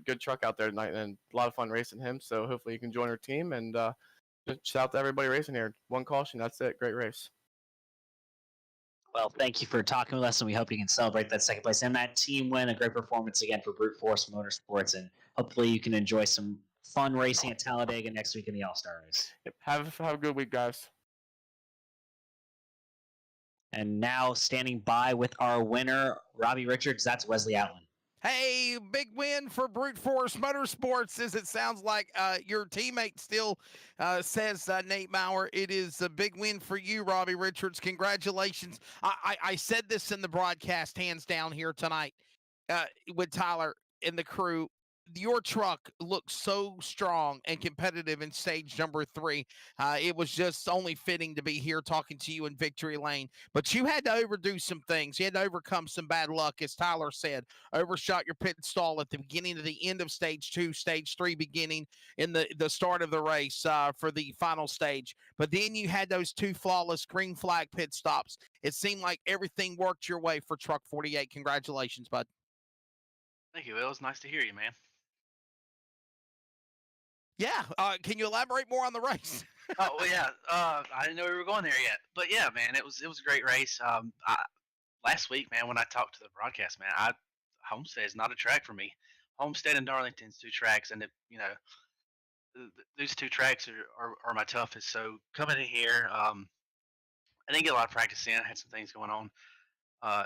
good truck out there tonight and a lot of fun racing him. So hopefully he can join our team, and just shout out to everybody racing here. One caution, that's it. Great race. Well, thank you for talking with us, and we hope you can celebrate that second place and that team win. A great performance again for Brute Force Motorsports, and hopefully you can enjoy some fun racing at Talladega next week in the All-Star race. Yep. Have a good week, guys. And now standing by with our winner, Robbie Richards, that's Wesley Outland. Hey, big win for Brute Force Motorsports, as it sounds like your teammate still says, Nate Mowrer. It is a big win for you, Robbie Richards. Congratulations. I said this in the broadcast, hands down here tonight with Tyler and the crew. Your truck looks so strong and competitive in stage number 3. It was just only fitting to be here talking to you in victory lane. But you had to overdo some things. You had to overcome some bad luck, as Tyler said. Overshot your pit stall at the beginning to the end of stage 2, stage 3 beginning in the start of the race for the final stage. But then you had those 2 flawless green flag pit stops. It seemed like everything worked your way for Truck 48. Congratulations, bud. Thank you, Will. It's nice to hear you, man. Yeah, can you elaborate more on the race? Oh well, yeah. I didn't know we were going there yet, but yeah, man, it was a great race. Last week, man, when I talked to the broadcast, man, Homestead is not a track for me. Homestead and Darlington's 2 tracks, and these 2 tracks are my toughest. So coming in here, I didn't get a lot of practice in. I had some things going on,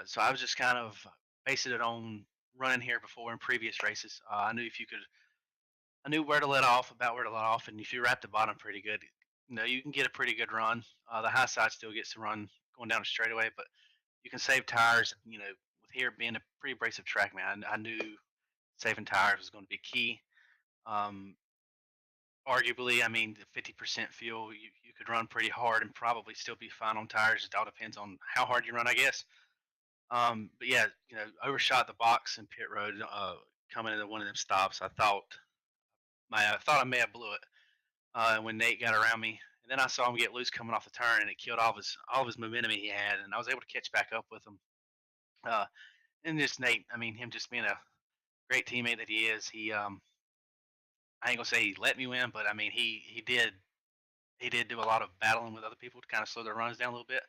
so I was just kind of basing it on running here before in previous races. I knew where to let off, and if you wrap the bottom pretty good, you can get a pretty good run. The high side still gets to run going down a straightaway, but you can save tires. With here being a pretty abrasive track, man, I knew saving tires was going to be key. Arguably, I mean, the 50% fuel, you could run pretty hard and probably still be fine on tires. It all depends on how hard you run, I guess. But yeah, overshot the box in pit road coming into one of them stops. I thought I may have blew it when Nate got around me, and then I saw him get loose coming off the turn, and it killed all of his momentum he had, and I was able to catch back up with him. And just Nate, I mean, him just being a great teammate that he is, I ain't gonna say he let me win, but I mean he did do a lot of battling with other people to kind of slow their runs down a little bit.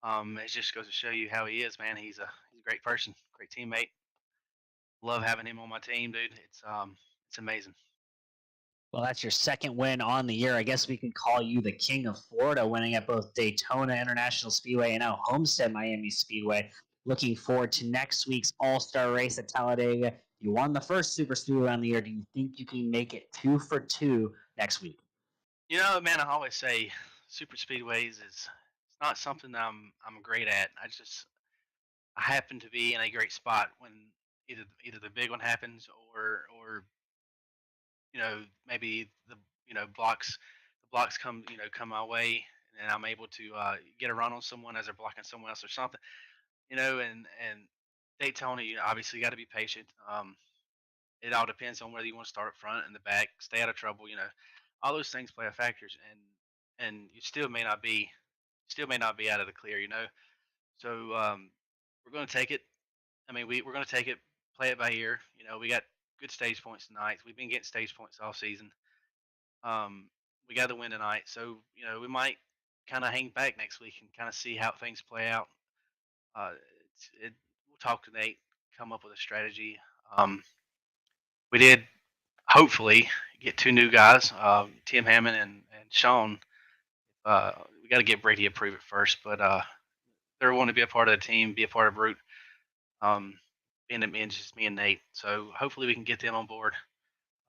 It just goes to show you how he is, man. He's a great person, great teammate. Love having him on my team, dude. It's amazing. Well, that's your second win on the year. I guess we can call you the king of Florida, winning at both Daytona International Speedway and now Homestead-Miami Speedway. Looking forward to next week's All-Star race at Talladega. You won the first Super Speedway around the year. Do you think you can make it 2 for 2 next week? Man, I always say super speedways is it's not something that I'm great at. I happen to be in a great spot when either the big one happens or maybe the blocks come my way, and I'm able to get a run on someone as they're blocking someone else or something. And Daytona, obviously got to be patient. It all depends on whether you want to start up front and the back, stay out of trouble. All those things play a factors, and you still may not be out of the clear. So we're going to take it. I mean, we're going to take it, play it by ear. You know, we got good stage points tonight. We've been getting stage points all season. Um, we got the win tonight, so you know we might kind of hang back next week and kind of see how things play out. Uh, we'll talk to Nate, come up with a strategy. Um, we did hopefully get two new guys, Tim Hammond and Sean. We got to get Brady approved it first, but they're wanting to be a part of the team, be a part of Root. Being just me and Nate, so hopefully we can get them on board.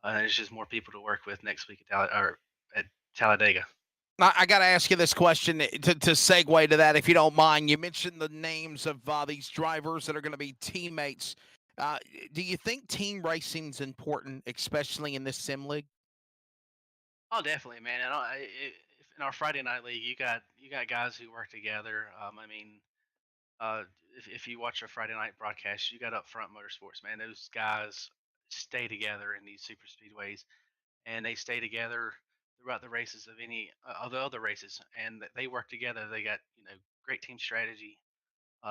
There's just more people to work with next week at Talladega. I got to ask you this question to segue to that, if you don't mind. You mentioned the names of these drivers that are going to be teammates. Do you think team racing is important, especially in this sim league? Oh, definitely, man. And in our Friday night league, you got guys who work together. I mean, if you watch our Friday night broadcast, you got Up Front Motorsports, man. Those guys stay together in these super speedways, and they stay together throughout the races of any of the other races, and they work together. They got great team strategy.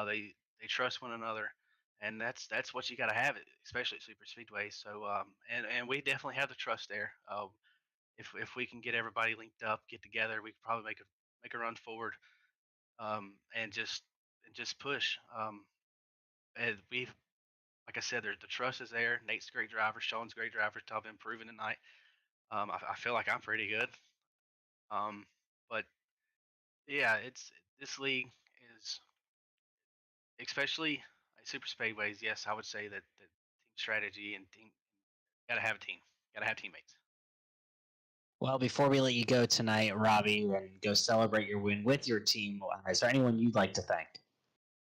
They trust one another, and that's what you got to have, especially at super speedways. So and we definitely have the trust there. If we can get everybody linked up, get together, we could probably make a run forward, and just push. And we've like I said, the trust is there. Nate's a great driver. Sean's a great driver. Top been proven tonight. I feel like I'm pretty good. Um, but yeah, it's this league is especially at super speedways. Yes, I would say that team strategy and team gotta have a team, gotta have teammates. Well, before we let you go tonight, Robbie, and go celebrate your win with your team, is there anyone you'd like to thank?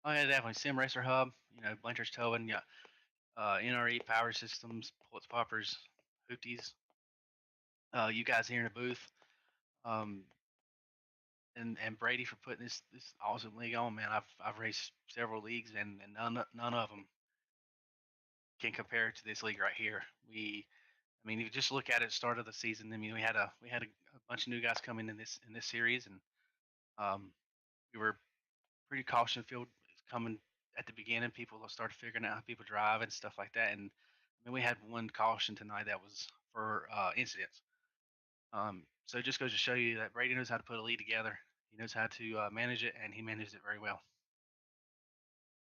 Oh yeah, definitely. Sim Racer Hub, Blanchard's Towing, yeah, NRE Power Systems, Pulse Poppers, Hoopties, you guys here in the booth, um, and Brady for putting this awesome league on, man. I've raced several leagues and none of them can compare to this league right here. I mean, if you just look at it, start of the season. I mean, we had a bunch of new guys coming in this series, and um, we were pretty caution field coming at the beginning. People started figuring out how people drive and stuff like that. And I mean, we had one caution tonight that was for incidents. So it just goes to show you that Brady knows how to put a lead together. He knows how to manage it, and he managed it very well.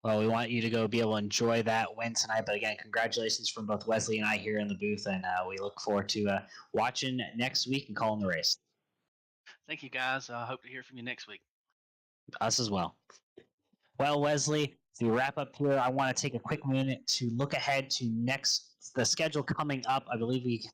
Well, we want you to go be able to enjoy that win tonight. But again, congratulations from both Wesley and I here in the booth, and we look forward to watching next week and calling the race. Thank you, guys. I hope to hear from you next week. Us as well. Well, Wesley, as we wrap up here, I want to take a quick minute to look ahead to the schedule coming up. I believe we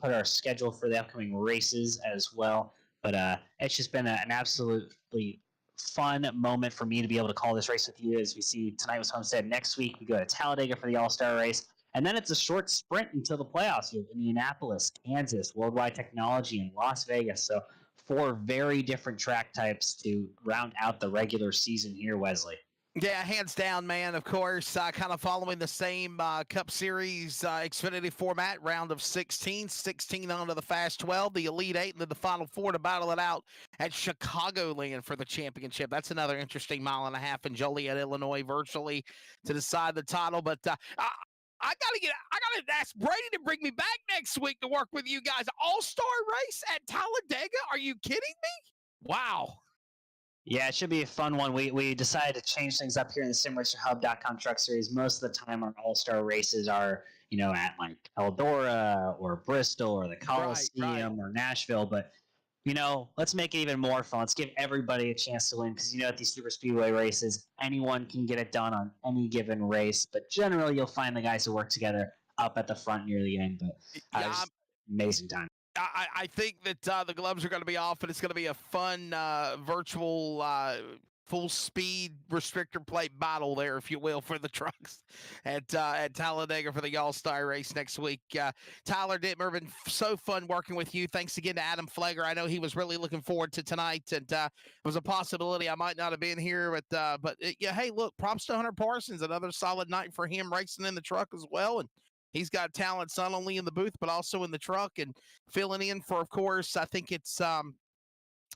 put our schedule for the upcoming races as well. But it's just been an absolutely fun moment for me to be able to call this race with you. As we see, tonight was Homestead. Next week, we go to Talladega for the All-Star race. And then it's a short sprint until the playoffs here. Indianapolis, Kansas, Worldwide Technology, and Las Vegas. So 4 very different track types to round out the regular season here, Wesley. Yeah, hands down, man. Of course, kind of following the same Cup Series Xfinity format, round of 16 onto the Fast 12, the Elite 8, and then the Final 4 to battle it out at Chicagoland for the championship. That's another interesting mile and a half in Joliet, Illinois, virtually to decide the title. But I gotta ask Brady to bring me back next week to work with you guys. All-Star race at Talladega? Are you kidding me? Wow. Yeah, it should be a fun one. We decided to change things up here in the SimRacerHub.com Truck Series. Most of the time, our all-star races are, at like Eldora or Bristol or the Coliseum or Nashville. But, let's make it even more fun. Let's give everybody a chance to win because, at these super speedway races, anyone can get it done on any given race. But generally, you'll find the guys who work together up at the front near the end. But amazing time. I think that the gloves are going to be off, and it's going to be a fun virtual full speed restrictor plate battle there, if you will, for the trucks at Talladega for the All-Star race next week. Tyler Dittmer, been so fun working with you. Thanks again to Adam Flegger. I know he was really looking forward to tonight, and it was a possibility I might not have been here, but hey, look, props to Hunter Parsons. Another solid night for him racing in the truck as well, and he's got talents not only in the booth but also in the truck and filling in for, of course, I think it's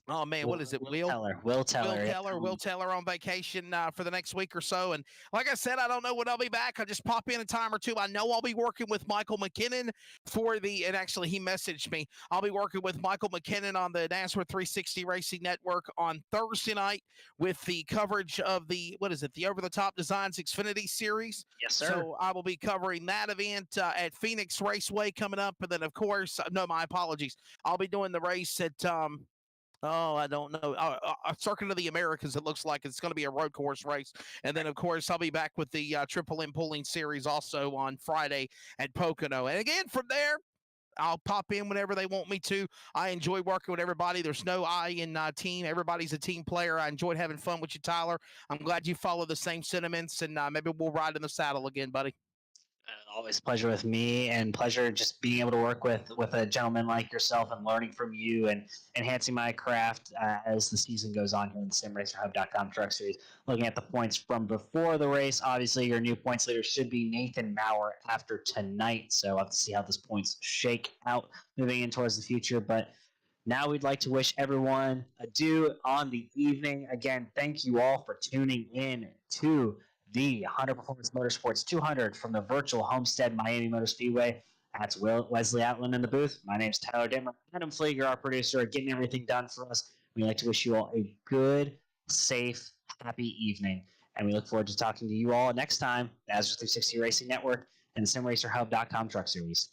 Oh man, what is it? Will Teller. Will Teller. Will Teller on vacation for the next week or so. And like I said, I don't know when I'll be back. I'll just pop in a time or two. I know I'll be working with Michael McKinnon and actually he messaged me. I'll be working with Michael McKinnon on the NASCAR 360 Racing Network on Thursday night with the coverage of the Over the Top Designs Xfinity Series. Yes, sir. So I will be covering that event at Phoenix Raceway coming up. And then, of course, no, my apologies. I'll be doing the race at I don't know. Circuit of the Americas, it looks like it's going to be a road course race. And then, of course, I'll be back with the Triple M Pulling Series also on Friday at Pocono. And again, from there, I'll pop in whenever they want me to. I enjoy working with everybody. There's no I in team. Everybody's a team player. I enjoyed having fun with you, Tyler. I'm glad you follow the same sentiments, and maybe we'll ride in the saddle again, buddy. Always pleasure with me, and pleasure just being able to work with a gentleman like yourself and learning from you and enhancing my craft as the season goes on here in the SimRacerHub.com Truck Series. Looking at the points from before the race, obviously your new points leader should be Nate Mowrer after tonight, so we'll have to see how those points shake out moving in towards the future. But now we'd like to wish everyone adieu on the evening. Again, thank you all for tuning in to the Honda Performance Motorsports 200 from the virtual Homestead-Miami Motor Speedway. That's Wesley Outland in the booth. My name's Tyler Dimmer. Adam Flieger, our producer, getting everything done for us. We'd like to wish you all a good, safe, happy evening. And we look forward to talking to you all next time as the 360 Racing Network and the SimRacerHub.com Truck Series.